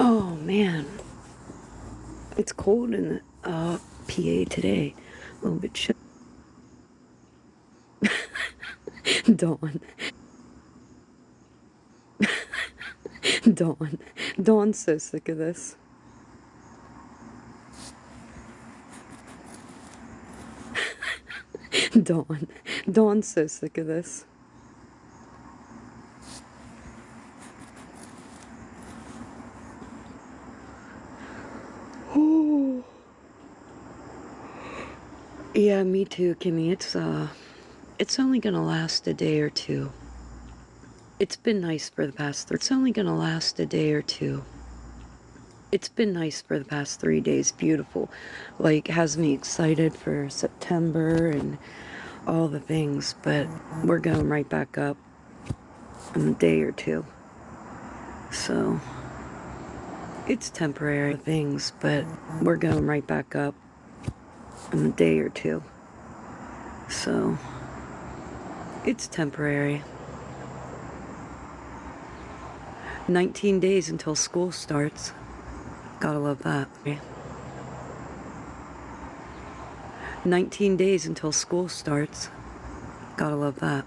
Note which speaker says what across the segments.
Speaker 1: Oh man, it's cold in the PA today. A little bit chilly. Dawn. Dawn. Dawn's so sick of this. Dawn. Dawn's so sick of this. Oh. Yeah, me too, Kimmy. It's only gonna last a day or two. It's been nice for the past it's only gonna last a day or two. It's been nice for the past 3 days. Beautiful. Like, has me excited for September and all the things, but we're going right back up in a day or two. So, it's temporary things, but we're going right back up in a day or two. So, it's temporary. 19 days until school starts. Gotta love that. 19 days until school starts. Gotta love that.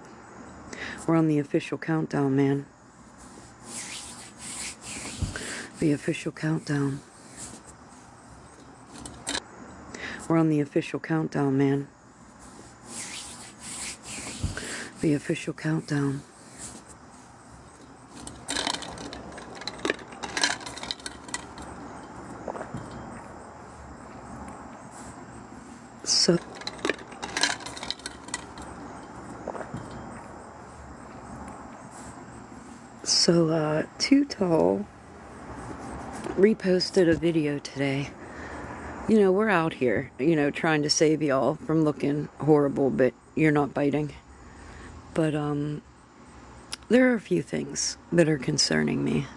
Speaker 1: We're on the official countdown, man. The official countdown. We're on the official countdown, man. The official countdown. So, Too Tall reposted a video today. You know, we're out here, trying to save y'all from looking horrible, but you're not biting. But, there are a few things that are concerning me.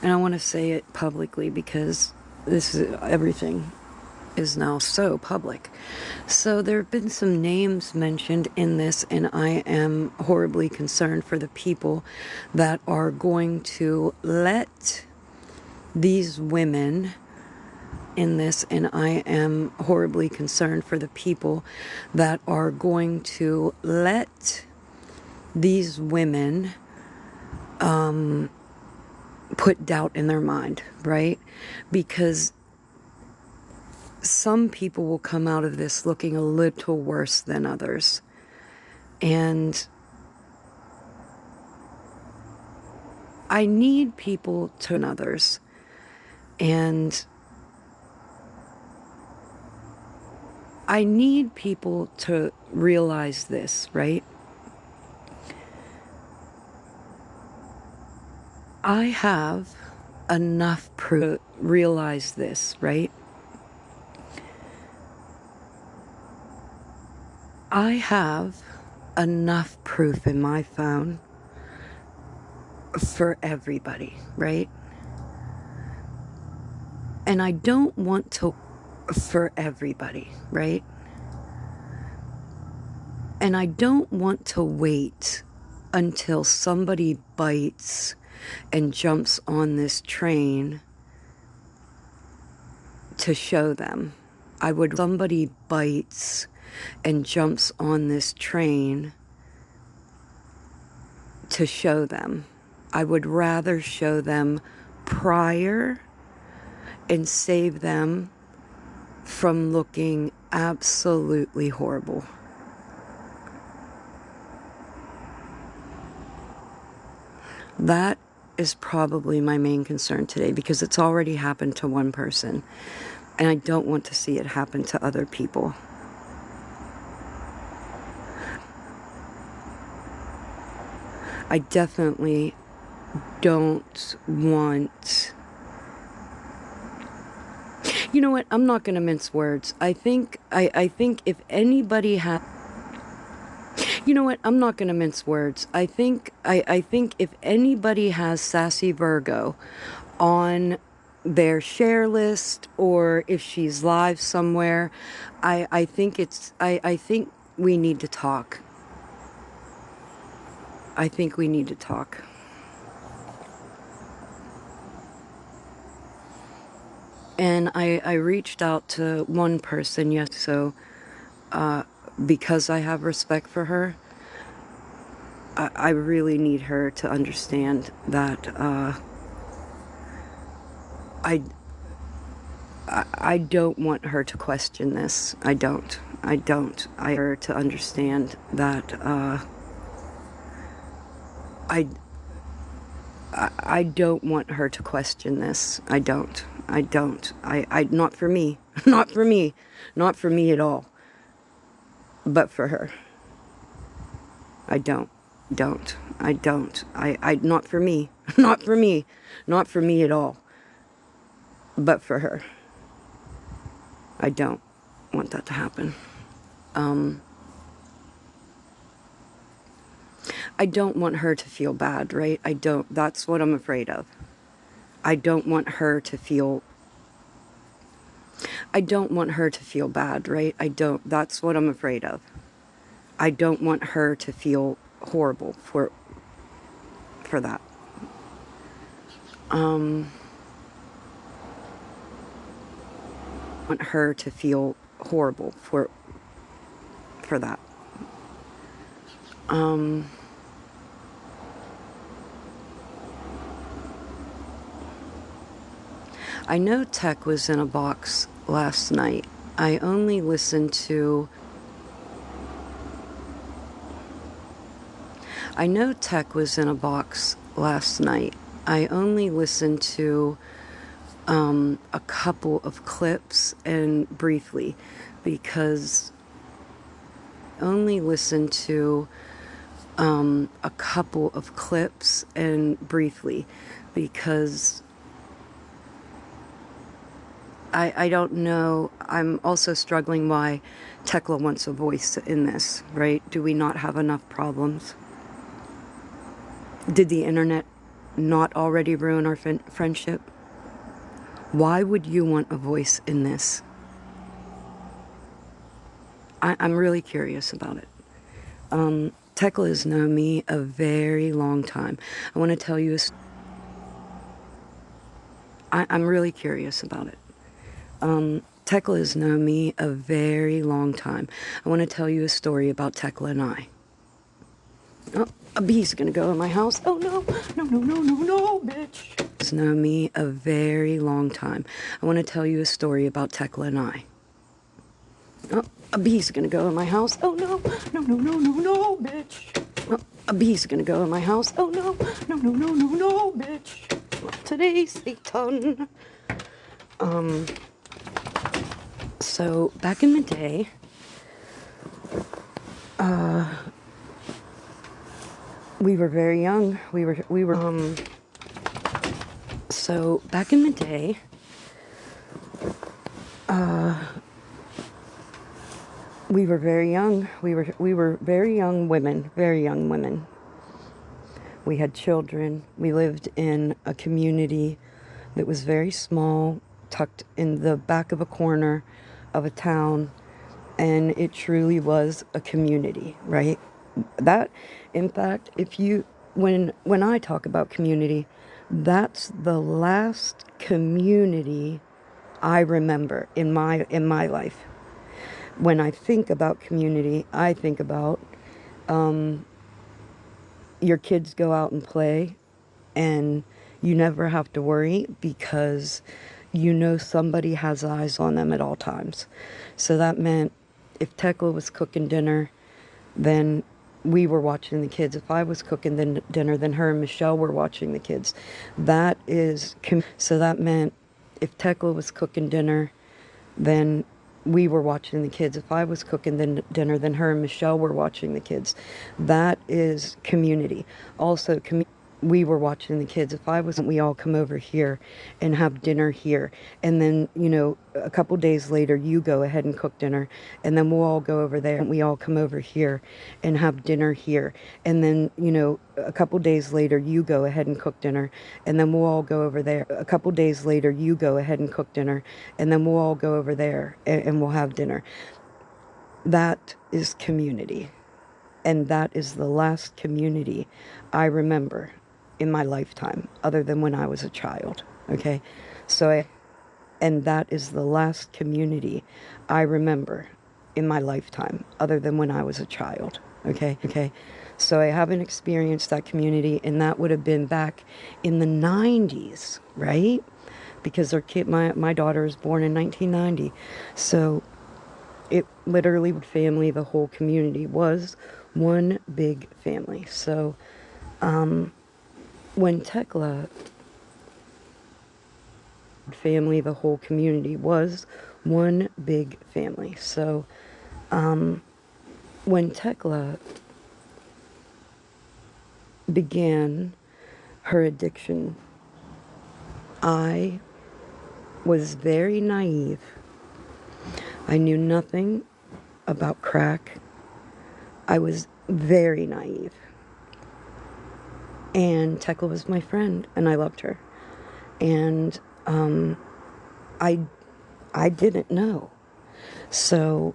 Speaker 1: And I want to say it publicly because everything is now so public. So there have been some names mentioned in this, and I am horribly concerned for the people that are going to let these women in this, and I am horribly concerned for the people that are going to let these women put doubt in their mind, right? Because some people will come out of this looking a little worse than others. And I need people to others. And I need people to realize this, right? I have enough proof to realize this, right? I have enough proof in my phone for everybody, right? And I don't want to for everybody, right? And I don't want to wait until somebody bites and jumps on this train to show them. Somebody bites and jumps on this train to show them. I would rather show them prior and save them from looking absolutely horrible. That is probably my main concern today, because it's already happened to one person, and I don't want to see it happen to other people. I definitely don't want... You know what? I'm not going to mince words. I think if anybody has... You know what? I'm not going to mince words. I think if anybody has Sassy Virgo on their share list, or if she's live somewhere, I think we need to talk. I think we need to talk. And I reached out to one person, yes, so because I have respect for her, I really need her to understand that I, I don't want her to question this. I don't. I her to understand that I don't want her to question this. I don't. Not for me. Not for me. Not for me at all. But for her. I don't. Not for me. Not for me. Not for me at all. But for her. I don't want that to happen. I don't want her to feel bad, right? I don't. That's what I'm afraid of. I don't want her to feel bad, right? I don't. That's what I'm afraid of. I don't want her to feel horrible for that. Want her to feel horrible for that. I know Tech was in a box last night. I only listened to... I know Tech was in a box last night. I only listened to a couple of clips and briefly because... only listened to a couple of clips and briefly because I don't know. I'm also struggling why Tekla wants a voice in this, right? Do we not have enough problems? Did the internet not already ruin our friendship? Why would you want a voice in this? I'm really curious about it. Tekla has known me a very long time. I want to tell you I'm really curious about it. Tekla has known me a very long time. I want to tell you a story about Tekla and I. Oh, a bee's gonna go in my house. Oh no, no, bitch. Has known me a very long time. I want to tell you a story about Tekla and I. Oh, a bee's gonna go in my house. Oh no, no, bitch. Oh, a bee's gonna go in my house. Oh no, no, bitch. Today's Satan. So back in the day, we were very young. So back in the day, we were very young. We were very young women, very young women. We had children. We lived in a community that was very small, tucked in the back of a corner of a town, and it truly was a community, right? That, in fact, if you, when I talk about community, that's the last community I remember in my life. When I think about community, I think about your kids go out and play and you never have to worry because you know somebody has eyes on them at all times. So that meant if Tekla was cooking dinner, then we were watching the kids. If I was cooking dinner, then her and Michelle were watching the kids. That is... So that meant if Tekla was cooking dinner, then we were watching the kids. If I was cooking dinner, then her and Michelle were watching the kids. That is community. Also, we were watching the kids. If I wasn't, we all come over here and have dinner here. And then, you know, a couple days later, you go ahead and cook dinner. And then we'll all go over there and we all come over here and have dinner here. And then, you know, a couple days later, you go ahead and cook dinner. And then we'll all go over there. A couple days later, you go ahead and cook dinner. And then we'll all go over there and we'll have dinner. That is community. And that is the last community I remember in my lifetime, other than when I was a child, okay? So And that is the last community I remember in my lifetime, other than when I was a child. Okay. So I haven't experienced that community, and that would have been back in the 90s, right? Because my daughter was born in 1990. So it literally, family, the whole community was one big family. So when Tekla, family, the whole community was one big family. So when Tekla began her addiction, I was very naive. I knew nothing about crack. I was very naive. And Tekla was my friend, and I loved her. And I didn't know. So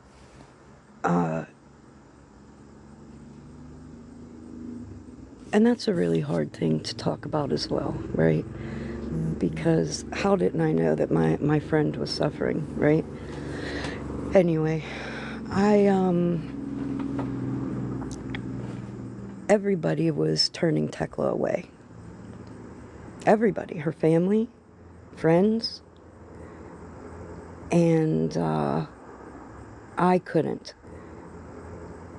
Speaker 1: and that's a really hard thing to talk about as well, right? Because how didn't I know that my friend was suffering, right? Anyway, everybody was turning Tekla away. Everybody, her family, friends, and I couldn't.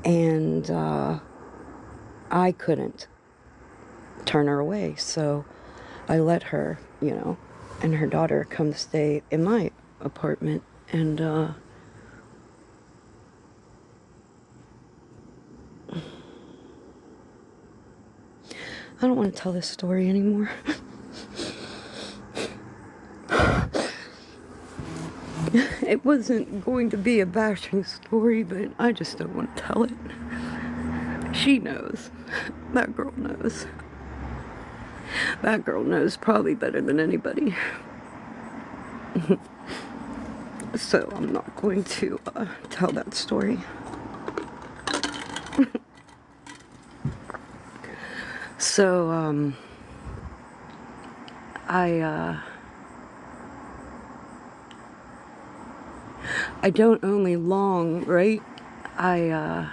Speaker 1: And I couldn't turn her away, so I let her, and her daughter come stay in my apartment, and I don't want to tell this story anymore. It wasn't going to be a bashing story, but I just don't want to tell it. She knows. That girl knows. That girl knows probably better than anybody. So I'm not going to tell that story. So, I don't only long, right? I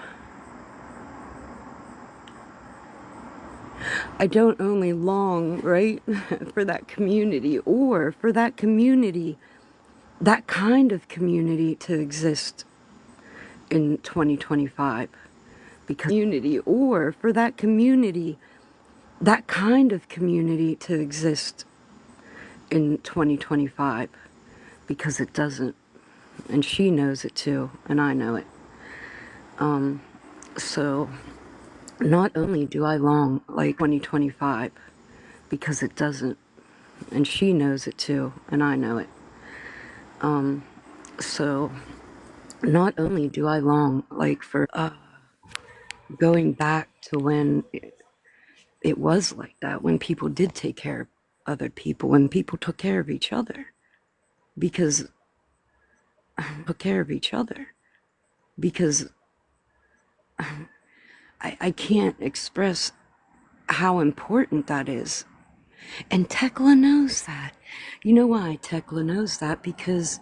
Speaker 1: don't only long, right, for that community, or for that community, that kind of community to exist in 2025. Because community, or for that community, that kind of community to exist in 2025. Because it doesn't. And she knows it too, and I know it. So not only do I long like 2025, because it doesn't, and she knows it too, and I know it. So not only do I long like for going back to when it was like that, when people did take care of other people, when people took care of each other, because took care of each other, because I can't express how important that is. And Tekla knows that. You know why Tekla knows that? Because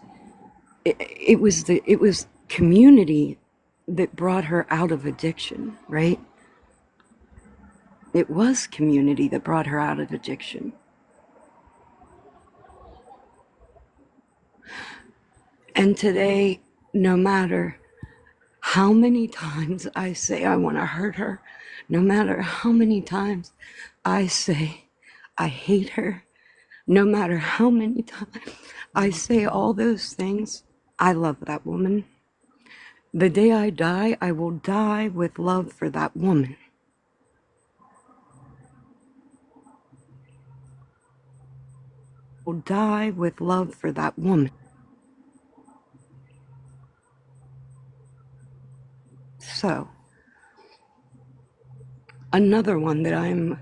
Speaker 1: it was community that brought her out of addiction, right? It was community that brought her out of addiction. And today, no matter how many times I say I want to hurt her, no matter how many times I say I hate her, no matter how many times I say all those things, I love that woman. The day I die, I will die with love for that woman. I will die with love for that woman. So, another one that I'm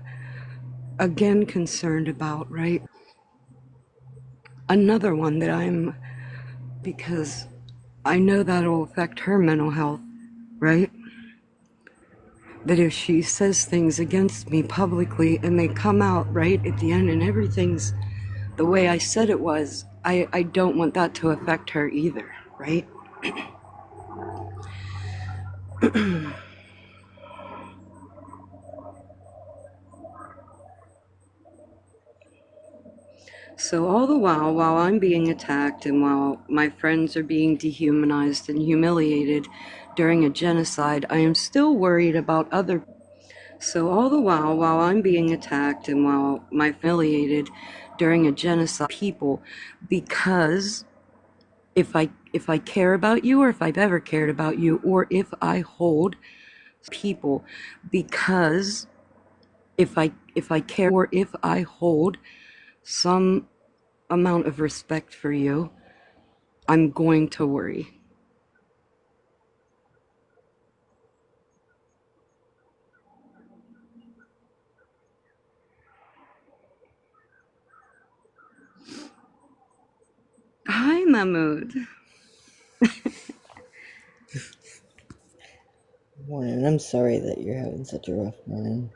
Speaker 1: again concerned about, right? Another one that I'm, because I know that'll affect her mental health, right? That if she says things against me publicly and they come out right at the end and everything's the way I said it was, I don't want that to affect her either, right? So all the while I'm being attacked and while my friends are being dehumanized and humiliated during a genocide, I am still worried about other. So all the while I'm being attacked and while my humiliated during a genocide people, because if I care about you, or if I've ever cared about you, or if I hold people, because if I care, or if I hold some amount of respect for you, I'm going to worry. Hi, Mahmood.
Speaker 2: Morning. I'm sorry that you're having such a rough morning.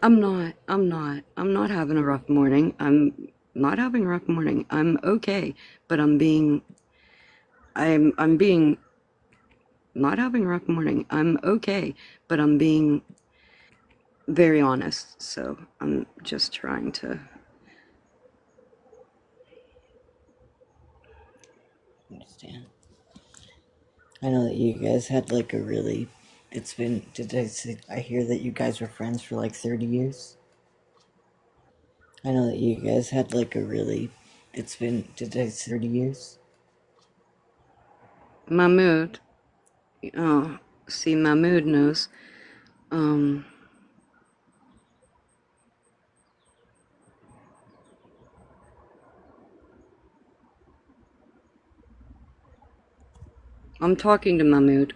Speaker 1: I'm not having a rough morning. I'm not having a rough morning. I'm okay, but I'm being not having a rough morning. I'm okay, but I'm being very honest. So I'm just trying to.
Speaker 2: Understand. I know that you guys had like a really. It's been. Did I say? I hear that you guys were friends for like 30 years. I know that you guys had like a really. It's been. Did I say 30 years?
Speaker 1: Mahmood. Oh, see, Mahmood knows. Um, I'm talking to Mahmood.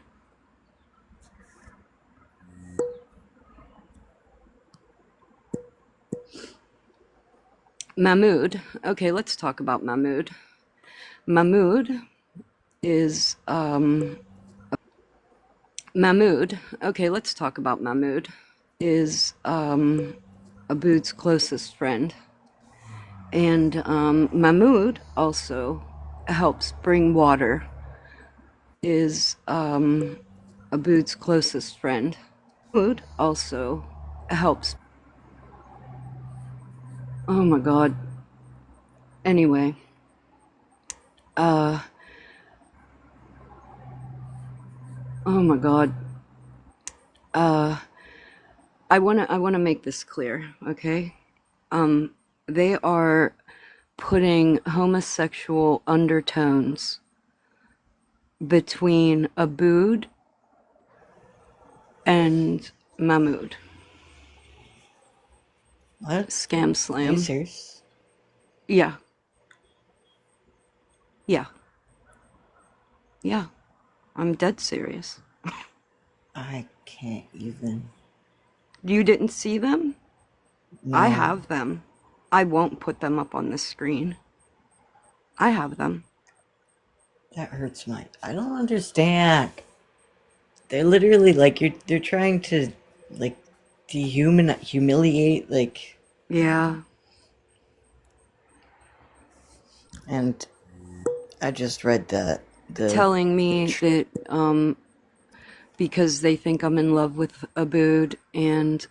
Speaker 1: Mahmood. Okay, let's talk about Mahmood. Mahmood is Mahmood. Okay, let's talk about Mahmood. Is Aboud's closest friend, and Mahmood also helps bring water. Is Aboud's closest friend. Mahmood also helps. Oh my God. Anyway, oh my God. I wanna make this clear, okay? They are putting homosexual undertones between Aboud and Mahmood.
Speaker 2: What?
Speaker 1: Scam
Speaker 2: Are you
Speaker 1: slam.
Speaker 2: serious?
Speaker 1: Yeah, yeah, yeah. I'm dead serious.
Speaker 2: I can't even.
Speaker 1: You didn't see them? I
Speaker 2: No.
Speaker 1: have them. I won't put them up on the screen. I have them.
Speaker 2: That hurts my. I don't understand. They're literally like you're. They're trying to, like, humiliate, like.
Speaker 1: Yeah.
Speaker 2: And I just read that the.
Speaker 1: Telling me that because they think I'm in love with Aboud, and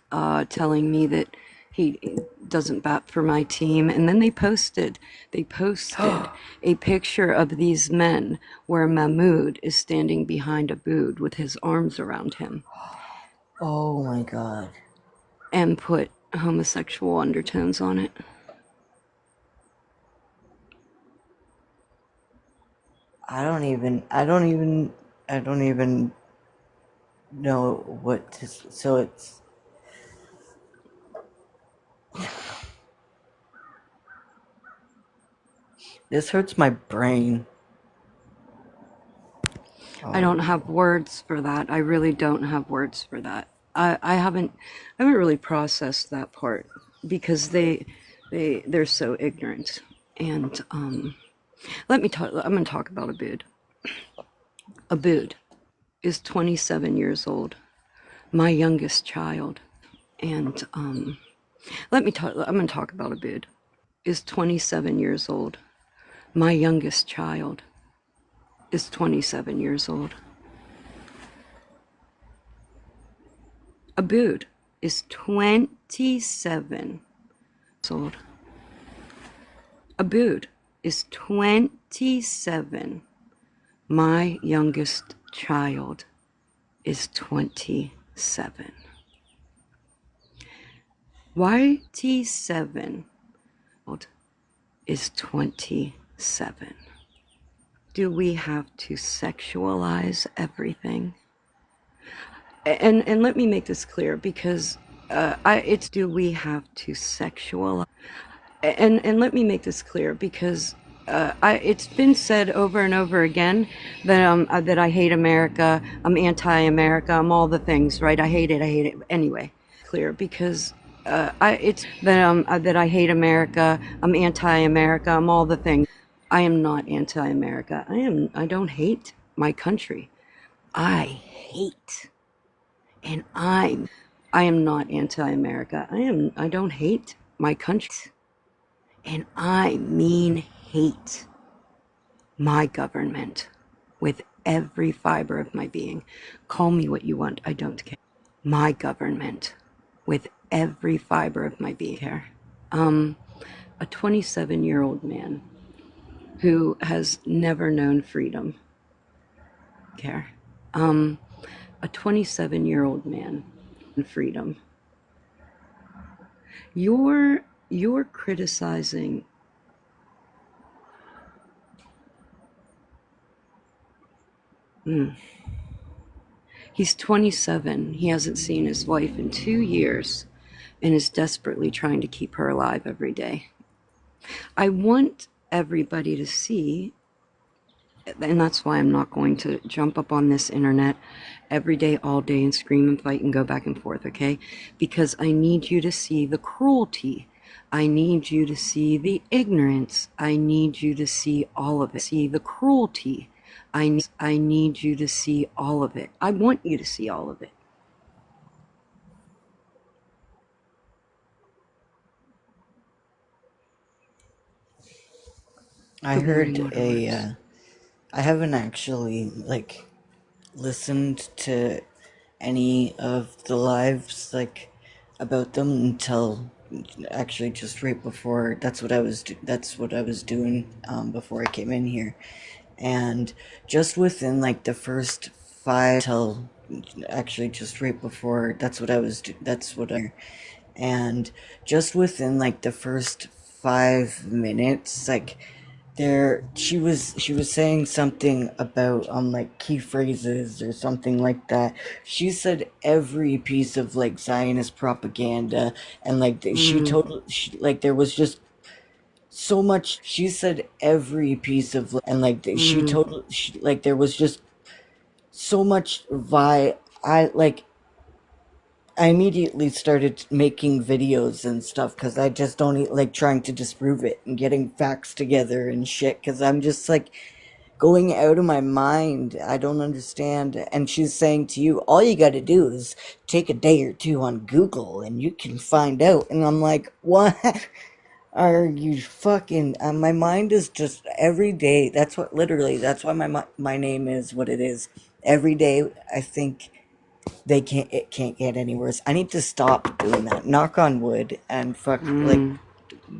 Speaker 1: telling me that he doesn't bat for my team. And then they posted a picture of these men where Mahmoud is standing behind Aboud with his arms around him,
Speaker 2: Oh my god.
Speaker 1: and put homosexual undertones on it.
Speaker 2: I don't even know what to. So it's. This hurts my brain.
Speaker 1: I don't
Speaker 2: Oh.
Speaker 1: have words for that. I really don't have words for that. I haven't really processed that part, because they're so ignorant. And let me talk. I'm going to talk about Aboud. Aboud is 27 years old, my youngest child. And let me talk. I'm going to talk about Aboud. Is 27 years old, My youngest child is 27 years old. Abood is 27 years old. Abood is 27. My youngest child is 27. Why T7 is 27? Do we have to sexualize everything? And let me make this clear, because do we have to sexualize? And let me make this clear, because it's been said over and over again that I hate America, I'm anti-America, I'm all the things, right? I hate it. Anyway, clear, because it's that I hate America, I'm anti-America, I'm all the things. I am not anti-America. I don't hate my country. I hate, and I am not anti-America. I don't hate my country. And I mean hate my government with every fiber of my being. Call me what you want, I don't care. My government with every fiber of my being. A 27-year-old man who has never known freedom. Care. A 27-year-old man. Freedom. You're criticizing. He's 27. He hasn't seen his wife in 2 years and is desperately trying to keep her alive every day. I want everybody to see, and that's why I'm not going to jump up on this internet every day, all day, and scream and fight and go back and forth, okay? Because I need you to see the cruelty. I need you to see the ignorance. I need you to see all of it. See the cruelty. I need you to see all of it. I want you to see all of it.
Speaker 2: I
Speaker 1: Good morning,
Speaker 2: heard
Speaker 1: Waterworks.
Speaker 2: I haven't actually like listened to any of the lives like about them until actually just right before. That's what I was doing before I came in here, and just within like the first five till actually just right before. That's what I and just within like the first 5 minutes, like she was saying something about like key phrases or something like that. She said every piece of like Zionist propaganda, and like like there was just so much. She said every piece of, and like like there was just so much I like I immediately started making videos and stuff because I just don't like trying to disprove it and getting facts together and shit because I'm just like going out of my mind. I don't understand. And she's saying to you, all you got to do is take a day or two on Google and you can find out. And I'm like, what? Are you fucking? My mind is just every day. That's what literally. That's why my name is what it is. Every day, I think it can't get any worse. I need to stop doing that. Knock on wood and fuck like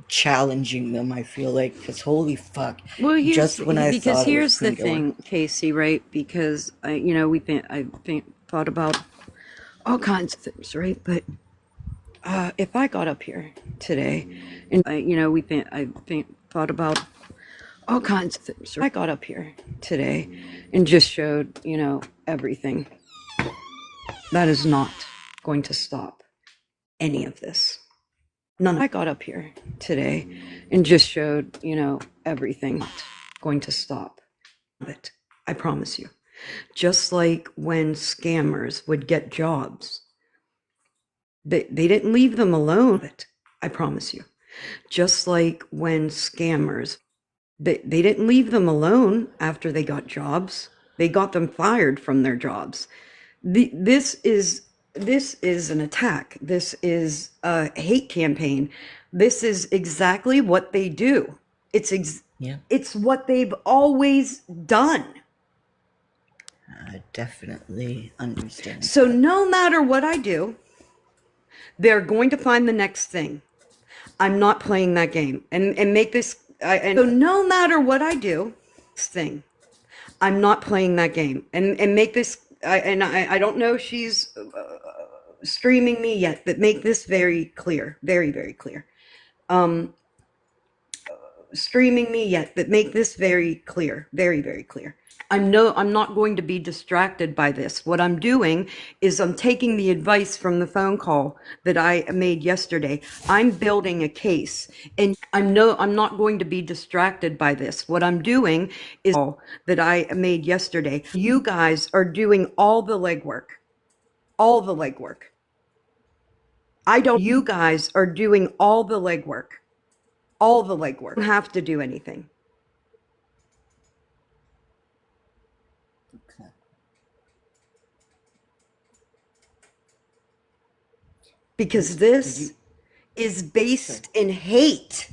Speaker 2: challenging them. I feel like because holy fuck,
Speaker 1: Well,
Speaker 2: just when I thought it was
Speaker 1: here's the
Speaker 2: gonna get worse.
Speaker 1: thing, Casey, right? Because I've thought about all kinds of things, right? But if I got up here today, and I've thought about all kinds of things. Right? I got up here today and just showed everything. That is not going to stop any of this. None. I got up here today and just showed everything. Not going to stop it. I promise you. Just like when scammers would get jobs, they didn't leave them alone. I promise you. Just like when scammers, they didn't leave them alone after they got jobs. They got them fired from their jobs. This is an attack. This is a hate campaign. This is exactly what they do.
Speaker 2: Yeah.
Speaker 1: It's what they've always done.
Speaker 2: I definitely understand
Speaker 1: So
Speaker 2: that.
Speaker 1: no matter what I do, they're going to find the next thing. I'm not playing that game and make this. So no matter what I do, thing. I'm not playing that game and make this. I don't know if she's streaming me yet, but make this very clear, very very clear. Streaming me yet, but make this very clear, very very clear. I'm not going to be distracted by this. What I'm doing is I'm taking the advice from the phone call that I made yesterday. I'm building a case and I'm not going to be distracted by this. What I'm doing is that I made yesterday. You guys are doing all the legwork. All the legwork. I don't You guys are doing all the legwork. All the legwork. You don't have to do anything.
Speaker 2: Okay.
Speaker 1: Because
Speaker 2: Did you?
Speaker 1: this is
Speaker 2: Sorry.
Speaker 1: based in hate.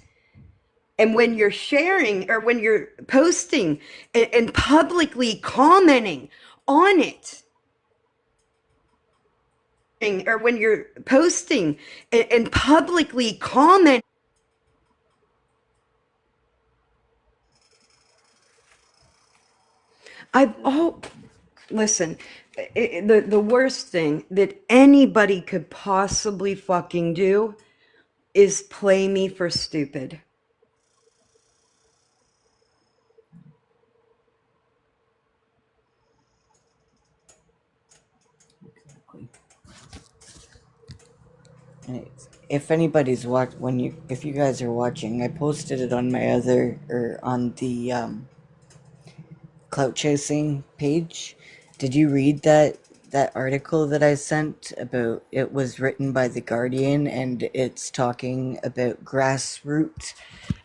Speaker 1: And when you're sharing or when you're posting and publicly commenting on it, or when you're posting and publicly commenting, I've oh listen, the worst thing that anybody could possibly fucking do is play me for stupid.
Speaker 2: Exactly. And if anybody's if you guys are watching, I posted it on my other, or on the clout chasing page. Did you read that article that I sent about? It was written by the Guardian, and it's talking about grassroots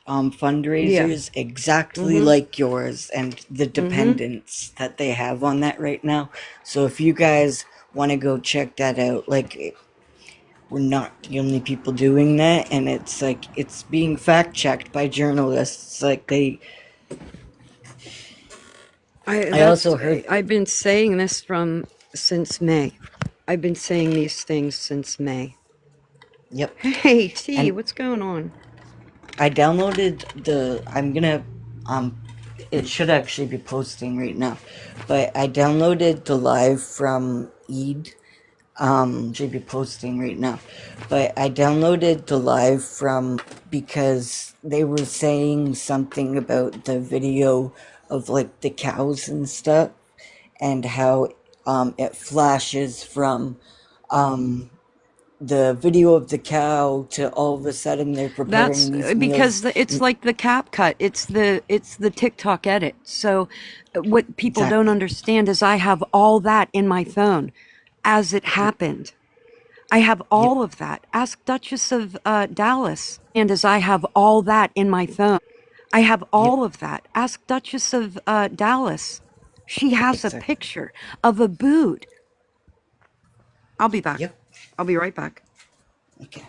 Speaker 1: Yeah.
Speaker 2: fundraisers exactly
Speaker 1: Mm-hmm.
Speaker 2: like yours, and the
Speaker 1: Mm-hmm.
Speaker 2: dependence that they have on that right now. So if you guys want to go check that out, like, we're not the only people doing that, and it's like it's being fact checked by journalists. Like, I also heard.
Speaker 1: I've been saying this from since May. I've been saying these things since May.
Speaker 2: Yep.
Speaker 1: Hey, T,
Speaker 2: And
Speaker 1: what's going on?
Speaker 2: I downloaded the. I'm gonna. Um, it should actually be posting right now, but I downloaded the live from Eid. Should be posting right now, but I downloaded the live from, because they were saying something about the video of like the cows and stuff, and how it flashes from um the video of the cow to all of a sudden they're
Speaker 1: That's
Speaker 2: preparing these meals.
Speaker 1: because it's like the cap cut. It's the TikTok edit. So what people don't
Speaker 2: Exactly.
Speaker 1: understand is I have all that in my phone as it
Speaker 2: Yep.
Speaker 1: happened. I have
Speaker 2: Yep.
Speaker 1: all of that. Ask Duchess of Dallas. And as I have all that in my phone. I have
Speaker 2: Yep.
Speaker 1: all of that. Ask Duchess of Dallas. She has a
Speaker 2: Exactly.
Speaker 1: picture of a boot. I'll be back.
Speaker 2: Yep.
Speaker 1: I'll be right back.
Speaker 2: Okay.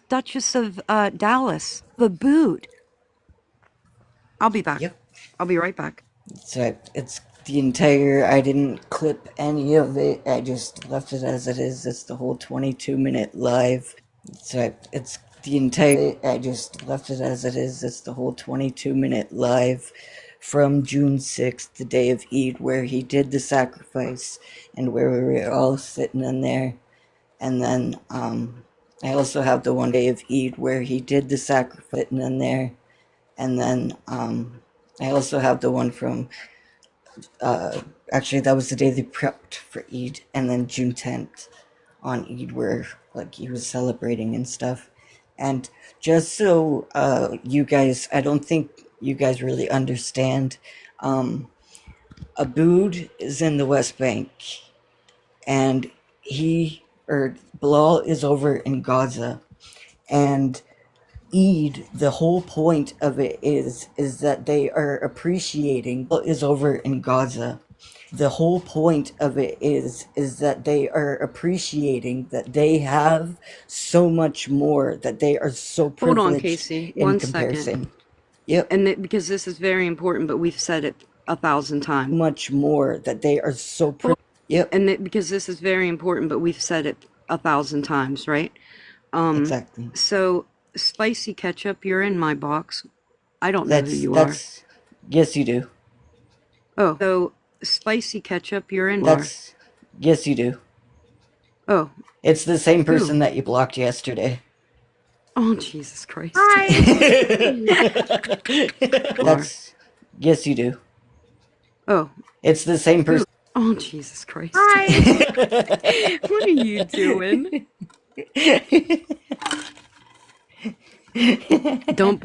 Speaker 1: Duchess of Dallas. The boot. I'll be back.
Speaker 2: Yep.
Speaker 1: I'll be right back.
Speaker 2: So it's the entire. I didn't clip any of it. I just left it as it is. It's the whole 22-minute live. So it's the entire. I just left it as it is. It's the whole 22-minute live from June 6th, the day of Eid, where he did the sacrifice, and where we were all sitting in there. And then I also have the one day of Eid where he did the sacrifice in there. And then I also have the one from actually, that was the day they prepped for Eid, and then June 10th on Eid, where like he was celebrating and stuff. And just so you guys, I don't think you guys really understand. Abood is in the West Bank, and Bilal is over in Gaza, and Eid, the whole point of it is that they are appreciating is over in Gaza. The whole point of it is that they are appreciating that they have so much more, that they are so
Speaker 1: Hold on,
Speaker 2: privileged
Speaker 1: Casey.
Speaker 2: in
Speaker 1: 1 second.
Speaker 2: comparison. Yep.
Speaker 1: And because this is very important, but we've said it 1,000 times.
Speaker 2: Much more that they are so Yep.
Speaker 1: Because this is very important, but we've said it 1,000 times, right?
Speaker 2: Exactly.
Speaker 1: So, spicy ketchup, you're in my box. I don't know who
Speaker 2: That's
Speaker 1: you are.
Speaker 2: that's yes you do.
Speaker 1: Oh, so spicy ketchup, you're in.
Speaker 2: That's yes you do.
Speaker 1: Oh,
Speaker 2: It's the same person
Speaker 1: who?
Speaker 2: that you blocked yesterday.
Speaker 1: Oh, Jesus Christ.
Speaker 2: That's yes you do.
Speaker 1: Oh,
Speaker 2: It's the same person.
Speaker 1: oh, Jesus Christ. What are you doing? Don't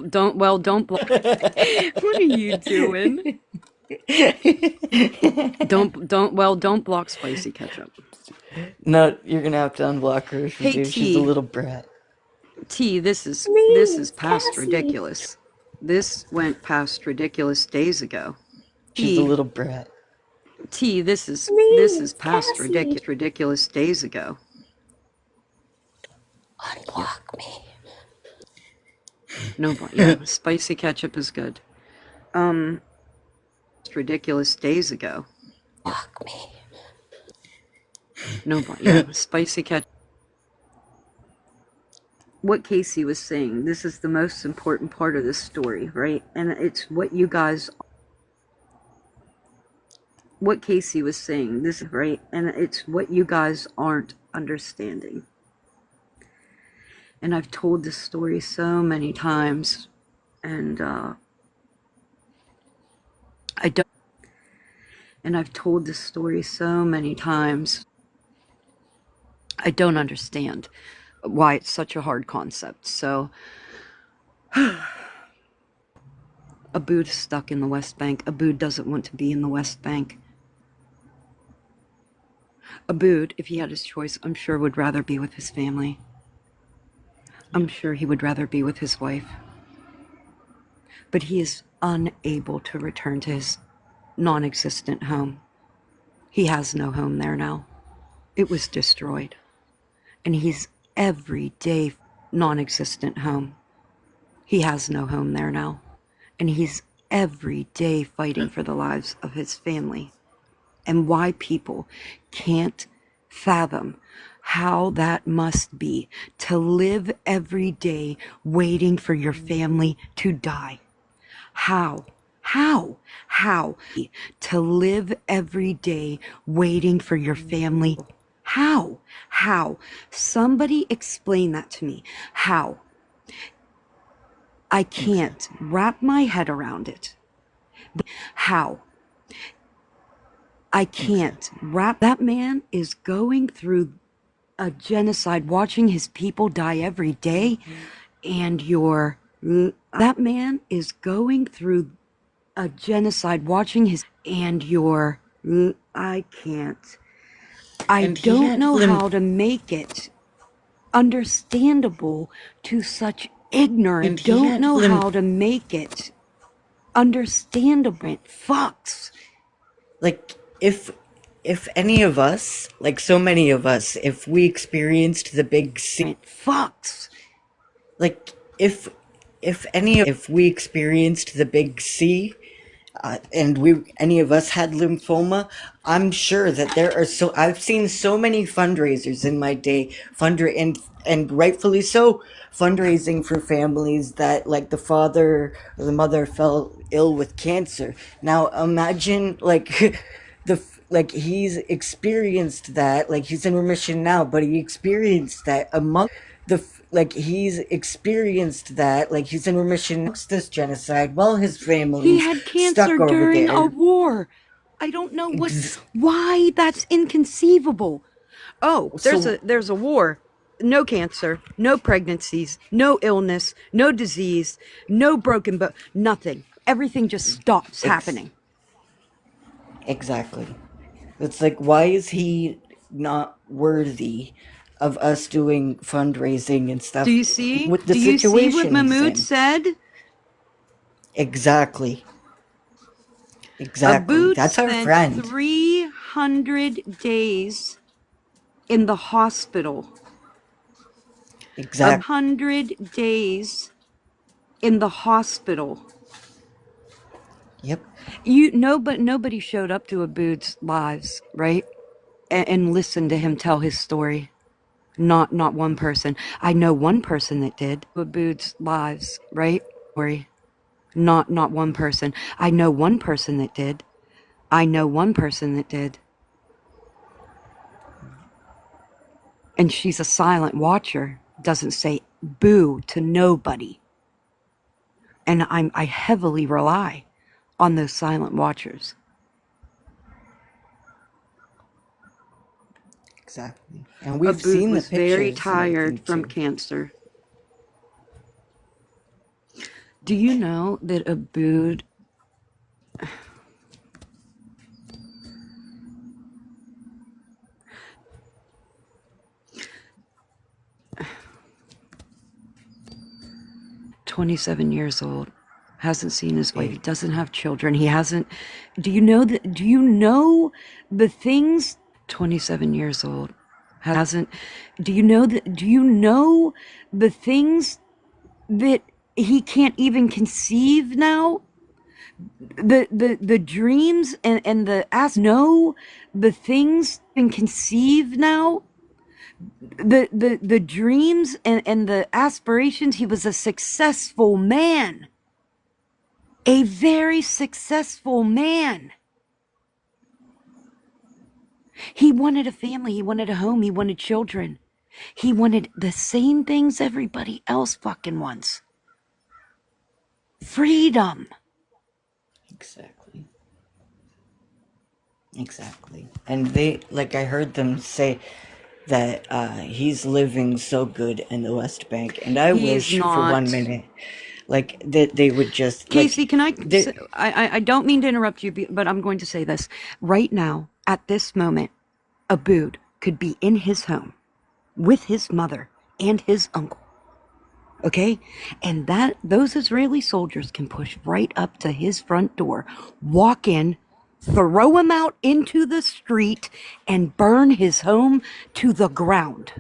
Speaker 1: block. What are you doing? Don't block spicy ketchup.
Speaker 2: No, you're gonna have to unblock her if you
Speaker 1: Hey
Speaker 2: do. She's a
Speaker 1: T,
Speaker 2: little brat.
Speaker 1: T, this is past ridiculous. This went past ridiculous days ago.
Speaker 2: She's a
Speaker 1: T,
Speaker 2: little brat.
Speaker 1: T, this is past ridiculous days ago.
Speaker 2: Unblock me.
Speaker 1: No, yeah, spicy ketchup is good. Ridiculous days ago.
Speaker 2: Block me.
Speaker 1: No, yeah, spicy ketchup. What Casey was saying, this is the most important part of this story, right? And it's what you guys. What Casey was saying, this right? And it's what you guys aren't understanding. And I've told this story so many times, and I don't. And I've told this story so many times. I don't understand why it's such a hard concept. So, Abood is stuck in the West Bank. Abood doesn't want to be in the West Bank. Abood, if he had his choice, I'm sure would rather be with his family. I'm sure he would rather be with his wife. But he is unable to return to his non-existent home. He has no home there now. It was destroyed. And he's every day non-existent home. He has no home there now. And he's every day fighting for the lives of his family. And why people can't fathom how that must be to live every day waiting for your family to die. How to live every day waiting for your family. How somebody explain that to me. How? I can't wrap my head around it. How? I can't wrap. That man is going through a genocide, watching his people die every day, and that man is going through a genocide, watching his, and I can't. I don't know how to make it understandable to such ignorant. Don't know how to make it understandable. Fucks.
Speaker 2: Like if any of us, like so many of us, if we experienced the big C,
Speaker 1: Fucks.
Speaker 2: like if we experienced the big C, and any of us had lymphoma, I'm sure that there are I've seen so many fundraisers in my day, and rightfully so, fundraising for families that like the father or the mother fell ill with cancer. Now imagine like the like he's experienced that, like he's in remission now, but he experienced that a month the like he's experienced that, like he's in remission this genocide while his
Speaker 1: He
Speaker 2: family's
Speaker 1: had cancer
Speaker 2: stuck over
Speaker 1: during a
Speaker 2: there.
Speaker 1: war. I don't know why that's inconceivable. Oh,
Speaker 2: So
Speaker 1: there's a war. No cancer, no pregnancies, no illness, no disease, no broken bone, nothing. Everything just stops happening.
Speaker 2: exactly. It's like, why is he not worthy of us doing fundraising and
Speaker 1: Do
Speaker 2: stuff
Speaker 1: you see?
Speaker 2: with the
Speaker 1: Do you see what
Speaker 2: situation he's
Speaker 1: Mahmoud
Speaker 2: in?
Speaker 1: said?
Speaker 2: Exactly. Exactly.
Speaker 1: Abood
Speaker 2: That's our
Speaker 1: spent
Speaker 2: friend.
Speaker 1: 300 days in the hospital.
Speaker 2: Exactly.
Speaker 1: 100 days in the hospital.
Speaker 2: Yep.
Speaker 1: But nobody showed up to Abood's lives, right? And listened to him tell his story. Not one person. I know one person that did. Abood's lives, right? Story. Not one person. I know one person that did. I know one person that did. And she's a silent watcher. Doesn't say boo to nobody. And I heavily rely on those silent watchers.
Speaker 2: Exactly. And we've
Speaker 1: Abood
Speaker 2: seen the
Speaker 1: was very
Speaker 2: pictures and everything
Speaker 1: tired from
Speaker 2: too.
Speaker 1: cancer. Do you know that Abood 27 years old, hasn't seen his wife, he doesn't have children, he hasn't. Do you know the things? 27 years old, hasn't. Do you know the things that he can't even conceive now? The dreams and the know the things and conceive now, the dreams and the aspirations. He was a successful man, a very successful man. He wanted a family, he wanted a home, he wanted children. He wanted the same things everybody else fucking wants. Freedom.
Speaker 2: Exactly. Exactly. And they, like, I heard them say that he's living so good in the West Bank. And I
Speaker 1: He's
Speaker 2: wish for one
Speaker 1: not.
Speaker 2: minute, like, that they would just,
Speaker 1: Casey,
Speaker 2: like,
Speaker 1: can I?
Speaker 2: they,
Speaker 1: I don't mean to interrupt you, but I'm going to say this right now. At this moment, Abood could be in his home with his mother and his uncle. Okay, and that those Israeli soldiers can push right up to his front door, walk in, throw him out into the street, and burn his home to the ground.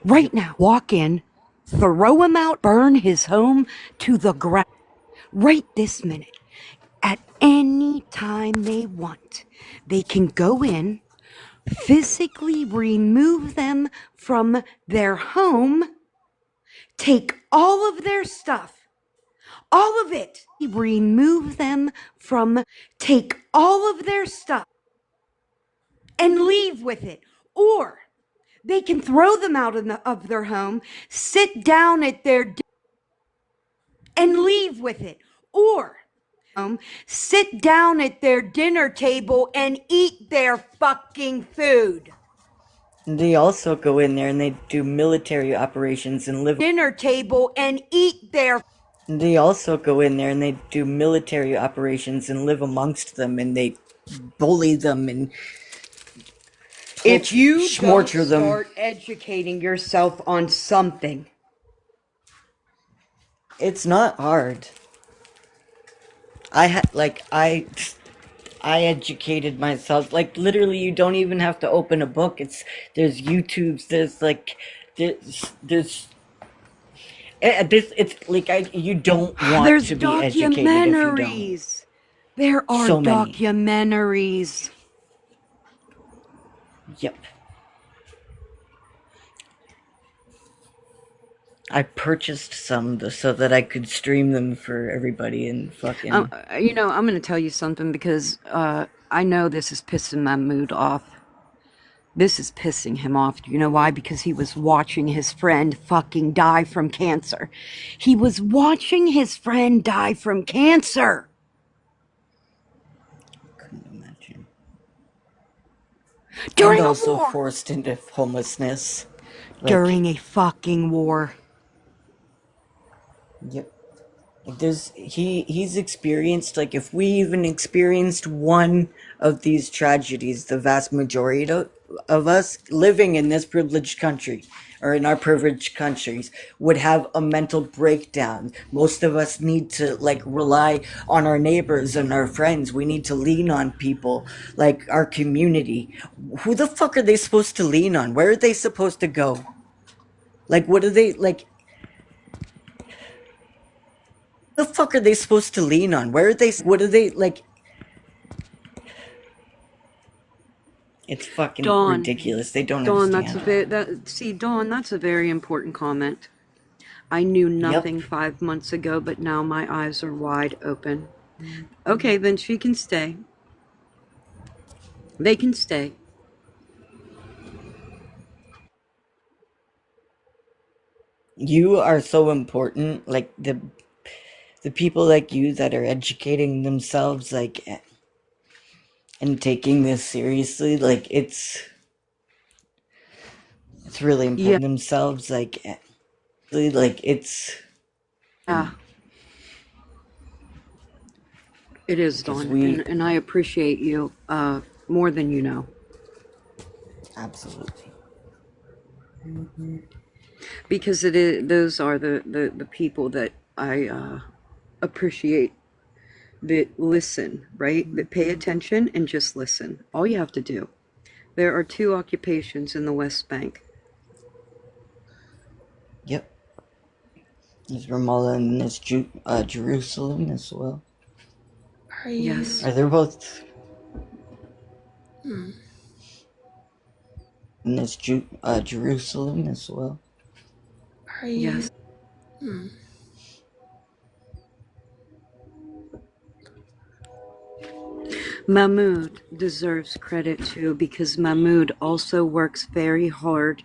Speaker 1: Right
Speaker 2: yep.
Speaker 1: now, walk in, throw him out, burn his home to the ground. Right this minute. At any time they want, they can go in, physically remove them from their home, take all of their stuff, all of it, remove them from, take all of their stuff, and leave with it. Or they can throw them out of their home, sit down at their and leave with it. Or sit down at their dinner table and eat their fucking food.
Speaker 2: They also go in there and they do military operations and live.
Speaker 1: Dinner table and eat their.
Speaker 2: They also go in there and they do military operations and live amongst them and they bully them and
Speaker 1: If you don't
Speaker 2: schmorcher them.
Speaker 1: start educating yourself on something,
Speaker 2: It's not hard. I educated myself. Like literally, you don't even have to open a book. There's YouTubes. There's this. It's like you don't want
Speaker 1: there's
Speaker 2: to be educated if you don't.
Speaker 1: documentaries. There are
Speaker 2: So many.
Speaker 1: documentaries.
Speaker 2: Yep. I purchased some so that I could stream them for everybody and fucking.
Speaker 1: I'm going to tell you something because I know this is pissing my mood off. This is pissing him off. Do you know why? Because he was watching his friend fucking die from cancer. He was watching his friend die from cancer.
Speaker 2: Couldn't imagine.
Speaker 1: During
Speaker 2: And
Speaker 1: a
Speaker 2: also
Speaker 1: war.
Speaker 2: forced into homelessness. Like,
Speaker 1: During a fucking war.
Speaker 2: yep. Like he's experienced, like, if we even experienced one of these tragedies, the vast majority of us living in this privileged country or in our privileged countries would have a mental breakdown. Most of us need to, like, rely on our neighbors and our friends. We need to lean on people, like our community. Who the fuck are they supposed to lean on? Where are they supposed to go? Like, what are they, like, the fuck are they supposed to lean on? Where are they? What are they like? It's fucking
Speaker 1: Dawn,
Speaker 2: ridiculous. They don't
Speaker 1: Dawn,
Speaker 2: understand.
Speaker 1: Dawn, that's a very important comment. I knew
Speaker 2: Yep.
Speaker 1: nothing 5 months ago, but now my eyes are wide open. Okay, then she can stay. They can stay.
Speaker 2: You are so important. Like the people like you that are educating themselves, like, and taking this seriously, like it's really
Speaker 1: Yeah,
Speaker 2: important themselves, like it's
Speaker 1: it is,
Speaker 2: because
Speaker 1: Dawn,
Speaker 2: we
Speaker 1: and I appreciate you more than you know,
Speaker 2: absolutely.
Speaker 1: because it is those are the people that I appreciate, that listen, right? That pay attention and just listen. All you have to do. There are two occupations in the West Bank.
Speaker 2: Yep. There's Ramallah and there's Jerusalem as well.
Speaker 1: Yes.
Speaker 2: Are they both? And there's Jerusalem as well.
Speaker 1: Yes. Mahmoud deserves credit too, because Mahmoud also works very hard.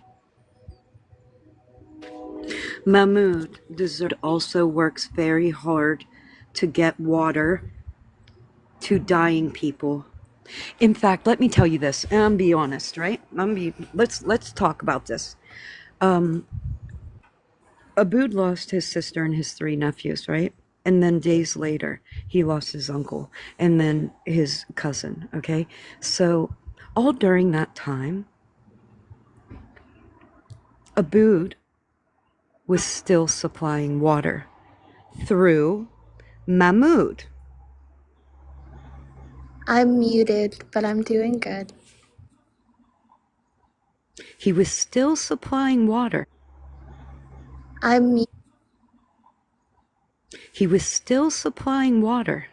Speaker 1: Mahmoud also works very hard to get water to dying people. In fact, let me tell you this, and I'm be honest, right? Let's talk about this. Aboud lost his sister and his three nephews, right? And then days later, he lost his uncle and then his cousin, okay? So, all during that time, Aboud was still supplying water through Mahmoud.
Speaker 3: I'm muted, but I'm doing good.
Speaker 1: He was still supplying water.
Speaker 3: I'm
Speaker 1: He was still supplying water.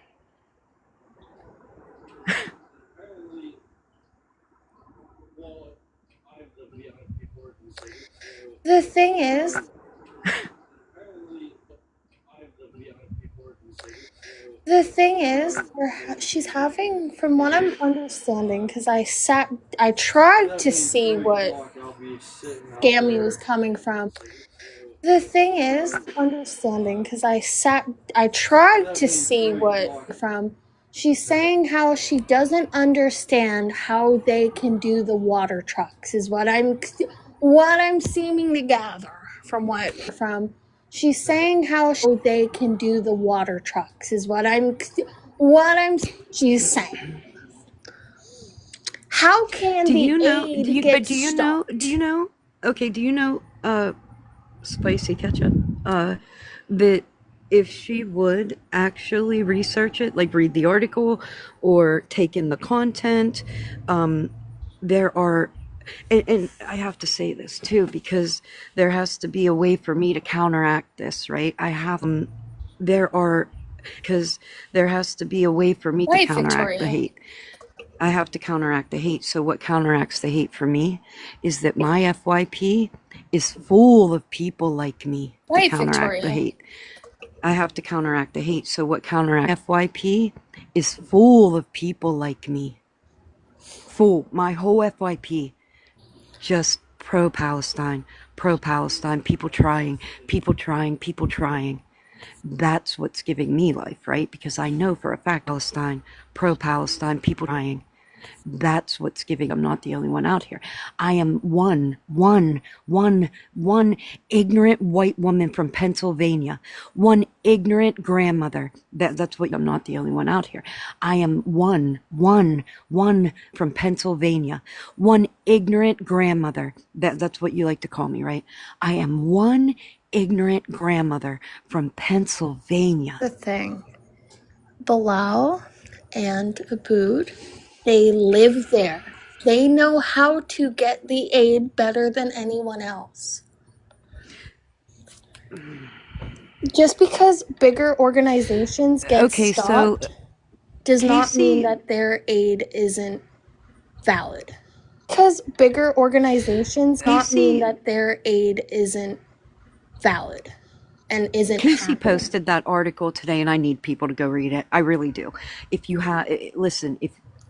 Speaker 3: The thing is, she's having, from what I'm understanding, because I tried to see what scam he was coming from. The thing is, understanding, because I tried to see what from. She's saying how she doesn't understand how they can do the water trucks, is what I'm seeming to gather from. She's saying how they can do the water trucks, is she's saying. How can
Speaker 1: Do
Speaker 3: the
Speaker 1: you know? Do
Speaker 3: aid
Speaker 1: you?
Speaker 3: get
Speaker 1: But do you know? Do
Speaker 3: stopped?
Speaker 1: you know? Okay. Do you know? Spicy ketchup. That if she would actually research it, like read the article or take in the content, there are, and I have to say this too, because there has to be a way for me to counteract this, right? There are, because there has to be a way for me to
Speaker 3: Right,
Speaker 1: counteract the
Speaker 3: Victoria.
Speaker 1: hate. I have to counteract the hate. So what counteracts the hate for me is that my FYP is full of people like me to
Speaker 3: Right,
Speaker 1: counteract the
Speaker 3: Victoria.
Speaker 1: hate. I have to counteract the hate. So what counteracts FYP is full of people like me. Full. My whole FYP just pro-Palestine, pro-Palestine, people trying, people trying, people trying. That's what's giving me life, right? Because I know for a fact Palestine, pro-Palestine, people trying. That's what's giving. I'm not the only one out here. I am one ignorant white woman from Pennsylvania, one ignorant grandmother. That's what. I'm not the only one out here. I am one from Pennsylvania, one ignorant grandmother. That's what you like to call me, right? I am one ignorant grandmother from Pennsylvania.
Speaker 3: The thing. Bilal and Aboud, they live there. They know how to get the aid better than anyone else. Just because bigger organizations get
Speaker 1: Okay, so
Speaker 3: stopped does not mean
Speaker 1: Casey,
Speaker 3: that their aid isn't valid. Because bigger organizations not mean
Speaker 1: Casey,
Speaker 3: that their aid isn't valid and isn't
Speaker 1: Casey
Speaker 3: happening.
Speaker 1: posted that article today, and I need people to go read it. I really do. If you have, listen,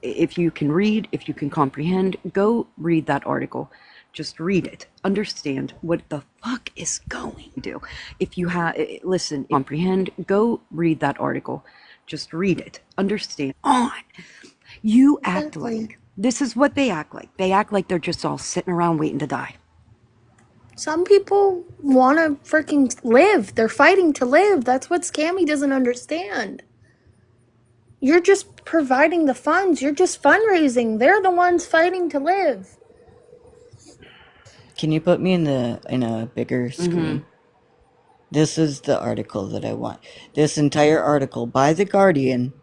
Speaker 1: if you can read, if you can comprehend, go read that article. Just read it. Understand what the fuck is going do. If you have, listen, comprehend, go read that article. Just read it. Understand. On. You act
Speaker 3: Exactly.
Speaker 1: like this is what they act like. They act like they're just all sitting around waiting to die.
Speaker 3: Some people want to freaking live. They're fighting to live. That's what Scammy doesn't understand. You're just providing the funds. You're just fundraising. They're the ones fighting to live.
Speaker 2: Can you put me in a bigger screen? This is the article that I want. This entire article by The Guardian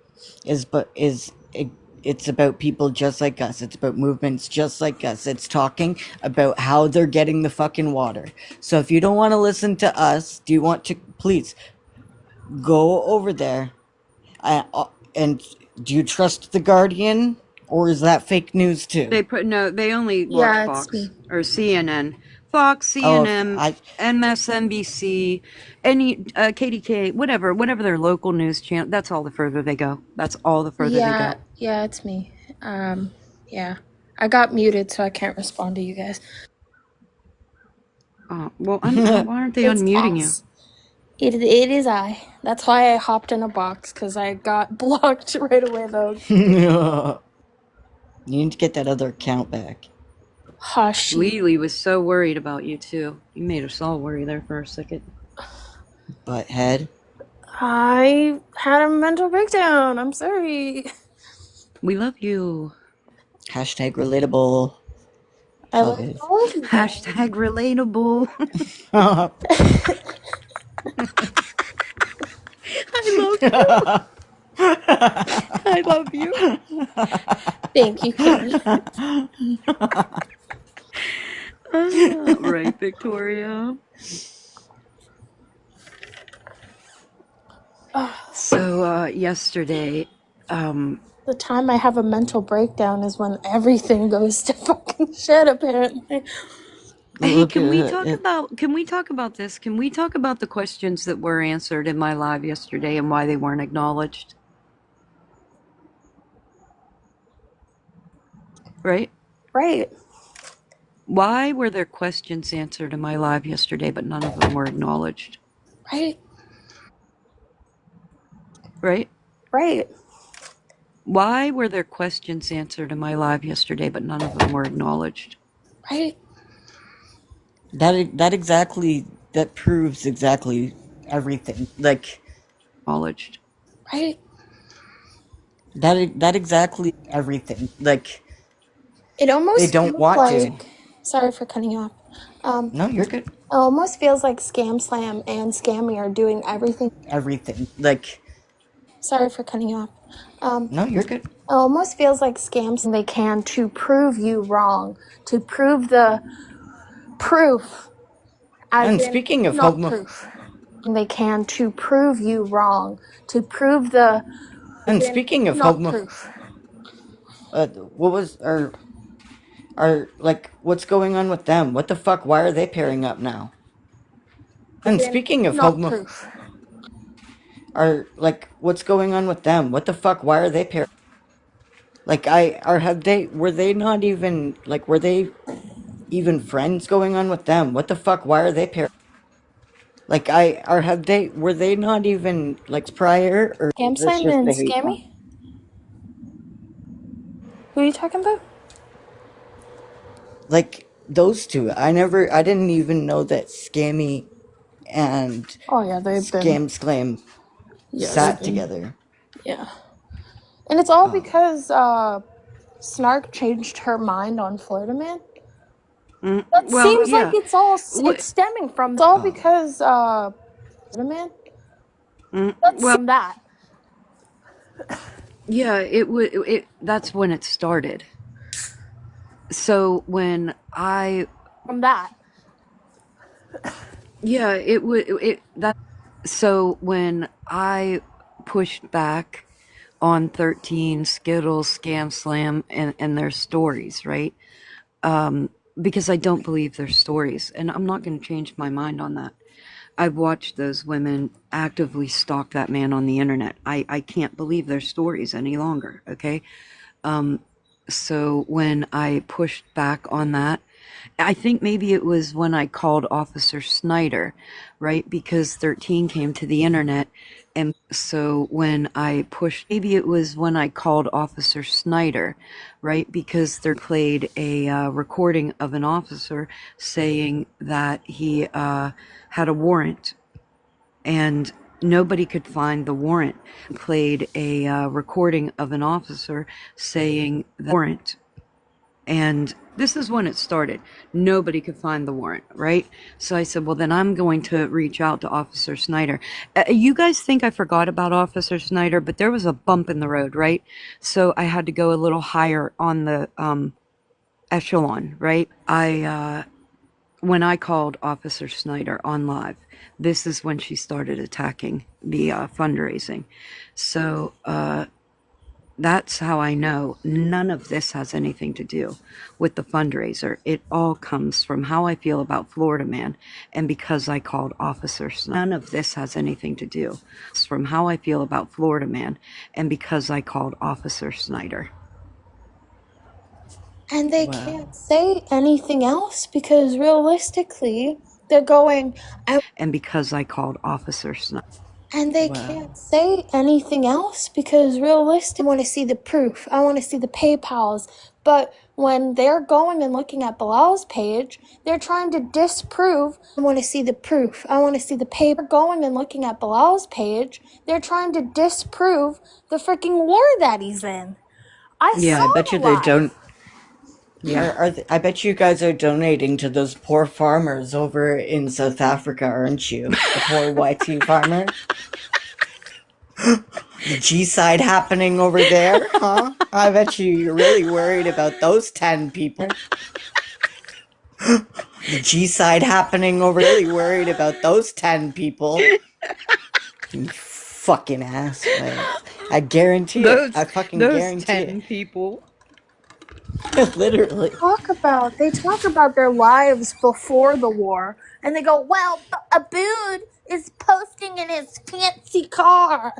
Speaker 2: it's about people just like us. It's about movements just like us. It's talking about how they're getting the fucking water. So if you don't want to listen to us, do you want to please go over there and do you trust The Guardian or is that fake news too?
Speaker 1: They put no. They only watch
Speaker 3: Yeah, it's
Speaker 1: Fox
Speaker 3: me.
Speaker 1: or CNN, Fox,
Speaker 2: Oh, if
Speaker 1: CNN,
Speaker 2: I
Speaker 1: MSNBC, any KDK, whatever their local news channel. That's all the further they go. That's all the further they go.
Speaker 3: Yeah, it's me. Yeah. I got muted, so I can't respond to you guys.
Speaker 1: Well, why aren't they
Speaker 3: It's
Speaker 1: unmuting you?
Speaker 3: Cass. It is I. That's why I hopped in a box, because I got blocked right away, though.
Speaker 2: you need to get that other account back.
Speaker 3: Hush.
Speaker 1: Lily was so worried about you too. You made us all worry there for a second.
Speaker 2: Butthead.
Speaker 3: I had a mental breakdown. I'm sorry.
Speaker 1: We love you.
Speaker 2: Hashtag relatable. It's
Speaker 3: I
Speaker 2: all
Speaker 3: love
Speaker 2: good.
Speaker 3: all of you guys.
Speaker 1: Hashtag relatable. I love you. I love you.
Speaker 3: Thank you, Kitty.
Speaker 1: Right, Victoria. So yesterday,
Speaker 3: The time I have a mental breakdown is when everything goes to fucking shit, apparently.
Speaker 1: hey,
Speaker 2: Look at it.
Speaker 1: can we talk about this? Can we talk about the questions that were answered in my live yesterday and why they weren't acknowledged? Right?
Speaker 3: Right.
Speaker 1: Why were there questions answered in my live yesterday, but none of them were acknowledged?
Speaker 3: Right.
Speaker 1: Right?
Speaker 3: Right.
Speaker 1: Why were there questions answered in my live yesterday, but none of them were acknowledged?
Speaker 3: Right.
Speaker 2: That proves exactly everything. Like
Speaker 1: Acknowledged.
Speaker 3: Right.
Speaker 2: that exactly everything. Like
Speaker 3: It
Speaker 2: they
Speaker 3: almost
Speaker 2: don't
Speaker 3: feels
Speaker 2: want to.
Speaker 3: like. Sorry for cutting you off.
Speaker 2: No, you're good.
Speaker 3: It almost feels like Scam Slam and Scammy are doing everything.
Speaker 2: Everything. Like
Speaker 3: Sorry for cutting you off.
Speaker 2: no, you're good.
Speaker 3: It almost feels like Scam Slam they can to prove you wrong, to prove the proof, as
Speaker 2: And
Speaker 3: in
Speaker 2: speaking of
Speaker 3: not
Speaker 2: homo
Speaker 3: proof. They can to prove you wrong, to prove the
Speaker 2: and speaking of
Speaker 3: not
Speaker 2: homo
Speaker 3: proof.
Speaker 2: what was are like what's going on with them? What the fuck? Why are they pairing up now? And speaking of
Speaker 3: Not
Speaker 2: homo
Speaker 3: proof.
Speaker 2: are like what's going on with them? What the fuck? Why are they pairing? Like I are have they were they not even like were they even friends going on with them? What the fuck? Why are they pairing? Like I are have they were they not even like prior or is
Speaker 3: Scam
Speaker 2: this
Speaker 3: Slam
Speaker 2: just
Speaker 3: and
Speaker 2: the hate now?
Speaker 3: Scammy? Who are you talking about?
Speaker 2: Like those two, I didn't even know that Scammy and
Speaker 3: Oh yeah, they've been.
Speaker 2: Scam Sclam
Speaker 3: Yeah, they've
Speaker 2: sat
Speaker 3: been.
Speaker 2: together.
Speaker 3: Yeah, and it's all because Snark changed her mind on Florida Man. That
Speaker 1: Well,
Speaker 3: seems like
Speaker 1: yeah.
Speaker 3: it's all
Speaker 1: What?
Speaker 3: it's stemming from. It's all because Florida Man. That's
Speaker 1: Well,
Speaker 3: from that.
Speaker 1: yeah. It would. That's when it started. So when I,
Speaker 3: From that.
Speaker 1: yeah, it would. That So when I pushed back on 13, Skittles, Scam Slam, and their stories, right? Because I don't believe their stories, and I'm not going to change my mind on that. I've watched those women actively stalk that man on the internet. I can't believe their stories any longer, okay? So when I pushed back on that, I think maybe it was when I called Officer Snyder, right? Because 13 came to the internet. And so when I pushed, maybe it was when I called Officer Snyder, right? Because they played a recording of an officer saying that he had a warrant and nobody could find the warrant. Played a recording of an officer saying the warrant, and this is when it started. Nobody could find the warrant, right? So I said, well, then I'm going to reach out to Officer Snyder. You guys think I forgot about Officer Snyder, but there was a bump in the road, right? So I had to go a little higher on the echelon, right? When I called Officer Snyder on live, this is when she started attacking the fundraising. So that's how I know none of this has anything to do with the fundraiser. It all comes from how I feel about Florida Man, and because I called Officer Snyder. None of this has anything to do from how I feel about Florida Man, and because I called Officer Snyder.
Speaker 3: And they
Speaker 2: Wow.
Speaker 3: can't say anything else because realistically, they're going,
Speaker 1: And because I called Officer Snyder.
Speaker 3: and they
Speaker 2: Wow.
Speaker 3: can't say anything else because realistically, I want to see the proof. I want to see the PayPals. But when they're going and looking at Bilal's page, they're trying to disprove. I want to see the proof. I want to see the paper. Going and looking at Bilal's page, they're trying to disprove the freaking war that he's in. I
Speaker 1: Yeah.
Speaker 3: saw
Speaker 2: I bet you
Speaker 3: the
Speaker 2: they
Speaker 3: live.
Speaker 2: don't.
Speaker 1: Yeah.
Speaker 2: I bet you guys are donating to those poor farmers over in South Africa, aren't you? The poor YT farmers. The G side happening over there, huh? I bet you're really worried about those 10 people. The G side happening over there, really worried about those 10 people. You fucking asswipe. I guarantee it. I fucking
Speaker 1: Those
Speaker 2: guarantee
Speaker 1: 10
Speaker 2: it.
Speaker 1: people.
Speaker 2: Literally.
Speaker 3: They talk about their lives before the war, and they go, "Well, Abood is posting in his fancy car,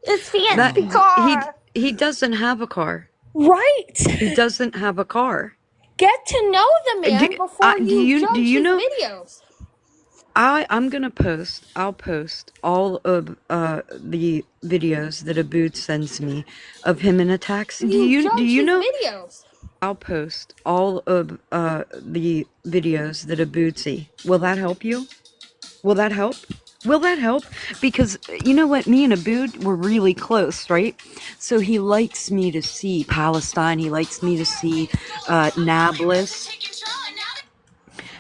Speaker 3: his
Speaker 1: That
Speaker 3: fancy
Speaker 1: he
Speaker 3: car."
Speaker 1: he doesn't have a car.
Speaker 3: Right.
Speaker 1: He doesn't have a car.
Speaker 3: Get to know the
Speaker 1: Do,
Speaker 3: man before you
Speaker 1: do
Speaker 3: judge
Speaker 1: you
Speaker 3: his
Speaker 1: know?
Speaker 3: videos.
Speaker 1: I'm gonna post. I'll post all of the videos that Abood sends me of him in a taxi.
Speaker 3: You
Speaker 1: Do
Speaker 3: judge
Speaker 1: you
Speaker 3: his
Speaker 1: know?
Speaker 3: videos.
Speaker 1: I'll post all of the videos that Abood see. Will that help you? Will that help? Will that help? Because you know what? Me and Abood were really close, right? So he likes me to see Palestine. He likes me to see Nablus.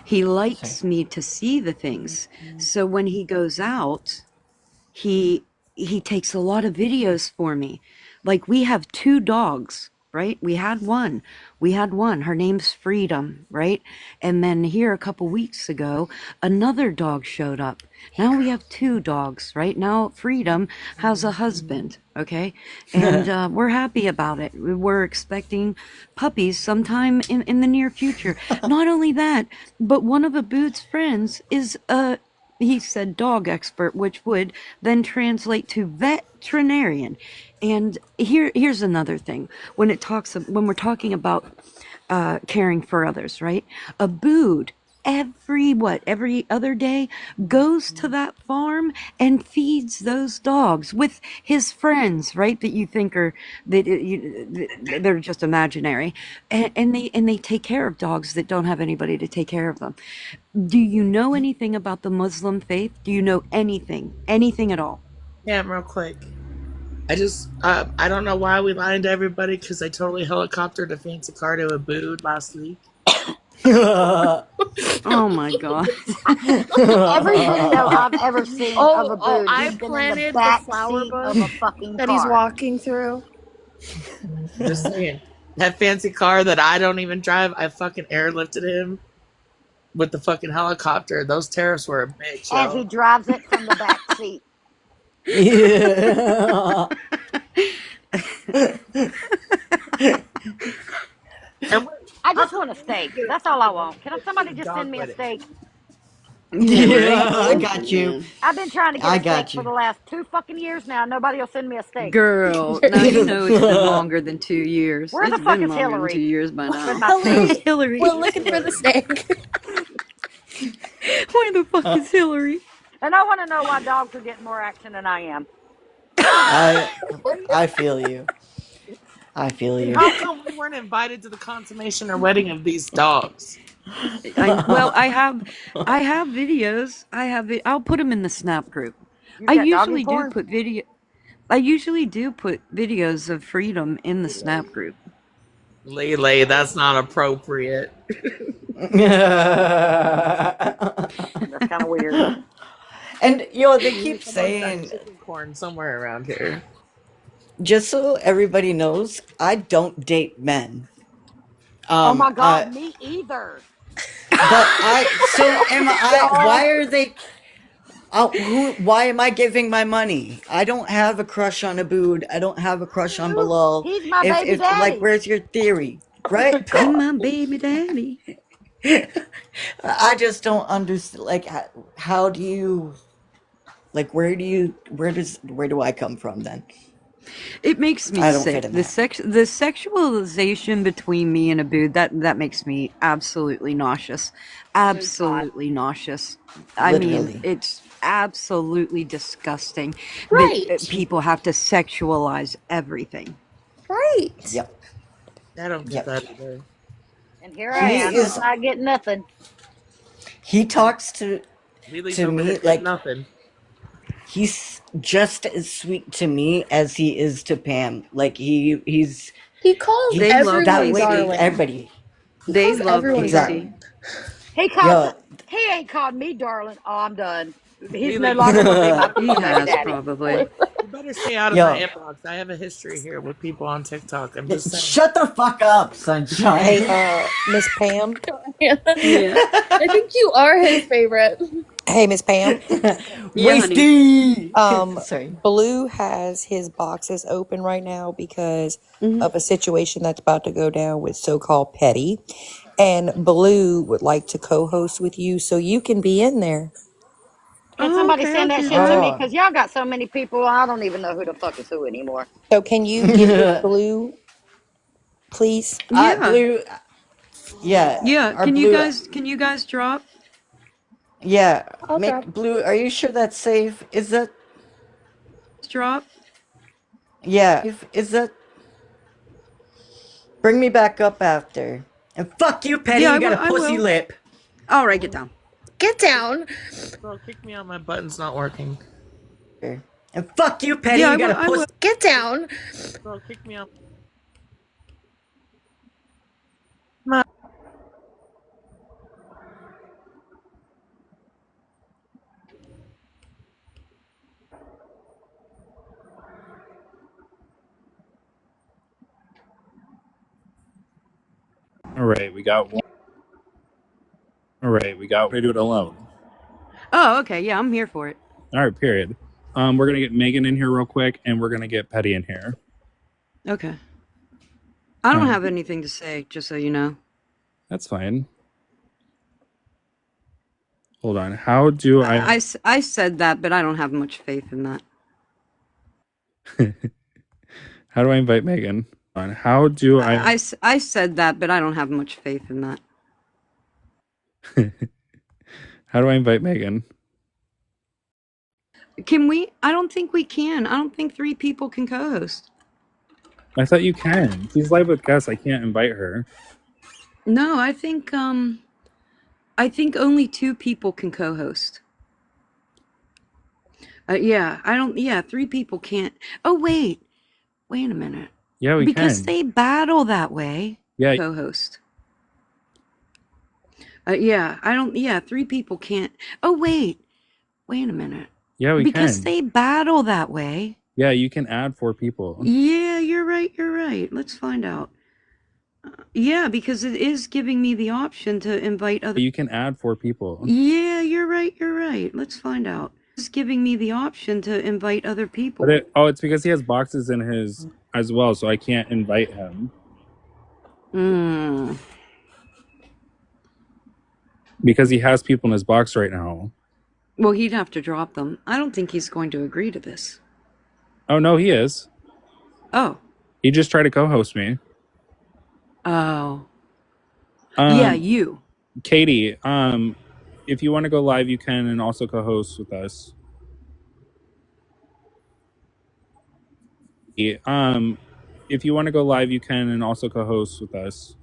Speaker 1: He
Speaker 2: Sorry.
Speaker 1: likes me to see the things. So when he goes out, he he takes a lot of videos for me. Like we have two dogs, right? We had one. Her name's Freedom, right? And then here a couple weeks ago, another dog showed up. Now we have two dogs, right? Now Freedom has a husband, okay? And we're happy about it. We're expecting puppies sometime in the near future. Not only that, but one of Abood's friends is a he said dog expert, which would then translate to veterinarian. And here's another thing: when we're talking about caring for others, right? Abood every other day goes to that farm and feeds those dogs with his friends, right? That you think are they're just imaginary, and they take care of dogs that don't have anybody to take care of them. Do you know anything about the Muslim faith? Do you know anything at all?
Speaker 4: Yeah, real quick. I don't know why we lied to everybody because I totally helicoptered a fancy car to a booed last week.
Speaker 1: Oh my god.
Speaker 5: Every video I've ever seen of a
Speaker 3: Oh,
Speaker 5: boob,
Speaker 3: I
Speaker 5: he's been in the
Speaker 3: planted the
Speaker 5: back
Speaker 3: flower
Speaker 5: seat of a
Speaker 3: bush
Speaker 5: fucking
Speaker 3: that he's
Speaker 5: car.
Speaker 3: walking through.
Speaker 4: Just saying. That fancy car that I don't even drive, I fucking airlifted him. with the fucking helicopter. Those tariffs were a bitch,
Speaker 5: As he
Speaker 4: yo.
Speaker 5: drives it from the back seat.
Speaker 2: Yeah.
Speaker 4: And
Speaker 5: I
Speaker 4: how
Speaker 5: just
Speaker 4: come
Speaker 5: want a
Speaker 4: we didn't
Speaker 5: steak.
Speaker 4: get a
Speaker 5: That's all I
Speaker 4: fucking
Speaker 5: want. Can somebody
Speaker 4: Thanksgiving
Speaker 5: just
Speaker 4: dog
Speaker 5: send me a
Speaker 4: wedding?
Speaker 5: steak?
Speaker 1: Yeah, right?
Speaker 2: I got you.
Speaker 1: Man.
Speaker 5: I've been trying to get
Speaker 2: I
Speaker 5: a steak
Speaker 2: got
Speaker 5: for
Speaker 2: you.
Speaker 5: the last 2 fucking years now. Nobody will send me a steak.
Speaker 1: Girl, now you know it's been longer than 2 years.
Speaker 5: Where
Speaker 1: It's
Speaker 5: the fuck
Speaker 1: been
Speaker 5: is
Speaker 1: longer than two
Speaker 5: Hillary
Speaker 1: years by
Speaker 5: with
Speaker 1: now.
Speaker 5: my steak?
Speaker 1: Who's
Speaker 3: Hillary, we're
Speaker 1: Hillary?
Speaker 4: Where's
Speaker 3: looking for the
Speaker 4: Hillary?
Speaker 3: steak.
Speaker 1: Where the fuck is Hillary?
Speaker 5: And I want to know why dogs are getting more action than I am.
Speaker 2: I I feel you. I feel
Speaker 4: And
Speaker 2: you.
Speaker 4: how come we weren't invited to the consummation or wedding of these dogs?
Speaker 1: Well, I have videos. I'll put them in the Snap group.
Speaker 5: You
Speaker 1: I
Speaker 5: got doggy
Speaker 1: usually do
Speaker 5: porn?
Speaker 1: put video. I usually do put videos of freedom in the Snap group.
Speaker 4: Lele, that's not appropriate.
Speaker 5: That's kind of weird.
Speaker 2: And they
Speaker 4: We need
Speaker 2: keep
Speaker 4: some of that
Speaker 2: saying,
Speaker 4: chicken corn somewhere around here.
Speaker 2: just so everybody knows, I don't date men.
Speaker 5: Oh
Speaker 2: Um,
Speaker 5: my God,
Speaker 2: uh,
Speaker 5: me either.
Speaker 2: but so am I.
Speaker 5: Oh,
Speaker 2: Why are they? Why am I giving my money? I don't have a crush on Abood. I don't have a crush on Bilal.
Speaker 5: he's my baby
Speaker 2: If like,
Speaker 5: daddy.
Speaker 2: where's your theory,
Speaker 5: Oh my
Speaker 2: right?
Speaker 1: He
Speaker 5: God.
Speaker 1: my baby daddy.
Speaker 2: I just don't understand. Like, how do you? Like, where do I come from then?
Speaker 1: It makes me
Speaker 2: I don't
Speaker 1: sick.
Speaker 2: fit in
Speaker 1: The
Speaker 2: that.
Speaker 1: sexualization between me and Abu, that makes me absolutely nauseous.
Speaker 5: Food's hot.
Speaker 1: Absolutely nauseous. I mean,
Speaker 2: Literally.
Speaker 1: it's absolutely disgusting that
Speaker 3: Right.
Speaker 1: people have to sexualize everything.
Speaker 3: Right.
Speaker 2: Yep.
Speaker 4: I don't get
Speaker 2: Yep.
Speaker 4: that either.
Speaker 5: And here I
Speaker 2: He
Speaker 5: am,
Speaker 2: is.
Speaker 5: not getting nothing.
Speaker 2: He talks to
Speaker 4: Lele's
Speaker 2: to
Speaker 4: over here
Speaker 2: me
Speaker 4: getting
Speaker 2: like
Speaker 4: nothing.
Speaker 2: he's just as sweet to me as he is to Pam. Like
Speaker 3: He calls
Speaker 1: They
Speaker 2: he's
Speaker 1: love
Speaker 2: that
Speaker 3: everyone
Speaker 2: way to
Speaker 1: Casey.
Speaker 3: darling.
Speaker 2: everybody.
Speaker 3: He
Speaker 1: They
Speaker 3: calls
Speaker 1: love
Speaker 3: everyone
Speaker 2: Exactly.
Speaker 1: Casey.
Speaker 3: darling.
Speaker 5: He calls.
Speaker 2: Yo.
Speaker 5: He ain't called me darling. Oh, I'm done. He's no
Speaker 4: Lele,
Speaker 5: longer gonna be my
Speaker 1: He
Speaker 5: baby
Speaker 1: has
Speaker 5: daddy.
Speaker 1: probably.
Speaker 4: you better stay out of my
Speaker 2: Yo.
Speaker 4: inbox. I have a history here with people on TikTok. I'm just saying.
Speaker 2: Shut the fuck up,
Speaker 6: Hey,
Speaker 2: sunshine.
Speaker 6: Miss Pam.
Speaker 1: Yeah.
Speaker 3: I think you are his favorite.
Speaker 6: Hey, Miss Pam.
Speaker 1: Yeah, honey.
Speaker 2: Wasty. Sorry.
Speaker 6: Blue has his boxes open right now because
Speaker 1: Hmm.
Speaker 6: of a situation that's about to go down with so-called Petty. And Blue would like to co-host with you so you can be in there.
Speaker 5: Can
Speaker 1: Oh,
Speaker 5: somebody
Speaker 1: okay, I'll
Speaker 5: send that
Speaker 1: do
Speaker 5: shit to
Speaker 1: that.
Speaker 5: me?
Speaker 6: Oh.
Speaker 5: Cause y'all got so many people, I don't even know who the fuck is who anymore.
Speaker 6: So can you get with Blue, please?
Speaker 1: Yeah.
Speaker 2: Blue. Yeah.
Speaker 1: Yeah.
Speaker 2: Our blue.
Speaker 1: Can you guys drop?
Speaker 2: Yeah.
Speaker 3: I'll drop.
Speaker 2: Make blue. Are you sure that's safe? Is that?
Speaker 1: Drop?
Speaker 2: Yeah. Is that? Bring me back up after. And fuck you, Petty.
Speaker 1: Yeah,
Speaker 2: You got a
Speaker 1: I
Speaker 2: pussy
Speaker 1: will.
Speaker 2: lip.
Speaker 1: All right, get down.
Speaker 3: Get down.
Speaker 4: Girl, kick me out. My button's not working.
Speaker 2: And fuck you, Petty.
Speaker 1: Yeah,
Speaker 2: You got a
Speaker 1: I
Speaker 2: pussy.
Speaker 1: will.
Speaker 3: Get down.
Speaker 4: Girl, kick me out.
Speaker 7: All right, we got one. All right, we got. We do it alone.
Speaker 1: Oh, okay. Yeah, I'm here for it.
Speaker 7: All right, period. We're gonna get Megan in here real quick, and we're gonna get Petty in here.
Speaker 1: Okay. I don't
Speaker 7: Um,
Speaker 1: have anything to say, just so you know.
Speaker 7: That's fine. Hold on. How do
Speaker 1: I said that, but I don't have much faith in that.
Speaker 7: How do I invite Megan? On how do
Speaker 1: I said that, but I don't have much faith in that.
Speaker 7: How do I invite Megan?
Speaker 1: Can we? I don't think we can. I don't think 3 people can co-host.
Speaker 7: I thought you can. She's live with guests. I can't invite her.
Speaker 1: No, I think only 2 people can co-host. Yeah, I don't. Yeah, 3 people can't. Oh wait a minute.
Speaker 7: Yeah, we
Speaker 1: Because
Speaker 7: can.
Speaker 1: they battle that way.
Speaker 7: Yeah.
Speaker 1: Co-host. Yeah, I don't. Yeah, 3 people can't. Oh wait a minute.
Speaker 7: Yeah, we
Speaker 1: Because
Speaker 7: can.
Speaker 1: they battle that way.
Speaker 7: Yeah, you can add 4 people.
Speaker 1: Yeah, you're right. Let's find out. Yeah, because it is giving me the option to invite other.
Speaker 7: You can add 4 people.
Speaker 1: Yeah, you're right. You're right. Let's find out. It's giving me the option to invite other people.
Speaker 7: But it's because he has boxes in his as well, so I can't invite him. Because he has people in his box right now.
Speaker 1: Well, he'd have to drop them. I don't think he's going to agree to this.
Speaker 7: Oh, no, he is.
Speaker 1: Oh.
Speaker 7: He just tried to co-host me.
Speaker 1: Oh. Yeah, you.
Speaker 7: Katie, if you want to go live, you can, and also co-host with us. If you want to go live, you can, and also co-host with us.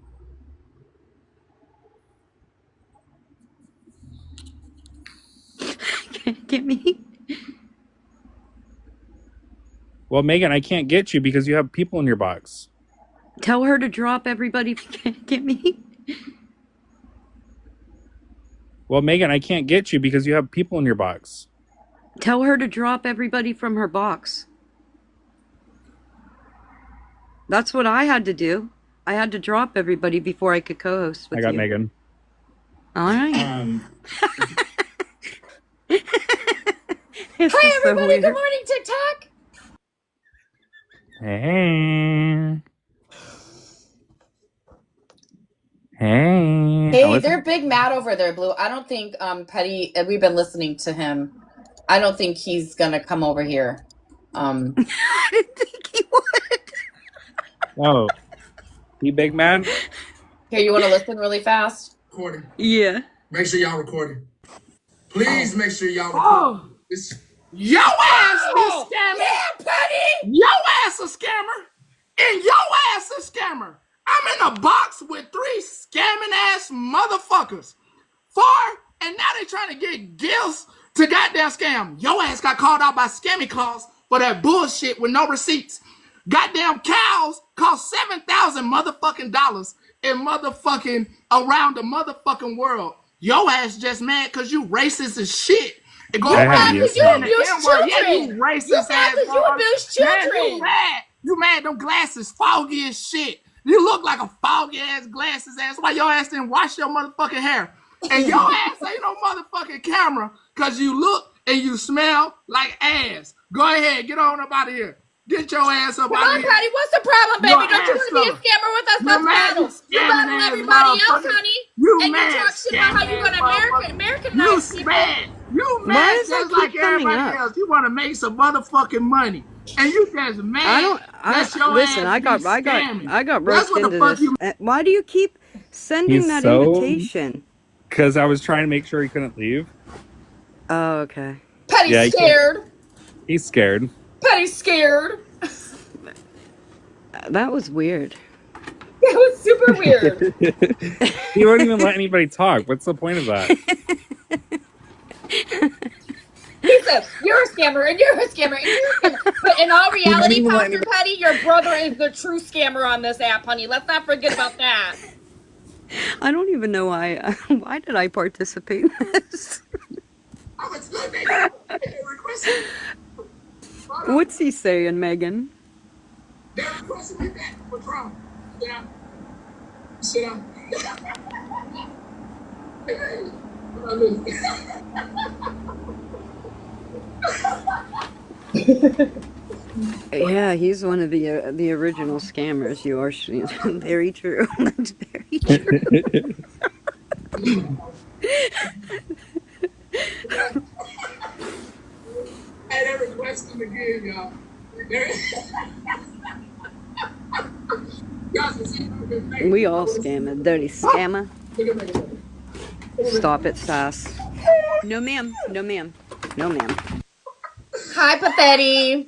Speaker 1: Get me?
Speaker 7: Well, Megan, I can't get you because you have people in your box.
Speaker 1: Tell her to drop everybody. Get me?
Speaker 7: Well, Megan, I can't get you because you have people in your box.
Speaker 1: Tell her to drop everybody from her box. That's what I had to do. I had to drop everybody before I could co-host with you.
Speaker 7: I got Megan.
Speaker 1: All right.
Speaker 5: Hi, everybody. Good morning, TikTok.
Speaker 7: Hey.
Speaker 5: Hey, they're big mad over there, Blue. I don't think Petty. We've been listening to him. I don't think he's gonna come over here.
Speaker 1: I didn't think he would.
Speaker 7: Oh, he big man.
Speaker 5: Here, you want to listen really fast?
Speaker 8: Recording.
Speaker 1: Yeah.
Speaker 8: Make sure y'all recording. Please make sure y'all recording. Yo ass is scamming.
Speaker 5: Yeah, Petty.
Speaker 8: Yo ass a scammer. And yo ass a scammer. I'm in a box with 3 scamming ass motherfuckers. 4, and now they trying to get gifts to goddamn scam. Yo ass got called out by scammy calls for that bullshit with no receipts. Goddamn cows cost $7,000 motherfucking dollars in motherfucking around the motherfucking world. Yo ass just mad because you racist as shit.
Speaker 5: You mad because you abuse children.
Speaker 8: Yeah, you racist ass.
Speaker 5: You abuse children.
Speaker 8: Man, you mad. You mad. Them glasses foggy as shit. You look like a foggy ass glasses ass. Why your ass didn't wash your motherfucking hair? And your ass ain't no motherfucking camera because you look and you smell like ass. Go ahead, get on up out of here. Get your ass up out of here.
Speaker 5: Come on, Patty, what's the problem, baby? Don't you want to be a scammer with us? Let's battle. You battle everybody else, honey. And you talk shit about how you gonna Americanize people.
Speaker 8: You mad just like everybody else. You want to make some motherfucking money. And you just mad.
Speaker 1: Listen, I got roped into this. Why do you keep sending that invitation?
Speaker 7: Because I was trying to make sure he couldn't leave.
Speaker 1: Oh, okay.
Speaker 5: Petty's scared.
Speaker 7: He's scared.
Speaker 5: Petty's scared.
Speaker 1: That was weird.
Speaker 5: That was super weird.
Speaker 7: He won't even let anybody talk. What's the point of that?
Speaker 5: He said, you're a scammer, and you're a scammer, and you're a scammer. But in all reality, Pastor Petty, your brother is the true scammer on this app, honey. Let's not forget about that.
Speaker 1: I don't even know why. Why did I participate in this? What's he saying, Megan?
Speaker 8: They're requesting me back for Trump. Sit down. Sit down.
Speaker 1: Yeah, he's one of the original scammers. You are very true. That's very true.
Speaker 8: Hey, they're requesting again, y'all.
Speaker 1: We all scam a dirty scammer. Stop it, Sass. No, ma'am. No, ma'am. No, ma'am.
Speaker 5: Hi, Pathetti.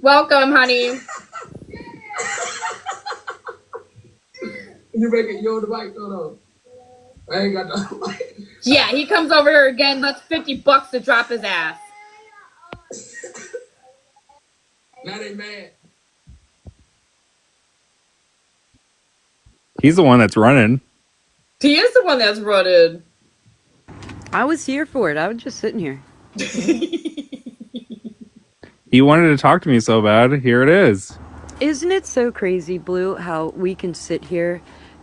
Speaker 5: Welcome, honey.
Speaker 8: You make it your device, hold on. I ain't got the mic.
Speaker 5: Yeah, he comes over here again. That's $50 to drop his ass.
Speaker 8: Now they mad.
Speaker 7: He's the one that's running.
Speaker 5: He is the one that's running.
Speaker 1: I was here for it. I was just sitting here.
Speaker 7: He wanted to talk to me so bad. Here it is.
Speaker 1: Isn't it so crazy, Blue, how we can sit here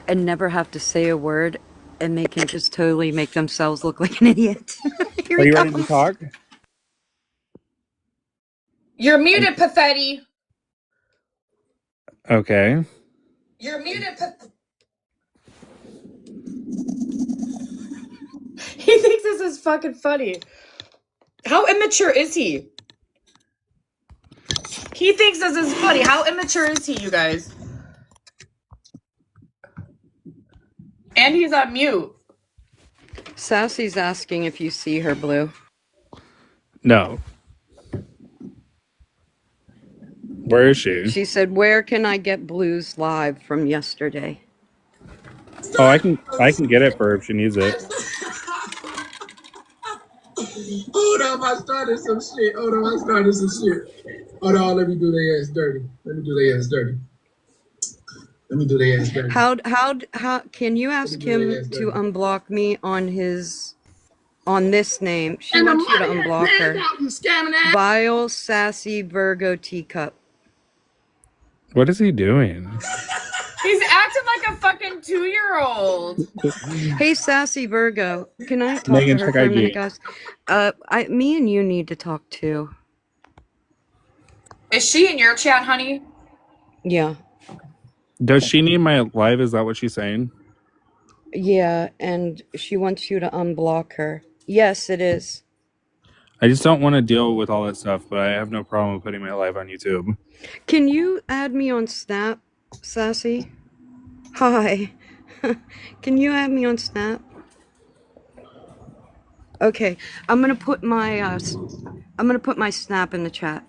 Speaker 1: and never have to say a word and they can just totally make themselves look like an idiot? Here
Speaker 7: Are
Speaker 1: he
Speaker 7: you ready to
Speaker 1: comes.
Speaker 7: talk?
Speaker 5: You're muted, Pathetti.
Speaker 7: Okay.
Speaker 5: You're muted, He thinks this is fucking funny. How immature is he? He thinks this is funny. How immature is he, you guys? And he's on mute.
Speaker 1: Sassy's asking if you see her, Blue.
Speaker 7: No. Where is she?
Speaker 1: She said, "Where can I get Blues live from yesterday?"
Speaker 7: Oh, I can get it for her if she needs it.
Speaker 8: Hold up, I started some shit. Hold on, let me do their ass dirty.
Speaker 1: How can you ask him to unblock me on this name? She
Speaker 8: And the
Speaker 1: wants you to
Speaker 8: money ain't
Speaker 1: unblock
Speaker 8: paying
Speaker 1: her.
Speaker 8: out, you scamming ass.
Speaker 1: Vile, sassy Virgo teacup.
Speaker 7: What is he doing?
Speaker 5: He's acting like a fucking 2-year-old.
Speaker 1: Hey, sassy Virgo. Can I talk to
Speaker 7: Megan,
Speaker 1: her
Speaker 7: check
Speaker 1: for a minute,
Speaker 7: IG.
Speaker 1: guys? Me and you need to talk too.
Speaker 5: Is she in your chat, honey?
Speaker 1: Yeah.
Speaker 7: Does she need my live? Is that what she's saying?
Speaker 1: Yeah, and she wants you to unblock her. Yes, it is.
Speaker 7: I just don't want to deal with all that stuff, but I have no problem with putting my live on YouTube.
Speaker 1: Can you add me on Snap, Sassy? Hi. Can you add me on Snap? Okay, I'm gonna put my Snap in the chat.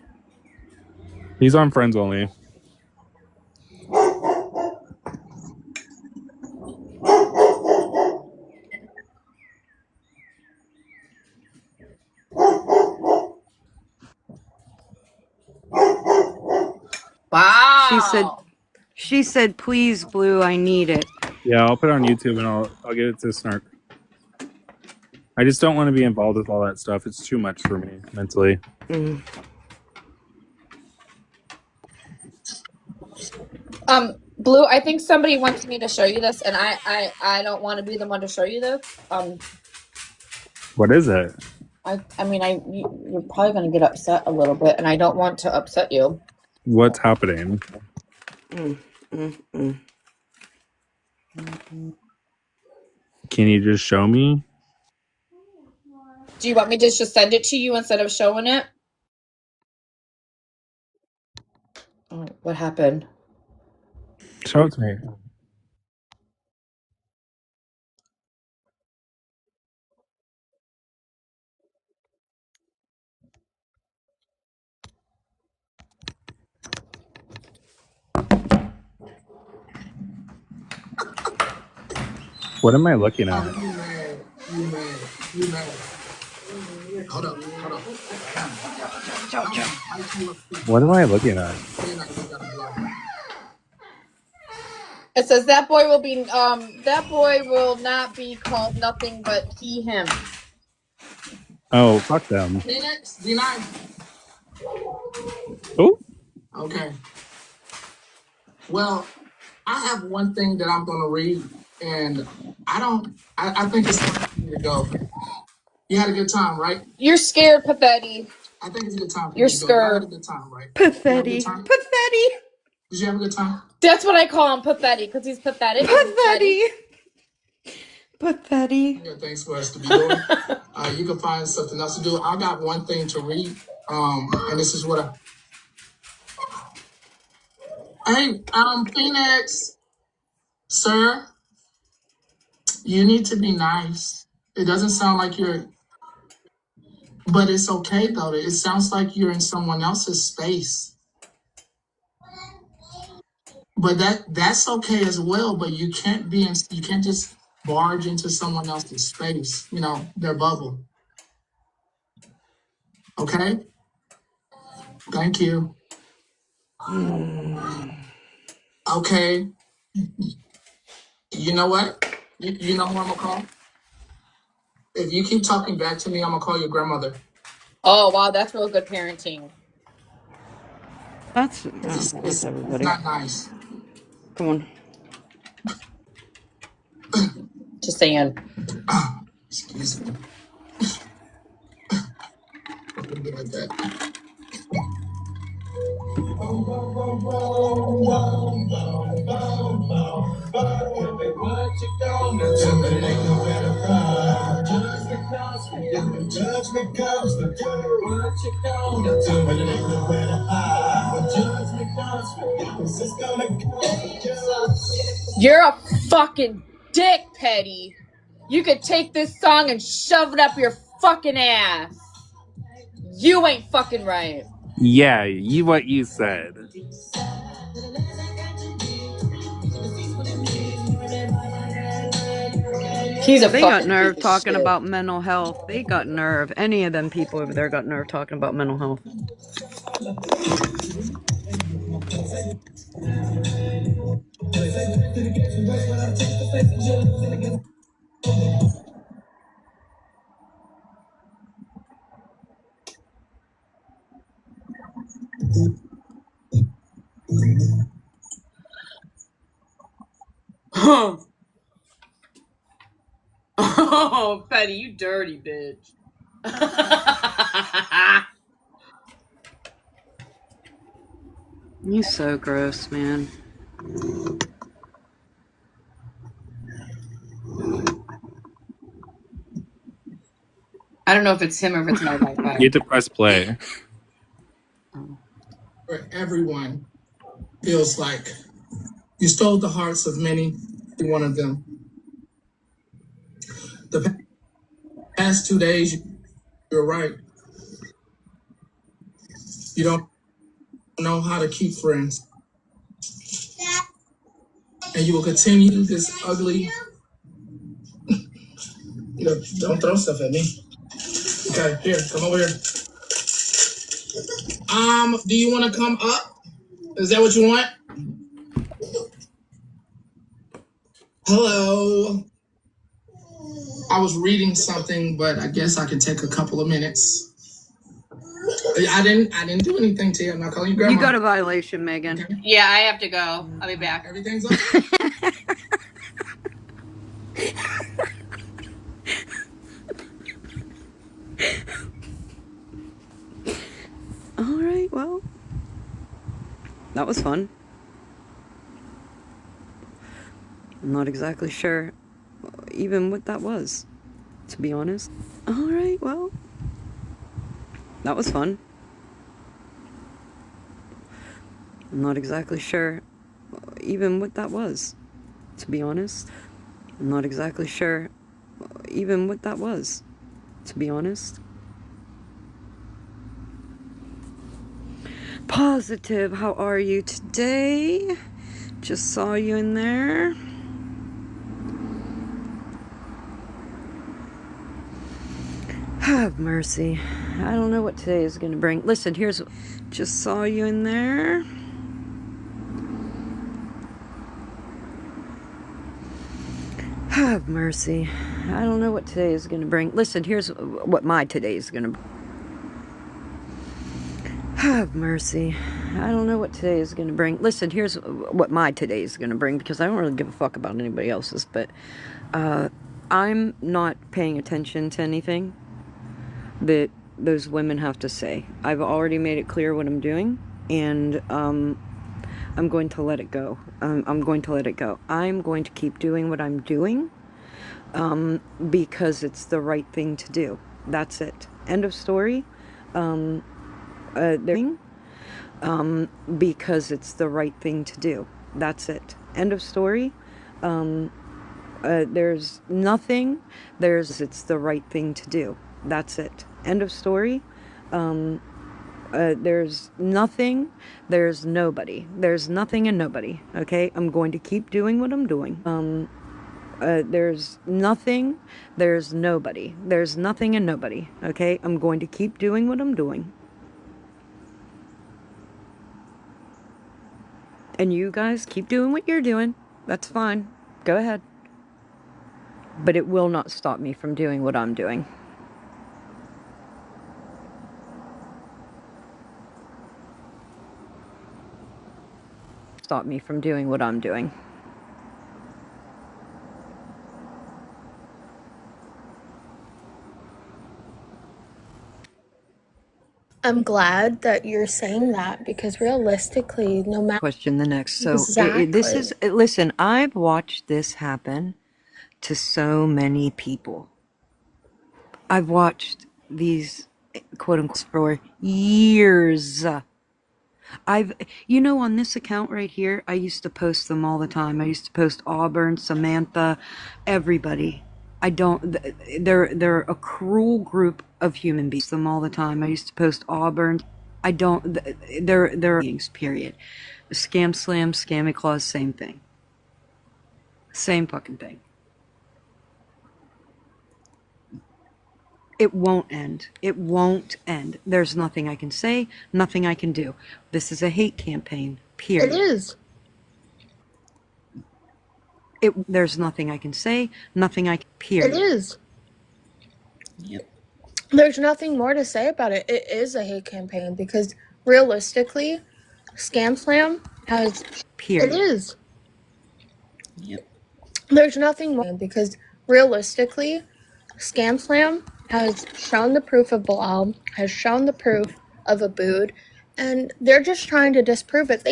Speaker 7: He's on friends only.
Speaker 5: Wow.
Speaker 1: She said, please, Blue, I need it.
Speaker 7: Yeah, I'll put it on YouTube and I'll get it to Snark. I just don't want to be involved with all that stuff. It's too much for me mentally.
Speaker 5: Blue, I think somebody wants me to show you this, and I don't want to be the one to show you this.
Speaker 7: What is it?
Speaker 5: You're probably gonna get upset a little bit, and I don't want to upset you.
Speaker 7: What's happening? Can you just show me?
Speaker 5: Do you want me to just send it to you instead of showing it? Oh, what happened?
Speaker 7: Show it to me. What am I looking at?
Speaker 8: You mad. Hold up.
Speaker 7: What am I looking at?
Speaker 5: It says that boy will not be called nothing but he, him.
Speaker 7: Oh, fuck them.
Speaker 8: Phoenix, D9.
Speaker 7: Oh,
Speaker 8: Okay. Well, I have one thing that I'm gonna read, and I think it's time for you to go. You had a good time, right?
Speaker 5: You're scared, Pathetti.
Speaker 8: I think it's a good time for
Speaker 5: You're
Speaker 8: you to go. You had a
Speaker 5: scared.
Speaker 8: good time, right?
Speaker 1: Pathetic. Pathetic.
Speaker 8: Did you have a good time?
Speaker 5: That's what I call him, pathetic, because he's pathetic.
Speaker 1: Pathetic. Pathetic.
Speaker 8: Yeah, thanks for us to be doing. You can find something else to do. I got one thing to read, and this is what Hey, Phoenix, sir, you need to be nice. It doesn't sound like you're, but it's okay though. It sounds like you're in someone else's space. But that's okay as well. But you can't you can't just barge into someone else's space. You know, their bubble. Okay. Thank you. Okay. You know what? You know who I'm gonna call? If you keep talking back to me, I'm gonna call your grandmother.
Speaker 5: Oh, wow, that's real good parenting.
Speaker 1: That's
Speaker 8: It's
Speaker 1: everybody.
Speaker 8: not nice.
Speaker 1: Come on.
Speaker 5: Just saying.
Speaker 8: Excuse me. Like that.
Speaker 5: You're a fucking dick, Petty. You could take this song and shove it up your fucking ass. You ain't fucking right.
Speaker 7: Yeah, what you said.
Speaker 5: He's a
Speaker 1: They got
Speaker 5: fucking piece
Speaker 1: nerve
Speaker 5: of
Speaker 1: talking
Speaker 5: shit.
Speaker 1: about mental health. They got nerve. Any of them people over there got nerve talking about mental health.
Speaker 5: Oh, Petty, you dirty bitch.
Speaker 1: You're so gross, man.
Speaker 5: I don't know if it's him or if it's my Wi-Fi.
Speaker 7: You had to press play.
Speaker 8: Where everyone feels like you stole the hearts of many, one of them. The past 2 days, you're right. You don't know how to keep friends. And you will continue this ugly. Don't throw stuff at me. Okay, here, come over here. Do you want to come up? Is that what you want? Hello. I was reading something, but I guess I can take a couple of minutes. I didn't do anything to you. I'm not calling you grandma.
Speaker 1: You got a violation, Megan.
Speaker 8: Okay.
Speaker 5: Yeah, I have to go. I'll be back.
Speaker 8: Everything's okay.
Speaker 1: Alright, well. That was fun. I'm not exactly sure even what that was, to be honest. Alright, well. That was fun. I'm not exactly sure even what that was, to be honest. I'm not exactly sure even what that was, to be honest. Positive, how are you today? Just saw you in there. Have mercy. I don't know what today is going to bring. Listen, here's... Just saw you in there. Have mercy. I don't know what today is going to bring. Listen, here's what my today is going to bring. Have mercy. I don't know what today is going to bring. Listen, here's what my today is going to bring, because I don't really give a fuck about anybody else's, but I'm not paying attention to anything that those women have to say. I've already made it clear what I'm doing, and I'm going to let it go. I'm going to let it go. I'm going to keep doing what I'm doing because it's the right thing to do. That's it. End of story. Because it's the right thing to do. That's it. End of story. There's nothing. It's the right thing to do. That's it. End of story. There's nothing. There's nobody. There's nothing and nobody. Okay? I'm going to keep doing what I'm doing. There's nothing. There's nobody. There's nothing and nobody. Okay? I'm going to keep doing what I'm doing. And you guys keep doing what you're doing. That's fine. Go ahead. But it will not stop me from doing what I'm doing. stop me from doing what I'm doing.
Speaker 3: I'm glad that you're saying that because realistically, no matter
Speaker 1: Question the next. So this
Speaker 3: exactly.
Speaker 1: is, listen, I've watched this happen to so many people. I've watched these quote unquote for years. On this account right here, I used to post them all the time. I used to post Auburn, Samantha, everybody. I don't, they're a cruel group of human beings. Them all the time. I used to post Auburn. I don't, they're beings, period. Scam Slam, Scammy Claus, same thing. Same fucking thing. It won't end. It won't end. There's nothing I can say, nothing I can do. This is a hate campaign, period.
Speaker 3: It is.
Speaker 1: There's nothing I can say, nothing I can, period.
Speaker 3: It is.
Speaker 2: Yep.
Speaker 3: There's nothing more to say about it. It is a hate campaign because realistically, Scam Slam has.
Speaker 1: Period.
Speaker 3: It is.
Speaker 2: Yep.
Speaker 3: There's nothing more because realistically, Scam Slam has shown the proof of Bilal, has shown the proof of Abood, and they're just trying to disprove it.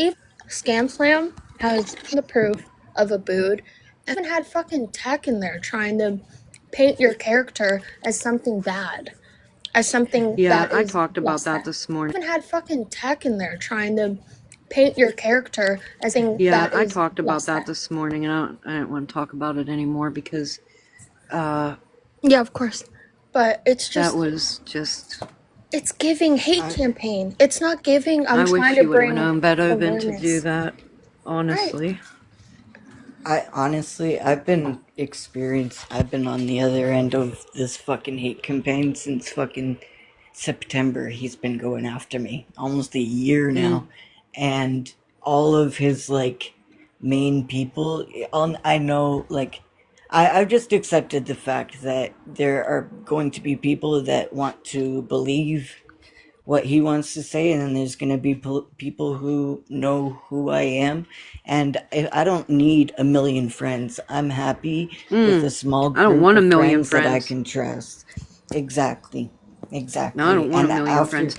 Speaker 3: Scam Slam has the proof of Abood, and even had fucking tech in there trying to paint your character as something bad. As something
Speaker 1: Yeah,
Speaker 3: that
Speaker 1: I
Speaker 3: is
Speaker 1: talked about
Speaker 3: less
Speaker 1: that
Speaker 3: than.
Speaker 1: this morning.
Speaker 3: Even had fucking tech in there trying to paint your character as something
Speaker 1: Yeah,
Speaker 3: that
Speaker 1: I
Speaker 3: is
Speaker 1: talked about
Speaker 3: less
Speaker 1: that
Speaker 3: than.
Speaker 1: this morning, and I don't want to talk about it anymore because
Speaker 3: Yeah, of course. But it's
Speaker 1: that
Speaker 3: just,
Speaker 1: was just.
Speaker 3: it's giving hate campaign. It's not giving, I'm
Speaker 1: I
Speaker 3: trying
Speaker 1: wish
Speaker 3: to
Speaker 1: you would have
Speaker 3: bring
Speaker 1: known better than to do
Speaker 3: awareness.
Speaker 1: that,
Speaker 3: Right.
Speaker 1: honestly.
Speaker 2: I honestly, I've been on the other end of this fucking hate campaign since fucking September. He's been going after me almost a year now, and all of his like main people. I know, like, I've just accepted the fact that there are going to be people that want to believe what he wants to say, and then there's going to be people who know who I am, and I don't need a million friends. I'm happy with a small
Speaker 1: I don't
Speaker 2: group
Speaker 1: want a
Speaker 2: of
Speaker 1: million
Speaker 2: friends that I
Speaker 1: friends.
Speaker 2: can trust. Exactly.
Speaker 1: No, I don't want a
Speaker 2: And
Speaker 1: million
Speaker 2: after
Speaker 1: friends.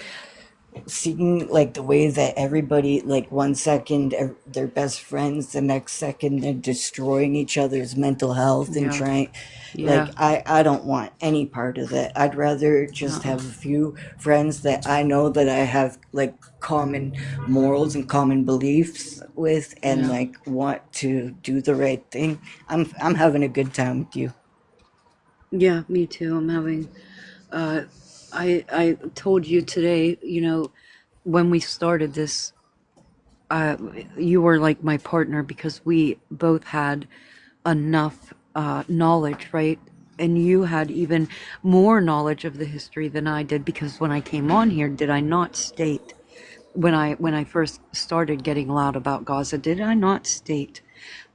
Speaker 2: seeing like the way that everybody, like, one second they're best friends, the next second they're destroying each other's mental health and
Speaker 1: Yeah,
Speaker 2: trying,
Speaker 1: yeah,
Speaker 2: like, I don't want any part of that. I'd rather just
Speaker 1: uh-uh.
Speaker 2: have a few friends that I know that I have like common morals and common beliefs with, and
Speaker 1: Yeah.
Speaker 2: like want to do the right thing. I'm having a good time with you.
Speaker 1: Yeah, me too. I'm having, uh, I told you today, when we started this, uh, you were like my partner because we both had enough knowledge, right? And you had even more knowledge of the history than I did because when I came on here, did I not state when I first started getting loud about Gaza, did I not state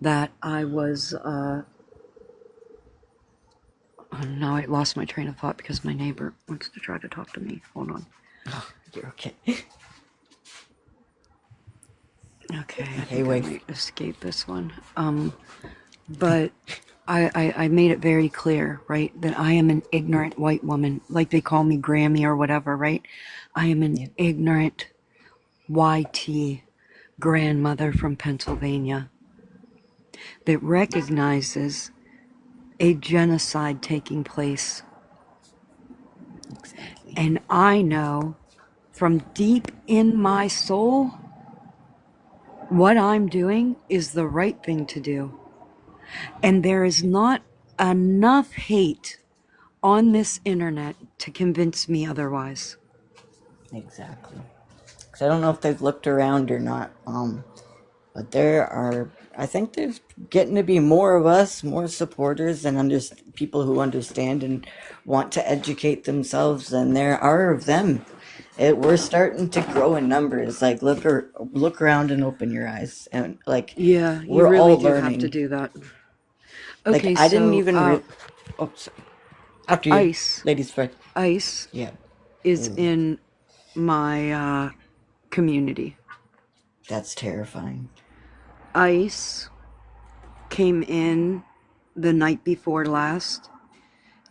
Speaker 1: that I was oh no, I lost my train of thought because my neighbor wants to try to talk to me. Hold on.
Speaker 2: You're okay.
Speaker 1: Okay, I
Speaker 2: Hey,
Speaker 1: think I
Speaker 2: wife.
Speaker 1: might escape this one. But I made it very clear, right, that I am an ignorant white woman, like they call me Grammy or whatever, right? I am an
Speaker 2: Yep.
Speaker 1: ignorant YT grandmother from Pennsylvania that recognizes a genocide taking place.
Speaker 2: Exactly.
Speaker 1: And I know from deep in my soul what I'm doing is the right thing to do. And there is not enough hate on this internet to convince me otherwise.
Speaker 2: Exactly. Because I don't know if they've looked around or not. But I think there's getting to be more of us, more supporters, and people who understand and want to educate themselves than there are of them. We're starting to grow in numbers. Like, look around and open your eyes, and like,
Speaker 1: Yeah, you
Speaker 2: we're
Speaker 1: really
Speaker 2: all
Speaker 1: do have to
Speaker 2: learning.
Speaker 1: do that.
Speaker 2: Like,
Speaker 1: Okay,
Speaker 2: I didn't
Speaker 1: so
Speaker 2: even oh, sorry. After you,
Speaker 1: ICE,
Speaker 2: ladies first.
Speaker 1: ICE
Speaker 2: Yeah,
Speaker 1: is in my community.
Speaker 2: that's terrifying.
Speaker 1: ICE came in the night before last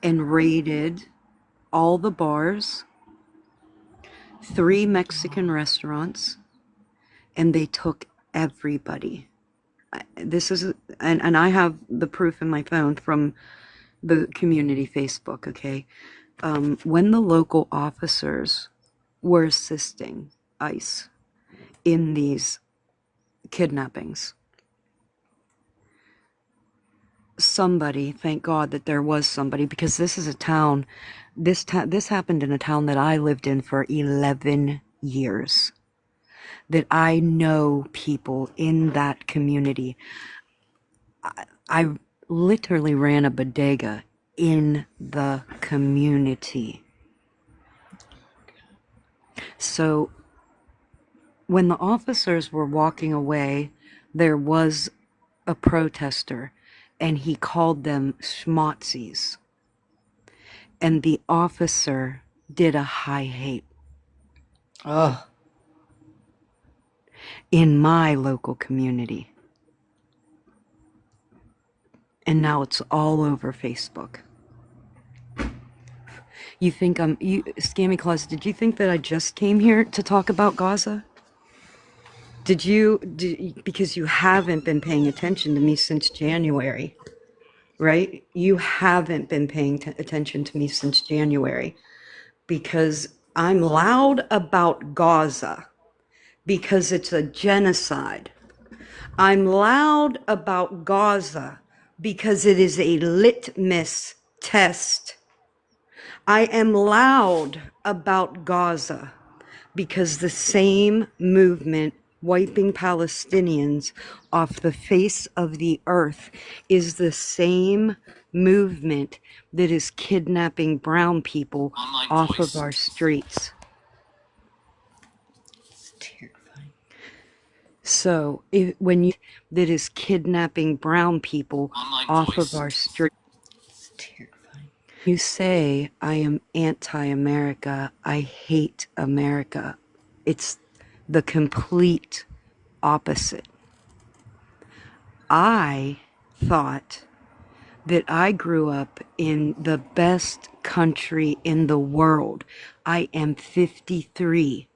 Speaker 1: and raided all the bars, 3 Mexican restaurants, and they took everybody. This is, and I have the proof in my phone from the community Facebook, okay? When the local officers were assisting ICE in these kidnappings, somebody, thank God that there was somebody, because this is a town, this happened in a town that I lived in for 11 years, that I know people in that community. I literally ran a bodega in the community. So when the officers were walking away, there was a protester, and he called them schmotzies. And the officer did a high hate
Speaker 2: Oh,
Speaker 1: in my local community. And now it's all over Facebook. You think Scammy Claus, did you think that I just came here to talk about Gaza? Because you haven't been paying attention to me since January, right? You haven't been paying attention to me since January, because I'm loud about Gaza because it's a genocide. I'm loud about Gaza because it is a litmus test. I am loud about Gaza because the same movement wiping Palestinians off the face of the earth is the same movement that is kidnapping brown people off of our streets.
Speaker 2: it's terrifying.
Speaker 1: So that is kidnapping brown people off of our streets.
Speaker 2: It's terrifying.
Speaker 1: You say I am anti-America, I hate America. It's the complete opposite. I thought that I grew up in the best country in the world. I am 53.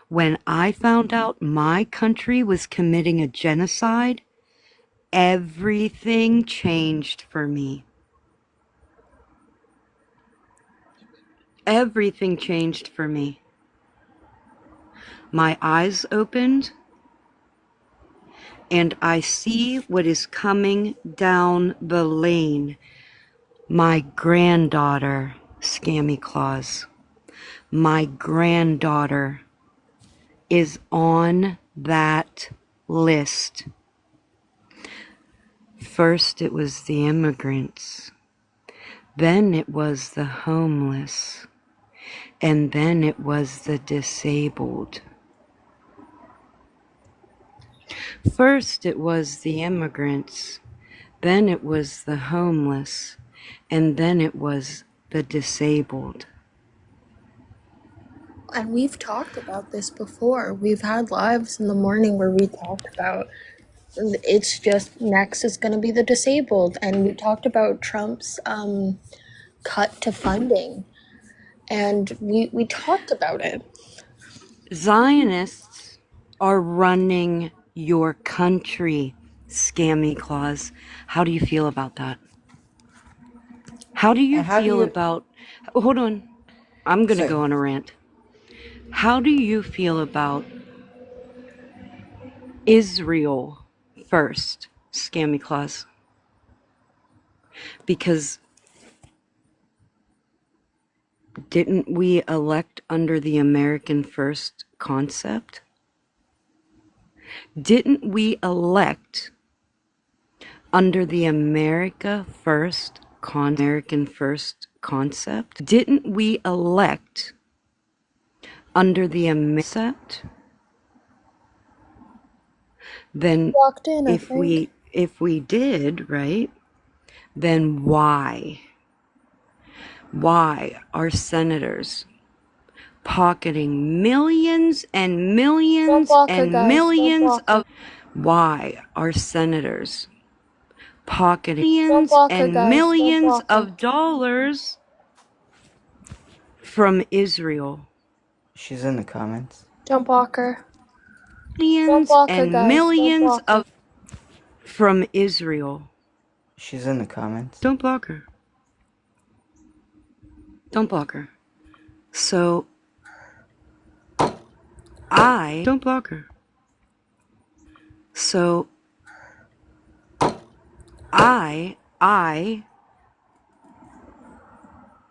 Speaker 1: When I found out my country was committing a genocide, everything changed for me. Everything changed for me. My eyes opened, and I see what is coming down the lane. My granddaughter, Scammy Claus, my granddaughter is on that list. First it was the immigrants, then it was the homeless, and then it was the disabled. First it was the immigrants, then it was the homeless, and then it was the disabled.
Speaker 3: And we've talked about this before. We've had lives in the morning where we talked about it's just next is going to be the disabled. And we talked about Trump's cut to funding. And we talked about it.
Speaker 1: Zionists are running your country, Scammy Claus. How do you feel about that? How do you feel about... Hold on. I'm going to go on a rant. How do you feel about Israel first, Scammy Claus? Because didn't we elect under the American First concept? Didn't we elect under the American First concept? Didn't we elect under the concept? Then
Speaker 3: Walked in,
Speaker 1: if we did, right? Then why are senators pocketing millions and millions and millions of... Why are senators pocketing
Speaker 3: Don't
Speaker 1: millions
Speaker 3: block her,
Speaker 1: and
Speaker 3: guys. Don't
Speaker 1: millions
Speaker 3: block her.
Speaker 1: of dollars from Israel?
Speaker 2: She's in the comments.
Speaker 3: Don't block her. Don't
Speaker 1: Millions
Speaker 3: block her,
Speaker 1: and
Speaker 3: guys. Don't
Speaker 1: millions
Speaker 3: block her.
Speaker 1: of from Israel.
Speaker 2: She's in the comments.
Speaker 1: Don't block her. Don't block her. So don't block her. So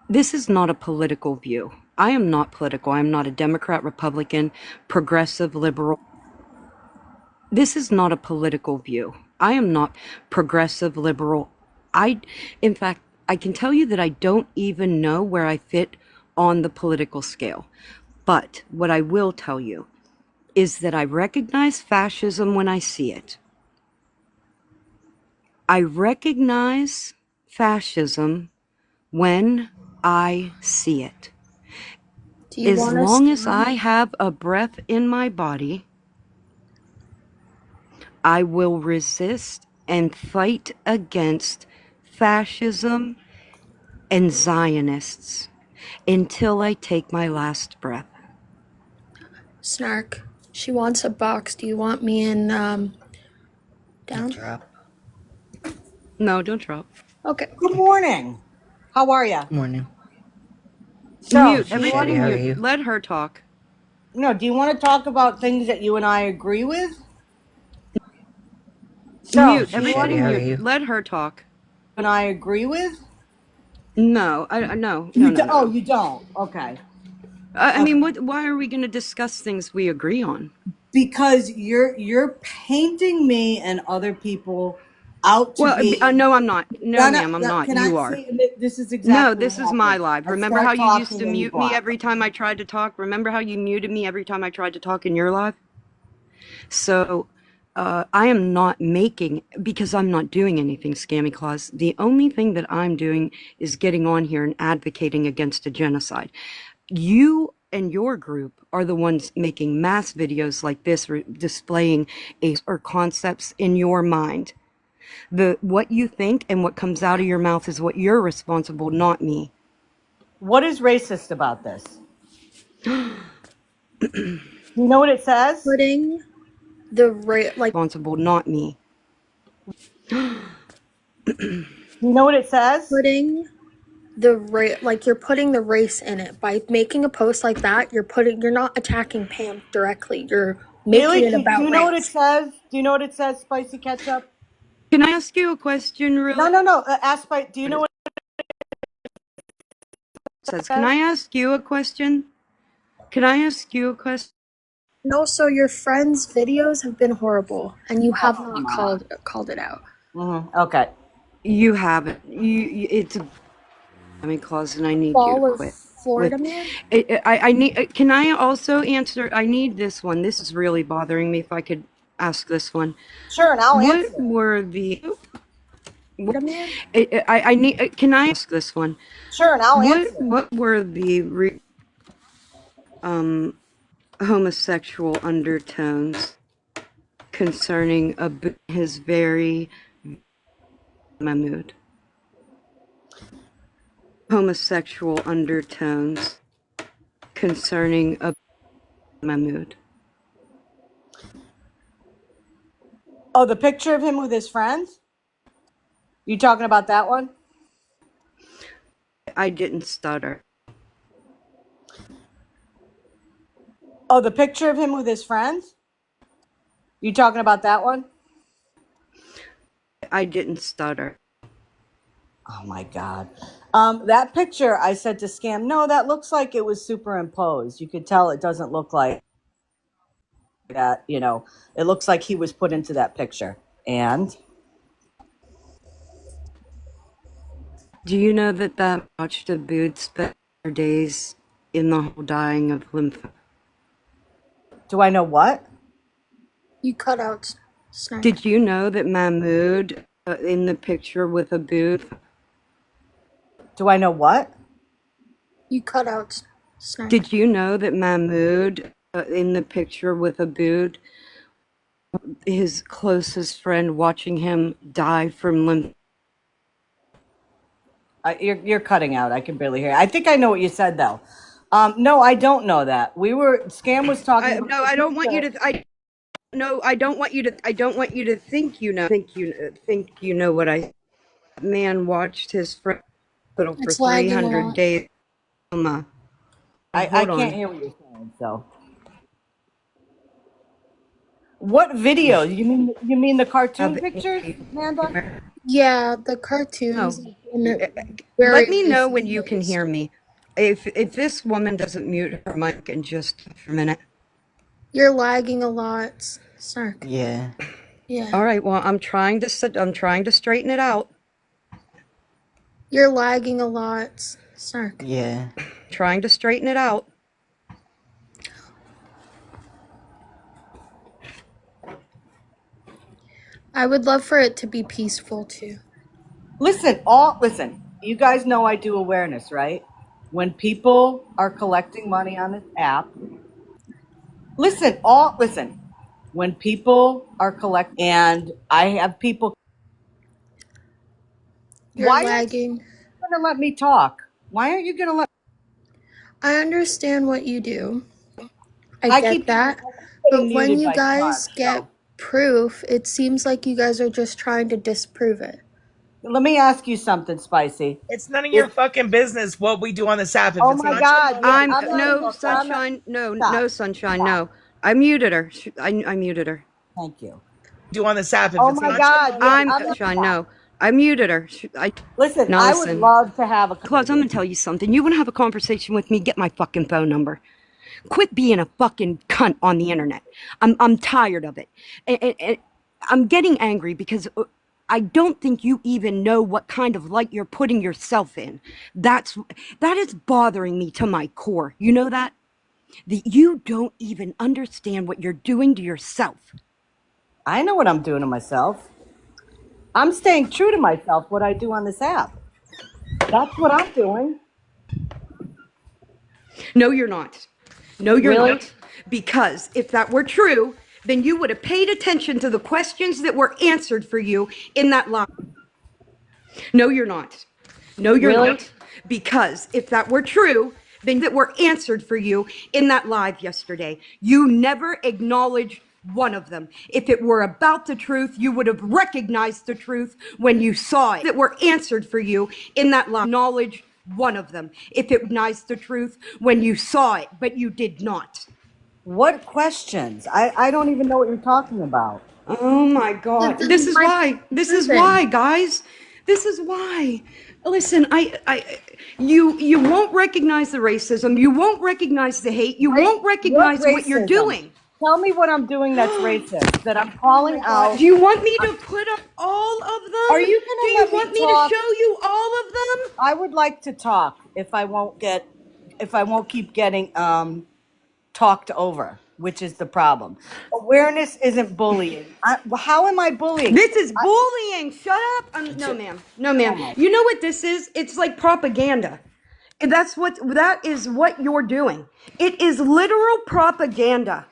Speaker 1: this is not a political view. I am not political. I am not a Democrat, Republican, progressive, liberal. This is not a political view. I am not progressive, liberal. In fact, I can tell you that I don't even know where I fit on the political scale. But what I will tell you is that I recognize fascism when I see it. I recognize fascism when I see it.
Speaker 3: Do you
Speaker 1: As
Speaker 3: want
Speaker 1: long
Speaker 3: us
Speaker 1: as I have a breath in my body, I will resist and fight against fascism and Zionists until I take my last breath.
Speaker 3: Snark? She wants a box. Do you want me in down?
Speaker 2: Drop.
Speaker 1: No, don't drop.
Speaker 3: Okay.
Speaker 9: Good morning. How are you?
Speaker 2: Morning.
Speaker 9: So,
Speaker 1: Mute.
Speaker 9: do you
Speaker 1: Everybody
Speaker 2: Shetty, how are
Speaker 1: mute.
Speaker 2: you?
Speaker 1: Let her talk.
Speaker 9: do you want to talk about things that you and I agree with?
Speaker 1: Mute.
Speaker 9: Do you want
Speaker 1: Everybody
Speaker 2: Shetty, how are
Speaker 1: mute.
Speaker 2: you?
Speaker 1: Let her talk.
Speaker 9: and I agree with?
Speaker 1: No, no.
Speaker 9: Oh, you don't. Okay.
Speaker 1: I
Speaker 9: Okay.
Speaker 1: mean, why are we going to discuss things we agree on?
Speaker 9: Because you're painting me and other people out to
Speaker 1: Well,
Speaker 9: be.
Speaker 1: no, I'm not. No, ma'am, I'm not.
Speaker 9: Can
Speaker 1: You
Speaker 9: I
Speaker 1: are.
Speaker 9: say this is
Speaker 1: No,
Speaker 9: exactly what
Speaker 1: this is my
Speaker 9: happened?
Speaker 1: live.
Speaker 9: I
Speaker 1: Remember how
Speaker 9: start
Speaker 1: you used to
Speaker 9: talking and you
Speaker 1: mute me
Speaker 9: block.
Speaker 1: every time I tried to talk? Remember how you muted me every time I tried to talk in your live? So, I am not because I'm not doing anything, Scammy Claus. The only thing that I'm doing is getting on here and advocating against a genocide. You and your group are the ones making mass videos like this, displaying or concepts in your mind. What you think and what comes out of your mouth is what you're responsible, not me.
Speaker 9: What is racist about this? You know what it says?
Speaker 3: Putting the
Speaker 1: Responsible, not me.
Speaker 9: You know what it says?
Speaker 3: putting you're putting the race in it by making a post like that. You're not attacking Pam directly. You're making
Speaker 9: Really?
Speaker 3: it
Speaker 9: Do
Speaker 3: about
Speaker 9: you know what it
Speaker 3: race.
Speaker 9: says? Do you know what it says, Spicy Ketchup?
Speaker 1: Can I ask you a question, really?
Speaker 9: No. Ask Spicy. Do you know what it
Speaker 1: Can I
Speaker 9: says?
Speaker 1: ask you a question? Can I ask you a question?
Speaker 3: And also, your friends' videos have been horrible, and you have
Speaker 9: Oh,
Speaker 3: not
Speaker 9: come on.
Speaker 3: called it out.
Speaker 9: Okay.
Speaker 1: You haven't. It's a clause, and I need you to
Speaker 3: Ball of
Speaker 1: quit.
Speaker 3: Florida man.
Speaker 1: I need. Can I also answer? I need this one. This is really bothering me. If I could ask this one.
Speaker 9: Sure, and I'll answer
Speaker 1: What
Speaker 9: it.
Speaker 1: were the?
Speaker 3: Florida man.
Speaker 1: I need. Can I ask this one?
Speaker 9: Sure, and I'll answer it.
Speaker 1: What were the homosexual undertones concerning his very Mahmoud? Homosexual undertones concerning Mahmoud.
Speaker 9: Oh, the picture of him with his friends? You talking about that one?
Speaker 1: I didn't stutter.
Speaker 9: Oh, the picture of him with his friends? You talking about that one?
Speaker 1: I didn't stutter.
Speaker 9: Oh my God. That picture I said to Scam, no, that looks like it was superimposed. You could tell it doesn't look like that, it looks like he was put into that picture. And
Speaker 1: Do you know that watched a Abood spent her days in the hole dying of lymph?
Speaker 9: do I know what?
Speaker 3: You cut out Snark.
Speaker 1: Did you know that Mahmoud in the picture with Abood?
Speaker 9: Do I know what?
Speaker 3: You cut out Snark.
Speaker 1: Did you know that Mahmoud in the picture with Abood his closest friend watching him die from lymph.
Speaker 9: You're cutting out. I can barely hear. I think I know what you said though. No, I don't know that. Scam was talking about.
Speaker 1: No, I don't want you to. I don't want you to. I don't want you to think you know. Think you know what I. Man watched his friend hospital for
Speaker 3: It's lagging a
Speaker 1: 300
Speaker 3: lot.
Speaker 1: days.
Speaker 9: I
Speaker 1: Hold
Speaker 9: can't
Speaker 1: on.
Speaker 9: hear what you're saying. So, what video? You mean the cartoon pictures, Amanda?
Speaker 3: Yeah, the cartoons
Speaker 1: No.
Speaker 3: in a
Speaker 1: Let
Speaker 3: very
Speaker 1: me know
Speaker 3: recent
Speaker 1: when you can
Speaker 3: post.
Speaker 1: hear me. If this woman doesn't mute her mic in just for a minute.
Speaker 3: You're lagging a lot, Snark.
Speaker 2: Yeah.
Speaker 3: Yeah.
Speaker 1: All right. Well, I'm trying to straighten it out.
Speaker 3: You're lagging a lot, Snark.
Speaker 2: Yeah.
Speaker 1: Trying to straighten it out.
Speaker 3: I would love for it to be peaceful too.
Speaker 9: Listen. You guys know I do awareness, right? When people are collecting money on this app, listen. When people are collecting, and I have people.
Speaker 3: You're
Speaker 9: Why aren't you
Speaker 3: lagging.
Speaker 9: going to let me talk? Why aren't you going to let?
Speaker 3: I understand what you do. I
Speaker 9: I
Speaker 3: get
Speaker 9: keep
Speaker 3: that.
Speaker 9: getting
Speaker 3: But when
Speaker 9: muted
Speaker 3: you
Speaker 9: by
Speaker 3: guys
Speaker 9: Snark.
Speaker 3: get
Speaker 9: So
Speaker 3: proof, it seems like you guys are just trying to disprove it.
Speaker 9: let me ask you something, Spicy.
Speaker 4: It's none of your
Speaker 9: If
Speaker 4: fucking business what we do on this app. If
Speaker 9: Oh
Speaker 4: it's
Speaker 9: my
Speaker 4: not your
Speaker 9: God,
Speaker 4: money,
Speaker 1: I'm
Speaker 9: I'm not.
Speaker 1: no
Speaker 9: I'm not.
Speaker 1: sunshine. No
Speaker 9: Stop.
Speaker 1: sunshine.
Speaker 9: Stop.
Speaker 1: No. I muted her. I muted her.
Speaker 9: Thank you.
Speaker 4: do on this app. If
Speaker 9: Oh
Speaker 4: it's
Speaker 9: my
Speaker 4: not your
Speaker 9: God,
Speaker 4: money,
Speaker 1: I'm
Speaker 9: I'm not.
Speaker 1: sunshine. No. I muted her.
Speaker 9: Listen,
Speaker 1: Now
Speaker 9: I would
Speaker 1: listen.
Speaker 9: love to have a.
Speaker 1: Claus, I'm gonna tell you something. You wanna have a conversation with me? Get my fucking phone number. Quit being a fucking cunt on the internet. I'm tired of it. And I'm getting angry because I don't think you even know what kind of light you're putting yourself in. That is bothering me to my core. You know that? You don't even understand what you're doing to yourself.
Speaker 9: I know what I'm doing to myself. I'm staying true to myself. What I do on this app. That's what I'm doing.
Speaker 1: No, you're not. No, you're
Speaker 9: Really?
Speaker 1: not. Because if that were true, then you would have paid attention to the questions that were answered for you in that live. No, you're not. No, you're
Speaker 9: Really?
Speaker 1: not. Because if that were true, then that were answered for you in that live yesterday. You never acknowledged one of them. If it were about the truth, you would have recognized the truth when you saw it. That were answered for you in that live. Acknowledge one of them. If it recognized the truth when you saw it, but you did not.
Speaker 9: What questions? I don't even know what you're talking about.
Speaker 1: Oh my
Speaker 3: This
Speaker 1: God.
Speaker 3: is
Speaker 1: This is
Speaker 3: my
Speaker 1: why. This is
Speaker 3: proven.
Speaker 1: why, guys. This is why. Listen, you won't recognize the racism. You won't recognize the hate. You
Speaker 9: Right?
Speaker 1: won't
Speaker 9: What
Speaker 1: recognize what you're
Speaker 9: racism?
Speaker 1: doing.
Speaker 9: Tell me what I'm doing that's racist. That I'm
Speaker 1: Oh
Speaker 9: calling
Speaker 1: my God.
Speaker 9: out.
Speaker 1: Do you want me to put up all of
Speaker 9: Are
Speaker 1: them?
Speaker 9: you
Speaker 1: Do
Speaker 9: gonna
Speaker 1: you
Speaker 9: let me
Speaker 1: want me to
Speaker 9: talk?
Speaker 1: show you all of them?
Speaker 9: I would like to talk if I won't keep getting talked over, which is the problem. Awareness isn't bullying. How am I bullying?
Speaker 1: This is bullying. Shut up. No, ma'am. No, ma'am.
Speaker 9: Oh,
Speaker 1: You know what this is? It's like propaganda. And that is what you're doing. It is literal propaganda.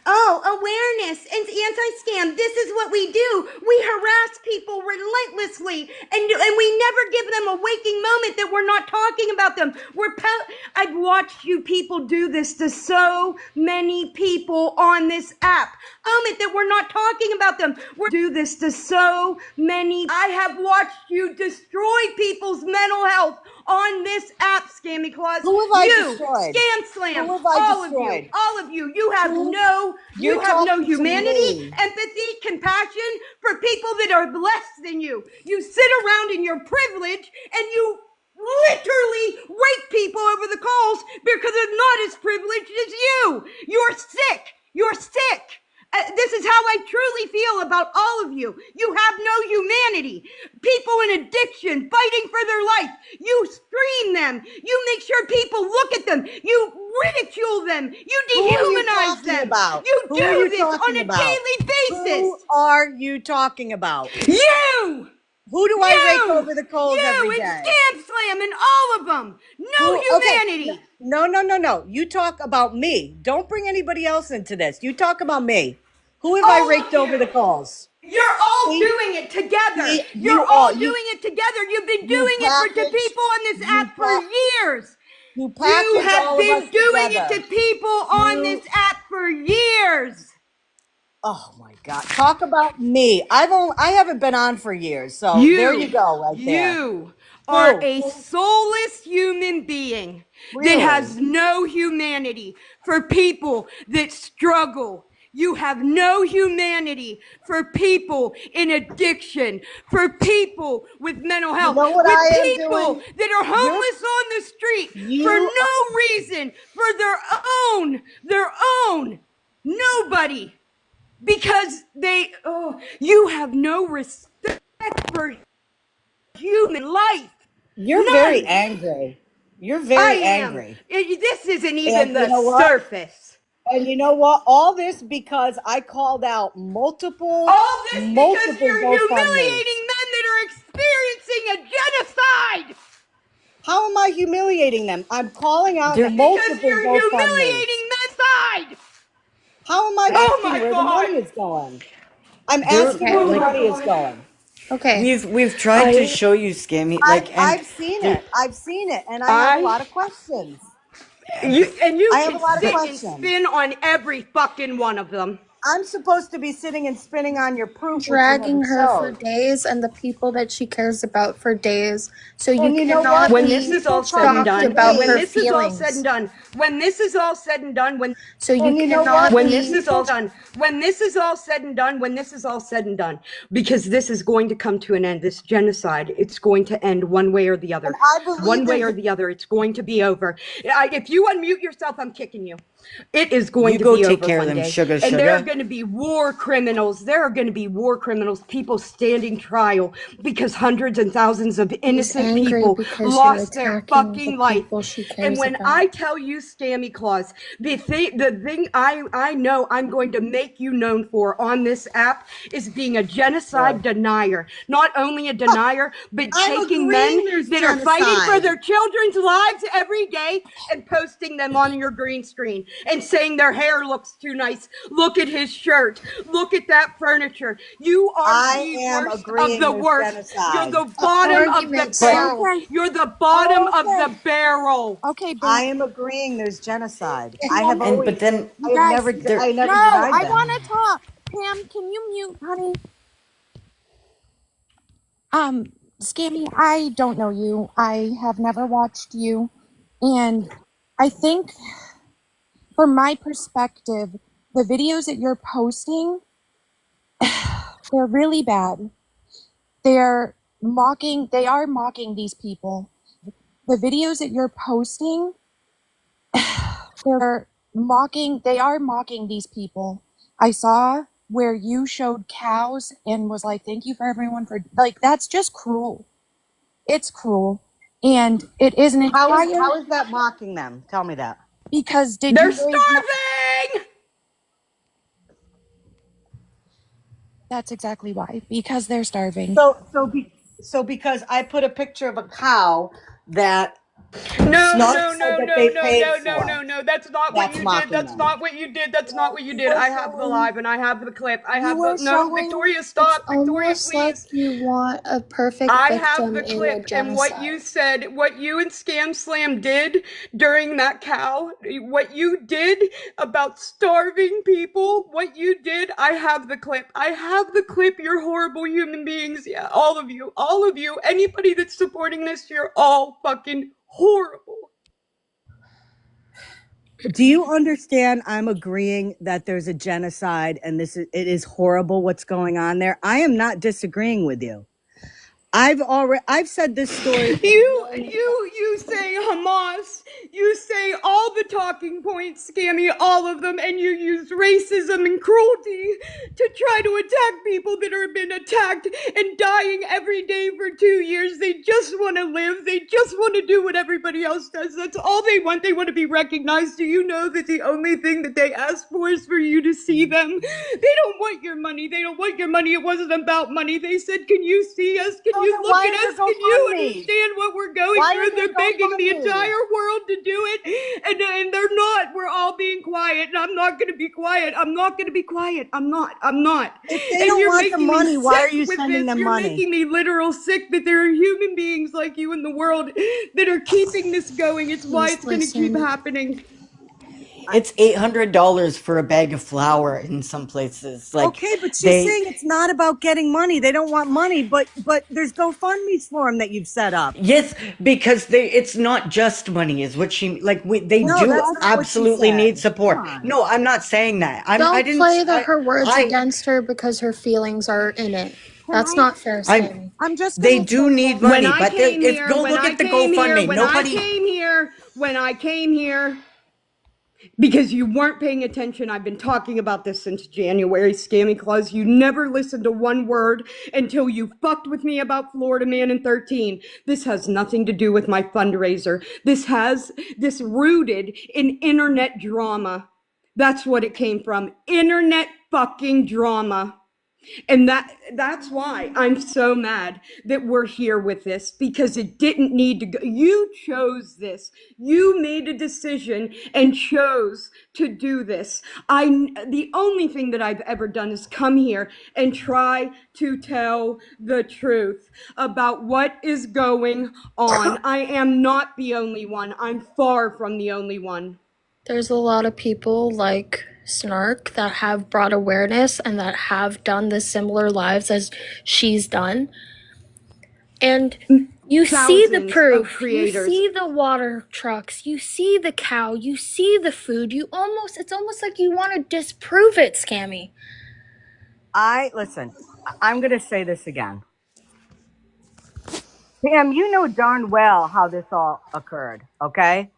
Speaker 1: Oh, awareness and anti-scam. This is what we do. We harass people relentlessly, and we never give them a waking moment that we're not talking about them. I've watched you people do this to so many people on this app. Moment that we're not talking about them. We do this to so many. I have watched you destroy people's mental health on this app, Scammy Claus.
Speaker 9: who have I
Speaker 1: You,
Speaker 9: destroyed?
Speaker 1: Scam Slam,
Speaker 9: Who have I destroyed?
Speaker 1: all of you, you have
Speaker 9: Who?
Speaker 1: no,
Speaker 9: You're
Speaker 1: you have no
Speaker 9: talking to
Speaker 1: humanity,
Speaker 9: me.
Speaker 1: empathy, compassion for people that are less than you. You sit around in your privilege and you literally rape people over the calls because they're not as privileged as you. You're sick. You're sick. This is how I truly feel about all of you. You have no humanity. People in addiction, fighting for their life. You stream them. You make sure people look at them. You ridicule them. You
Speaker 9: Who are you
Speaker 1: dehumanize
Speaker 9: talking
Speaker 1: them.
Speaker 9: about?
Speaker 1: You
Speaker 9: Who are
Speaker 1: do
Speaker 9: you
Speaker 1: this
Speaker 9: talking
Speaker 1: on a
Speaker 9: about?
Speaker 1: daily
Speaker 9: Who
Speaker 1: basis.
Speaker 9: are you talking about?
Speaker 1: You!
Speaker 9: Who do I rake over the coals every
Speaker 1: And
Speaker 9: day?
Speaker 1: Scam Slam and all of them. No
Speaker 9: Who? Okay.
Speaker 1: humanity.
Speaker 9: No. You talk about me. Don't bring anybody else into this. You talk about me. Who have I
Speaker 10: All
Speaker 9: raked
Speaker 10: of
Speaker 9: over the
Speaker 10: you.
Speaker 9: coals?
Speaker 10: You're all
Speaker 9: See?
Speaker 10: doing it together.
Speaker 9: See?
Speaker 10: You're
Speaker 9: You
Speaker 10: all
Speaker 9: all
Speaker 10: doing it together. You've been
Speaker 9: you
Speaker 10: doing it to
Speaker 9: package
Speaker 10: people on this
Speaker 9: you
Speaker 10: app for
Speaker 9: pa-
Speaker 10: years.
Speaker 9: you
Speaker 10: You
Speaker 9: package
Speaker 10: have
Speaker 9: all of
Speaker 10: been
Speaker 9: us
Speaker 10: doing it
Speaker 9: together.
Speaker 10: to people on this
Speaker 9: You
Speaker 10: app for years.
Speaker 9: Oh my God! Talk about me. I haven't been on for years, so there you
Speaker 10: You,
Speaker 9: go, right there.
Speaker 10: you are
Speaker 9: Who?
Speaker 10: a soulless human being that
Speaker 9: Really?
Speaker 10: has no humanity for people that struggle. You have no humanity for people in addiction, for people with mental
Speaker 9: You
Speaker 10: health,
Speaker 9: know what
Speaker 10: with
Speaker 9: I am
Speaker 10: people
Speaker 9: doing?
Speaker 10: that are
Speaker 9: You're
Speaker 10: homeless on the street for
Speaker 9: you.
Speaker 10: no reason, for their own, nobody, because you have no respect for human life.
Speaker 9: You're very
Speaker 10: None.
Speaker 9: angry. You're
Speaker 10: I
Speaker 9: very
Speaker 10: am.
Speaker 9: angry.
Speaker 10: This isn't
Speaker 9: And
Speaker 10: even
Speaker 9: you
Speaker 10: the
Speaker 9: know what?
Speaker 10: surface.
Speaker 9: And you know what? All this because I called out
Speaker 10: All this because
Speaker 9: multiple
Speaker 10: you're
Speaker 9: GoFundMe's.
Speaker 10: humiliating men that are experiencing a genocide.
Speaker 9: How am I humiliating them? I'm calling out
Speaker 1: There,
Speaker 10: Because
Speaker 9: multiple
Speaker 10: you're
Speaker 9: GoFundMe's.
Speaker 10: humiliating men's side.
Speaker 9: How am I
Speaker 10: Oh
Speaker 9: asking
Speaker 10: my
Speaker 9: where the money
Speaker 10: God.
Speaker 9: is going? I'm
Speaker 1: there,
Speaker 9: asking where
Speaker 3: Okay.
Speaker 9: the
Speaker 10: Oh my
Speaker 1: like
Speaker 9: money is
Speaker 10: God.
Speaker 9: going.
Speaker 3: Okay.
Speaker 1: we've tried to
Speaker 3: I
Speaker 1: show you, Scammy, like, and
Speaker 9: I've seen
Speaker 1: there,
Speaker 9: it. I've seen it, and I have a
Speaker 10: I
Speaker 9: lot of questions.
Speaker 10: you
Speaker 9: I have a
Speaker 10: can
Speaker 9: lot of
Speaker 10: sit and
Speaker 9: questions.
Speaker 10: spin on every fucking one of them.
Speaker 9: I'm supposed to be sitting and spinning on your proof, which you never
Speaker 3: dragging her for
Speaker 9: showed.
Speaker 3: days and the people that she cares about for days. So you
Speaker 9: And you know what?
Speaker 3: cannot
Speaker 10: When
Speaker 9: There's
Speaker 10: this
Speaker 3: be
Speaker 10: is
Speaker 9: people
Speaker 10: all said
Speaker 9: trying
Speaker 10: and
Speaker 9: to
Speaker 3: shocked
Speaker 10: done,
Speaker 9: get
Speaker 3: about
Speaker 10: when
Speaker 3: her
Speaker 9: me.
Speaker 10: this is all said and
Speaker 3: feelings.
Speaker 10: done, when this is all said and done,
Speaker 3: So you
Speaker 9: And you know what?
Speaker 3: cannot
Speaker 10: when
Speaker 9: There's
Speaker 10: this
Speaker 3: be
Speaker 10: is all
Speaker 9: people.
Speaker 10: done, when this is all said and done, when this is all said and done, because this is going to come to an end, this genocide, it's going to end one way or the
Speaker 9: And
Speaker 10: other.
Speaker 9: I believe
Speaker 10: One way
Speaker 9: there's.
Speaker 10: or the other, it's going to be over. If you unmute yourself, I'm kicking you. It is going
Speaker 1: you
Speaker 10: to
Speaker 1: go
Speaker 10: be
Speaker 1: take
Speaker 10: over
Speaker 1: care of
Speaker 10: one
Speaker 1: them,
Speaker 10: day.
Speaker 1: sugar,
Speaker 10: And there are
Speaker 1: sugar.
Speaker 10: going to be war criminals. There are going to be war criminals, people standing trial because hundreds and thousands of
Speaker 3: she's
Speaker 10: innocent
Speaker 3: angry
Speaker 10: people
Speaker 3: because you're
Speaker 10: lost their
Speaker 3: attacking the
Speaker 10: fucking life.
Speaker 3: people she
Speaker 10: And
Speaker 3: cares
Speaker 10: when
Speaker 3: about.
Speaker 10: I tell you, Scammy Claus, the thing I know I'm going to make you known for on this app is being a genocide denier. Not only a denier, but
Speaker 9: I'm
Speaker 10: taking men
Speaker 9: agreeing there's
Speaker 10: that are fighting for
Speaker 9: genocide.
Speaker 10: their children's lives every day and posting them on your green screen and saying their hair looks too nice. Look at his shirt. Look at that furniture. You are
Speaker 9: I
Speaker 10: the
Speaker 9: am
Speaker 10: worst of
Speaker 9: agreeing
Speaker 10: the
Speaker 9: there's
Speaker 10: worst. You're
Speaker 9: genocide.
Speaker 10: the bottom of the
Speaker 3: Argument
Speaker 1: But
Speaker 10: barrel.
Speaker 3: so
Speaker 10: You're the bottom of
Speaker 11: Okay,
Speaker 10: the barrel.
Speaker 11: okay,
Speaker 9: I
Speaker 11: but
Speaker 9: am agreeing there's genocide. I have
Speaker 11: Pam,
Speaker 1: and
Speaker 9: always.
Speaker 1: but then
Speaker 11: you guys,
Speaker 1: there,
Speaker 9: I
Speaker 11: no,
Speaker 9: never denied
Speaker 11: I
Speaker 9: that.
Speaker 11: want to talk. Pam, can you mute, honey? Scammy, I don't know you. I have never watched you, and I think, from my perspective, the videos that you're posting, they're really bad. They are mocking these people. The videos that you're posting, they are mocking these people. I saw where you showed cows and was like, thank you for everyone for, like, that's just cruel. It's cruel. And it is an entire,
Speaker 9: How is that mocking them? Tell me that.
Speaker 11: because did
Speaker 10: They're
Speaker 11: you raise money?
Speaker 10: starving.
Speaker 11: That's exactly why. Because they're starving.
Speaker 9: So because I put a picture of a cow that
Speaker 10: No,
Speaker 9: Snark
Speaker 10: no,
Speaker 9: said
Speaker 10: no,
Speaker 9: that
Speaker 10: no,
Speaker 9: they
Speaker 10: no,
Speaker 9: paid
Speaker 10: no, no,
Speaker 9: for,
Speaker 10: no, no. That's not what
Speaker 9: that's
Speaker 10: you did.
Speaker 9: mocking
Speaker 10: That's
Speaker 9: them.
Speaker 10: not what you did. That's not what you
Speaker 11: You
Speaker 10: did.
Speaker 11: were
Speaker 10: I have the
Speaker 11: showing,
Speaker 10: live and I have the clip. I
Speaker 11: you
Speaker 10: have the.
Speaker 11: were
Speaker 10: No,
Speaker 11: showing,
Speaker 10: Victoria,
Speaker 3: it's
Speaker 10: stop. Victoria,
Speaker 3: almost like
Speaker 10: please.
Speaker 3: you want a perfect
Speaker 10: I have
Speaker 3: victim
Speaker 10: the
Speaker 3: in a
Speaker 10: clip, and what you
Speaker 3: genocide.
Speaker 10: said, what you and Scam Slam did during that cow, what you did about starving people, what you did, I have the clip. I have the clip. You're horrible human beings. Yeah, all of you. All of you. Anybody that's supporting this, you're all fucking horrible.
Speaker 9: Do you understand? I'm agreeing that there's a genocide and it is horrible what's going on there. I am not disagreeing with you. I've said this story a million
Speaker 10: You say Hamas, you say all the talking points, Scammy, all of them, and you use racism and cruelty to try to attack people that are being attacked and dying every day for 2 years. They just want to live. They just want to do what everybody else does. That's all they want. They want to be recognized. Do you know that the only thing that they ask for is for you to see them? They don't want your money. They don't want your money. It wasn't about money. They said, can you see us? Can
Speaker 9: So
Speaker 10: you
Speaker 9: then
Speaker 10: look
Speaker 9: why
Speaker 10: at
Speaker 9: are there
Speaker 10: us? Can you
Speaker 9: GoFundMe's?
Speaker 10: understand what we're going
Speaker 9: Why
Speaker 10: through?
Speaker 9: are there
Speaker 10: They're begging the
Speaker 9: GoFundMe's?
Speaker 10: entire world to do it, and they're not. We're all being quiet, and I'm not going to be quiet. I'm not going to be quiet. I'm not.
Speaker 9: If they
Speaker 10: And
Speaker 9: don't
Speaker 10: you're
Speaker 9: want the
Speaker 10: making me
Speaker 9: money, why are
Speaker 10: sick
Speaker 9: you
Speaker 10: with
Speaker 9: sending
Speaker 10: this.
Speaker 9: them
Speaker 10: You're
Speaker 9: money?
Speaker 10: making me literal sick that there are human beings like you in the world that are keeping this going. It's why it's going to keep happening.
Speaker 2: It's $800 for a bag of flour in some places. Like
Speaker 9: Okay, but she's
Speaker 2: they,
Speaker 9: saying it's not about getting money. They don't want money, but there's GoFundMe's for them that you've set up.
Speaker 2: yes, because it's not just money, is what she like. They
Speaker 9: No,
Speaker 2: do
Speaker 9: that's not what she
Speaker 2: absolutely need
Speaker 9: said. Come
Speaker 2: support.
Speaker 9: on.
Speaker 2: No, I'm not saying that. I
Speaker 3: Don't
Speaker 2: didn't.
Speaker 3: play her words
Speaker 2: I,
Speaker 3: against her because her feelings are in it.
Speaker 9: Can
Speaker 3: That's
Speaker 9: I?
Speaker 3: not fair,
Speaker 2: I'm.
Speaker 3: Scammy.
Speaker 9: I'm just
Speaker 2: They
Speaker 9: gonna say
Speaker 2: do need
Speaker 9: this.
Speaker 10: When
Speaker 2: money,
Speaker 10: I
Speaker 2: but
Speaker 10: came
Speaker 2: if
Speaker 10: here,
Speaker 2: go
Speaker 10: when
Speaker 2: look
Speaker 10: I
Speaker 2: at the
Speaker 10: came here,
Speaker 2: GoFundMe.
Speaker 10: when I
Speaker 2: Nobody.
Speaker 10: came here, when I came here, because you weren't paying attention. I've been talking about this since January, Scammy Claus. You never listened to one word until you fucked with me about Florida Man in 13. This has nothing to do with my fundraiser. This rooted in internet drama. That's what it came from. Internet fucking drama. And that's why I'm so mad that we're here with this, because it didn't need to go. You chose this. You made a decision and chose to do this. The only thing that I've ever done is come here and try to tell the truth about what is going on. I am not the only one. I'm far from the only one.
Speaker 3: There's a lot of people like Snark that have brought awareness and that have done the similar lives as she's done. And you see the
Speaker 10: Thousands of
Speaker 3: proof. You
Speaker 10: creators.
Speaker 3: see the water trucks. You see the cow. You see the food. It's almost like you want to disprove it, Scammy.
Speaker 9: Listen. I'm gonna say this again. Pam, you know darn well how this all occurred. Okay.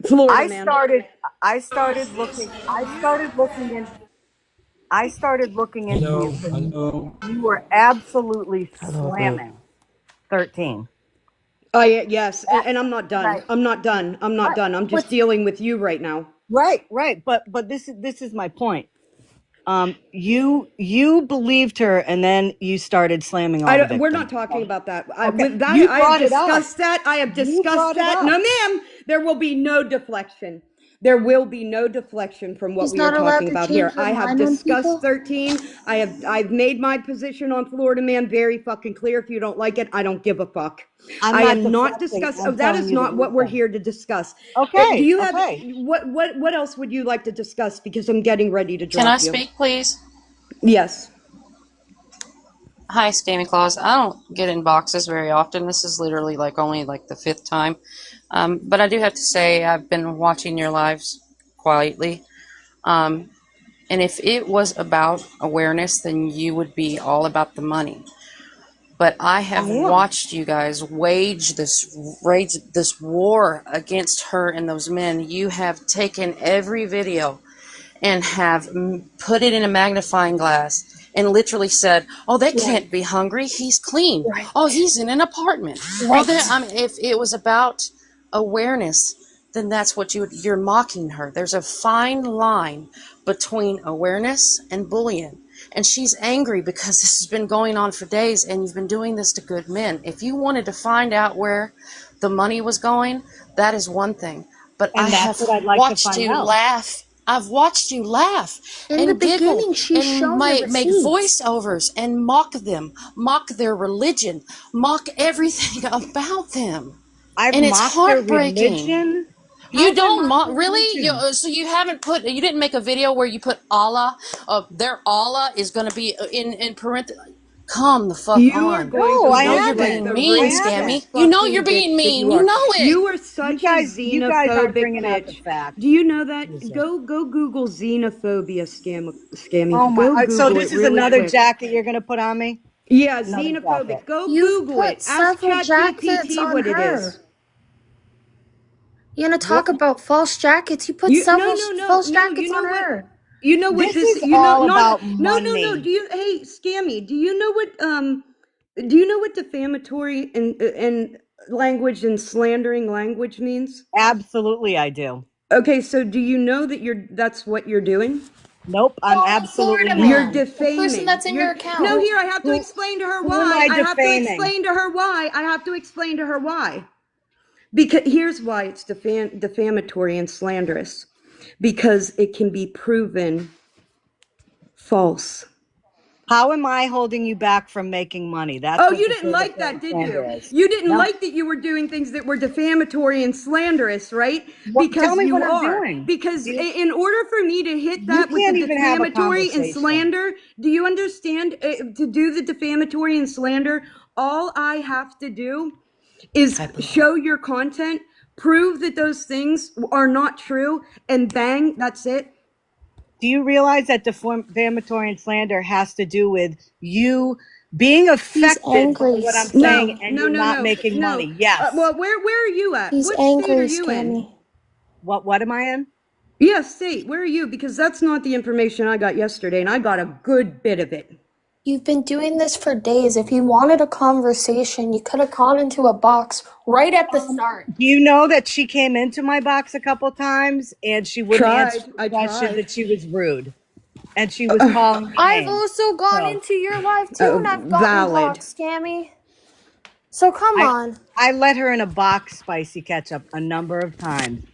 Speaker 10: Florida
Speaker 9: I
Speaker 10: Man.
Speaker 9: started. I started looking. I started looking into you because you were absolutely slamming 13.
Speaker 10: Yes, and I'm not done.
Speaker 9: Right.
Speaker 10: I'm not done. I'm not
Speaker 9: Right.
Speaker 10: done. I'm just
Speaker 9: What's
Speaker 10: dealing with you right now.
Speaker 9: right. But this is my point. You believed her, and then you started slamming all the
Speaker 10: We're
Speaker 9: victims.
Speaker 10: not talking about that.
Speaker 9: Okay,
Speaker 10: With that,
Speaker 9: you
Speaker 10: I have
Speaker 9: brought it up.
Speaker 10: discussed that. I have
Speaker 9: You
Speaker 10: discussed
Speaker 9: brought it
Speaker 10: that.
Speaker 9: up.
Speaker 10: No, ma'am. There will be no deflection. There will be no deflection from what
Speaker 3: He's
Speaker 10: we are
Speaker 3: not allowed
Speaker 10: talking
Speaker 3: to
Speaker 10: about
Speaker 3: change
Speaker 10: here.
Speaker 3: her
Speaker 10: I have
Speaker 3: mind on
Speaker 10: discussed
Speaker 3: people.
Speaker 10: 13. I've made my position on Florida Man very fucking clear. If you don't like it, I don't give a fuck.
Speaker 9: I'm
Speaker 10: I
Speaker 9: not
Speaker 10: am not
Speaker 9: deflecting.
Speaker 10: discussing. Oh,
Speaker 9: I'm
Speaker 10: that
Speaker 9: telling
Speaker 10: is
Speaker 9: you the
Speaker 10: not what we're
Speaker 9: reason.
Speaker 10: here to discuss. Do
Speaker 9: Okay.
Speaker 10: you have
Speaker 9: Okay.
Speaker 10: what else would you like to discuss? Because I'm getting ready to
Speaker 12: Can I
Speaker 10: drop you.
Speaker 12: speak, please?
Speaker 10: Yes.
Speaker 12: Hi, Scammy Claus. I don't get in boxes very often. This is literally only the fifth time. But I do have to say I've been watching your lives quietly. Um, and if it was about awareness, then you would be all about the money. But I
Speaker 9: I
Speaker 12: have
Speaker 9: am.
Speaker 12: watched you guys wage this war against her and those men. You have taken every video and have put it in a magnifying glass and literally said, "Oh, they
Speaker 3: Right.
Speaker 12: can't be hungry. He's clean.
Speaker 3: Right.
Speaker 12: Oh, he's in an apartment." Oh,
Speaker 3: Right.
Speaker 12: if it was about awareness, then that's what you're mocking her. There's a fine line between awareness and bullying. And she's angry because this has been going on for days and you've been doing this to good men. If you wanted to find out where the money was going, that is one thing. But I
Speaker 9: And that's
Speaker 12: have
Speaker 9: what I'd like to
Speaker 12: watched
Speaker 9: find
Speaker 12: you
Speaker 9: out.
Speaker 12: laugh. I've watched you laugh
Speaker 3: In the
Speaker 12: and giggle
Speaker 3: beginning, she's
Speaker 12: and
Speaker 3: shown the
Speaker 12: make
Speaker 3: receipts.
Speaker 12: voiceovers and mock them, mock their religion, mock everything about them.
Speaker 9: I've
Speaker 12: And it's
Speaker 9: mocked their
Speaker 12: heartbreaking.
Speaker 9: religion. How
Speaker 12: You
Speaker 9: have I
Speaker 12: don't
Speaker 9: mocked
Speaker 12: mock,
Speaker 9: their
Speaker 12: really?
Speaker 9: religion?
Speaker 12: So you didn't make a video where you put Allah, their Allah is going to be in parentheses. Come the fuck
Speaker 10: You are
Speaker 12: on.
Speaker 10: going
Speaker 9: No,
Speaker 10: to
Speaker 12: You
Speaker 9: I
Speaker 12: know
Speaker 10: look
Speaker 12: you're
Speaker 10: like
Speaker 9: haven't.
Speaker 12: being
Speaker 10: the
Speaker 9: I
Speaker 12: mean,
Speaker 9: haven't.
Speaker 12: Scammy.
Speaker 10: racist
Speaker 12: You know
Speaker 10: fucking
Speaker 12: you're being
Speaker 10: bitch that
Speaker 12: mean.
Speaker 10: you
Speaker 12: You
Speaker 10: are.
Speaker 12: know it.
Speaker 10: You are such a
Speaker 9: You guys aren't
Speaker 10: xenophobic
Speaker 9: bringing out the
Speaker 10: bitch.
Speaker 9: facts.
Speaker 10: Do you know that?
Speaker 9: Jesus.
Speaker 10: Go Google xenophobia,
Speaker 9: Oh
Speaker 10: scammy.
Speaker 9: my!
Speaker 10: Go
Speaker 9: So
Speaker 10: Google
Speaker 9: this
Speaker 10: it
Speaker 9: is
Speaker 10: really
Speaker 9: another
Speaker 10: quick.
Speaker 9: jacket you're gonna put on me?
Speaker 10: Yeah,
Speaker 9: Another jacket.
Speaker 10: xenophobic. Go
Speaker 3: You've
Speaker 10: Google
Speaker 3: put
Speaker 10: it. Ask
Speaker 3: several jackets
Speaker 10: ChatGPT
Speaker 3: on
Speaker 10: what it is.
Speaker 3: her. You want to
Speaker 9: What?
Speaker 3: talk about false jackets? You put
Speaker 10: You
Speaker 3: several false
Speaker 10: no.
Speaker 3: jackets on her.
Speaker 10: You know what
Speaker 9: This
Speaker 10: this?
Speaker 9: is
Speaker 10: You know
Speaker 9: all
Speaker 10: not
Speaker 9: about
Speaker 10: no.
Speaker 9: money.
Speaker 10: Do you? Hey, scammy. Do you know what? Do you know what defamatory and language and slandering language means?
Speaker 9: Absolutely, I do.
Speaker 10: Okay, so do you know that that's what you're doing?
Speaker 9: Nope, I'm
Speaker 3: Call the
Speaker 9: absolutely
Speaker 3: Florida
Speaker 10: You're
Speaker 9: not.
Speaker 3: man, the person
Speaker 10: defaming.
Speaker 3: that's in your
Speaker 10: You're no
Speaker 3: account.
Speaker 10: here. I have to
Speaker 9: Who
Speaker 10: explain to her
Speaker 9: who am
Speaker 10: why.
Speaker 9: I
Speaker 10: I have to
Speaker 9: defaming?
Speaker 10: explain to her why. I have to explain to her why. Because here's why it's defamatory and slanderous, because it can be proven false.
Speaker 9: How am I holding you back from making money? That's
Speaker 10: Oh,
Speaker 9: what
Speaker 10: you didn't like that,
Speaker 9: defamatory
Speaker 10: did
Speaker 9: slander
Speaker 10: you?
Speaker 9: is.
Speaker 10: You didn't
Speaker 9: No.
Speaker 10: like that you were doing things that were defamatory and slanderous, right?
Speaker 9: Tell
Speaker 10: Because
Speaker 9: me what
Speaker 10: you
Speaker 9: I'm
Speaker 10: are.
Speaker 9: doing.
Speaker 10: Because
Speaker 9: You
Speaker 10: in order for me to hit
Speaker 9: you
Speaker 10: that with the
Speaker 9: can't even have a
Speaker 10: defamatory and
Speaker 9: conversation.
Speaker 10: slander, do you understand? To do the defamatory and slander, all I have to do is show your content, prove that those things are not true, and bang, that's it.
Speaker 9: Do you realize that defamatory and slander has to do with you being
Speaker 3: He's
Speaker 9: affected by
Speaker 3: angry,
Speaker 9: what I'm saying
Speaker 10: No,
Speaker 3: Scammy.
Speaker 9: and
Speaker 10: no,
Speaker 9: you
Speaker 10: no,
Speaker 9: not
Speaker 10: no,
Speaker 9: making
Speaker 10: no.
Speaker 9: money? Yes.
Speaker 10: Well, where are you at?
Speaker 3: He's
Speaker 10: What state are
Speaker 3: angry,
Speaker 10: you in?
Speaker 3: Scammy.
Speaker 9: What am I in?
Speaker 10: Yes, state. Where are you? Because that's not the information I got yesterday, and I got a good bit of it.
Speaker 3: You've been doing this for days. If you wanted a conversation, you could have gone into a box right at the start.
Speaker 9: Do you know that she came into my box a couple times and she wouldn't answer the
Speaker 10: I
Speaker 9: questions
Speaker 10: tried.
Speaker 9: and she was rude and she was calling me
Speaker 3: I've
Speaker 9: names.
Speaker 3: also gone
Speaker 9: So
Speaker 3: into your life too, and I've gotten
Speaker 10: Valid.
Speaker 3: blocked, Scammy. So come
Speaker 9: I
Speaker 3: on.
Speaker 9: I let her in a box, Spicy Ketchup, a number of times.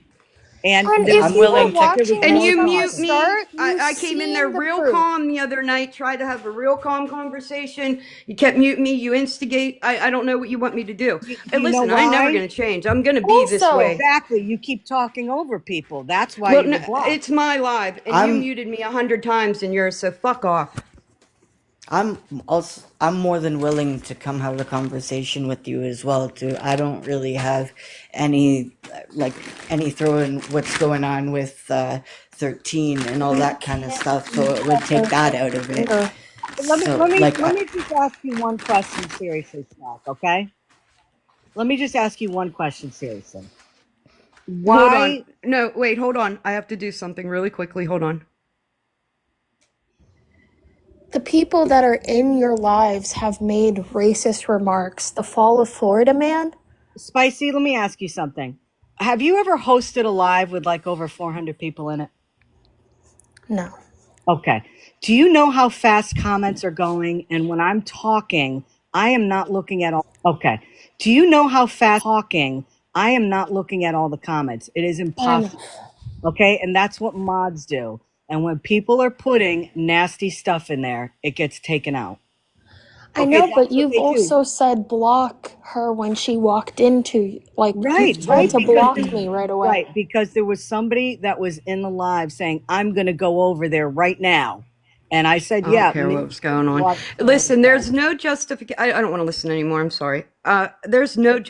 Speaker 9: And
Speaker 3: And
Speaker 9: there was
Speaker 3: if you were
Speaker 9: there was
Speaker 3: watching
Speaker 10: And
Speaker 3: this
Speaker 9: no
Speaker 10: you
Speaker 3: from the
Speaker 10: mute
Speaker 9: talking.
Speaker 10: me.
Speaker 3: start, you've
Speaker 10: I came in there
Speaker 3: seen the
Speaker 10: real
Speaker 3: proof.
Speaker 10: calm the other night, tried to have a real calm conversation. You kept muting me. You instigate. I don't know what you want me to do.
Speaker 9: Do
Speaker 10: And
Speaker 9: you know
Speaker 10: listen, I ain't never
Speaker 9: why?
Speaker 10: going to change. I'm going to be this
Speaker 3: Also,
Speaker 10: way.
Speaker 9: Exactly. You keep talking over people. That's why
Speaker 10: Well,
Speaker 9: you
Speaker 10: no,
Speaker 9: were blocked.
Speaker 10: it's my live, and you muted me 100 times in yours, so fuck off.
Speaker 3: you can't use that person's anger.
Speaker 9: Let me just ask you one question seriously, Snark, okay? Let me just ask you one question seriously.
Speaker 10: Hold on.
Speaker 9: Why
Speaker 10: No, wait, hold on. I have to do something really quickly. Hold on.
Speaker 3: The people that are in your lives have made racist remarks. The fall of Florida man?
Speaker 9: Spicy, let me ask you something. Have you ever hosted a live with like over 400 people in it?
Speaker 3: No.
Speaker 9: Okay. Do you know how fast comments are going? And when I'm talking, I am not looking at all. Okay. Do you know how fast talking? I am not looking at all the comments. It is
Speaker 3: I know.
Speaker 9: impossible. Okay. And that's what mods do. And when people are putting nasty stuff in there, it gets taken out.
Speaker 3: I
Speaker 9: Okay.
Speaker 3: know, but
Speaker 9: That's what
Speaker 3: you've
Speaker 9: they do.
Speaker 3: also said block her when she walked into, like,
Speaker 9: Right,
Speaker 3: you've tried
Speaker 9: right,
Speaker 3: to block me right away.
Speaker 9: right, because there was somebody that was in the live saying, "I'm going to go over there right now," and I said,
Speaker 10: I don't
Speaker 9: "Yeah,
Speaker 10: care
Speaker 9: me
Speaker 10: what's going on.
Speaker 9: block
Speaker 10: Listen, there's no justification. I don't want to listen anymore. I'm sorry. There's no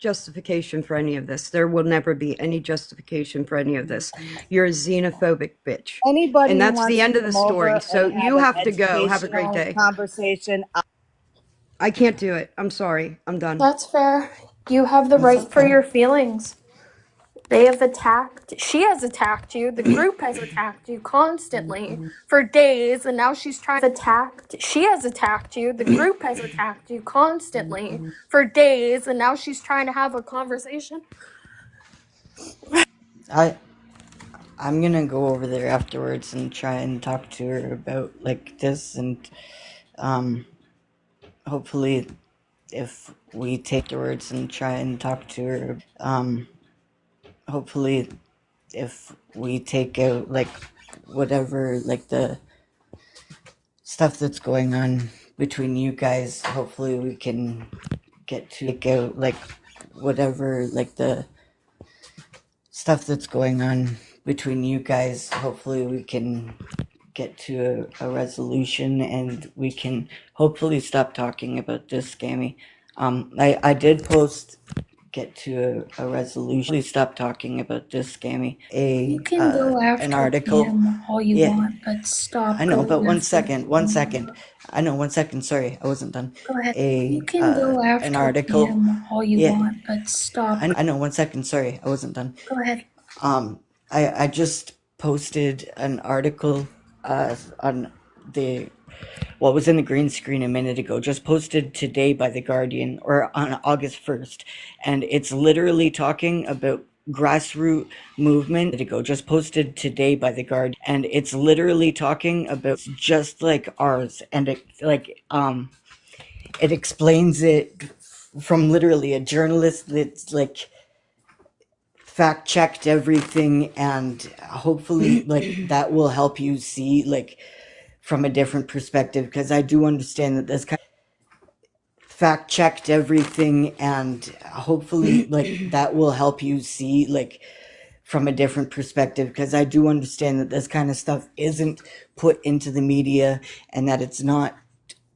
Speaker 10: justification for any of this. There will never be any justification for any of this. You're a xenophobic bitch. And
Speaker 9: anybody who
Speaker 10: that's the
Speaker 9: wants to
Speaker 10: end of the
Speaker 9: come
Speaker 10: story.
Speaker 9: over
Speaker 10: So
Speaker 9: and have
Speaker 10: you
Speaker 9: an
Speaker 10: have to go. Have a great
Speaker 9: educational
Speaker 10: day.
Speaker 9: conversation."
Speaker 10: I can't do it. I'm sorry. I'm done.
Speaker 3: That's fair. You have the right for your feelings. They have attacked, she has attacked you, the group has attacked you constantly for days, and now she's trying to attack. She has attacked you, the group has attacked you constantly for days, and now she's trying to have a conversation. You can go after him all you want, but stop going after him. Go ahead. You can go after him all you want, but stop. Go ahead.
Speaker 2: fact checked everything, and hopefully like that will help you see like from a different perspective, because I do understand that this kind fact checked everything, and hopefully like that will help you see like from a different perspective, because I do understand that this kind of stuff isn't put into the media, and that it's not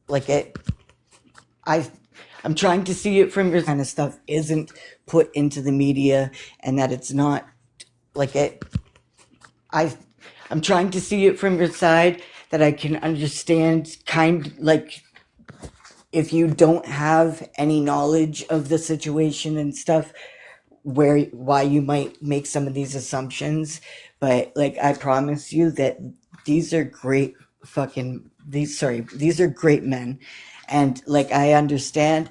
Speaker 2: like it I I'm trying to see it from your kind of stuff isn't put into the media, and that it's not like it I I'm trying to see it from your side, that I can understand kind like if you don't have any knowledge of the situation and stuff, where why you might make some of these assumptions, but like I promise you that these are great these are great men, and like I understand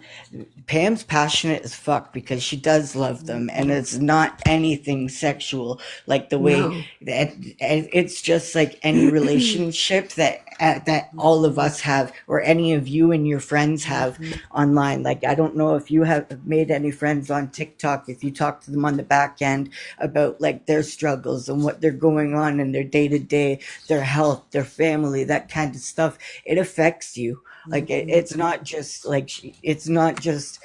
Speaker 2: Pam's passionate as fuck because she does love them, and it's not anything sexual like the way
Speaker 1: No.
Speaker 2: that it's just like any relationship that all of us have, or any of you and your friends have online. Like I don't know if you have made any friends on TikTok, if you talk to them on the back end about like their struggles and what they're going on in their day to day, their health, their family, that kind of stuff. It affects you. Like it's not just like it's not just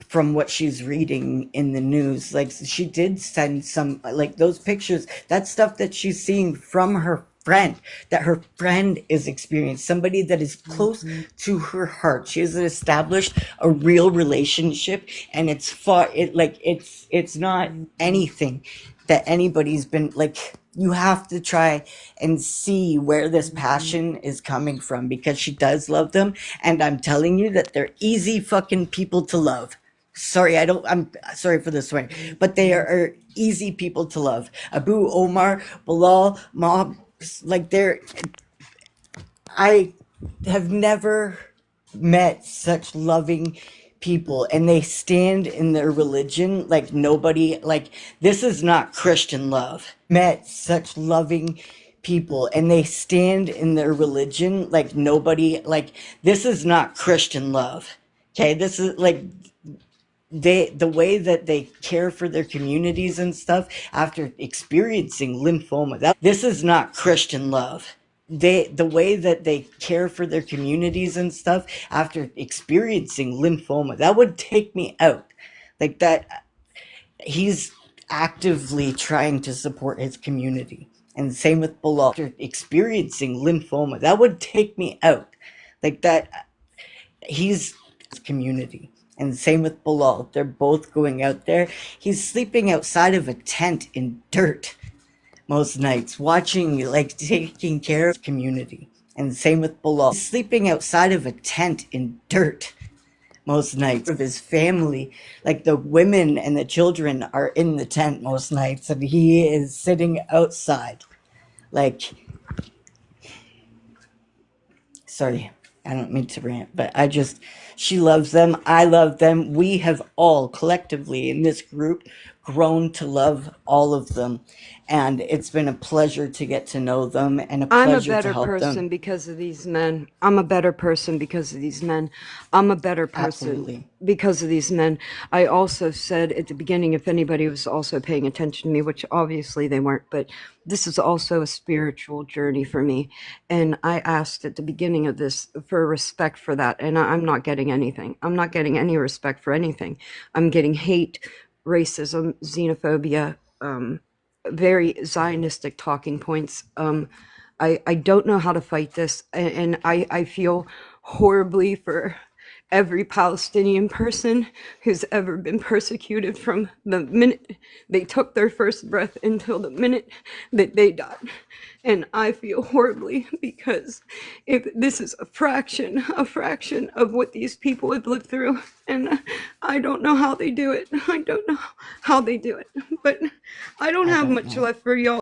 Speaker 2: from what she's reading in the news. Like she did send some like those pictures, that stuff that she's seeing from her friend, that her friend is experiencing, somebody that is close to her heart. She has established a real relationship, and it's far it like it's not anything that anybody's been like. You have to try and see where this passion is coming from, because she does love them, and I'm telling you that they're easy fucking people to love. Sorry, I'm sorry for this way, but they are easy people to love. Abu, Omar, Bilal, Mob, like I have never met such loving people, and they stand in their religion like nobody, like this is not Christian love. Met such loving people, and they stand in their religion like nobody, like this is not Christian love. Okay, this is like the way that they care for their communities and stuff after experiencing lymphoma. This is not Christian love. The way that they care for their communities and stuff after experiencing lymphoma, that would take me out. Like that, he's actively trying to support his community, and same with Bilal. After experiencing lymphoma, that would take me out. Like that, he's community, and same with Bilal. They're both going out there. He's sleeping outside of a tent in dirt most nights, watching, like taking care of community, and same with Bilal. He's sleeping outside of a tent in dirt most nights of his family, like the women and the children are in the tent most nights, and he is sitting outside. Like, sorry, I don't mean to rant, but she loves them. I love them. We have all collectively in this group grown to love all of them. And it's been a pleasure to get to know them, and a
Speaker 1: I'm a
Speaker 2: pleasure to
Speaker 1: better
Speaker 2: help them.
Speaker 1: person because of these men. I'm a better person because of these men. I'm a better person
Speaker 2: Absolutely.
Speaker 1: because of these men. I also said at the beginning, if anybody was also paying attention to me, which obviously they weren't, but this is also a spiritual journey for me. And I asked at the beginning of this for respect for that. And I'm not getting anything. I'm not getting any respect for anything. I'm getting hate, racism, xenophobia, very Zionistic talking points. I don't know how to fight this, and I feel horribly for every Palestinian person who's ever been persecuted from the minute they took their first breath until the minute that they died. And I feel horribly because if this is a fraction of what these people have lived through, and I don't know how they do it. I don't know how they do it, but I don't have much left for y'all.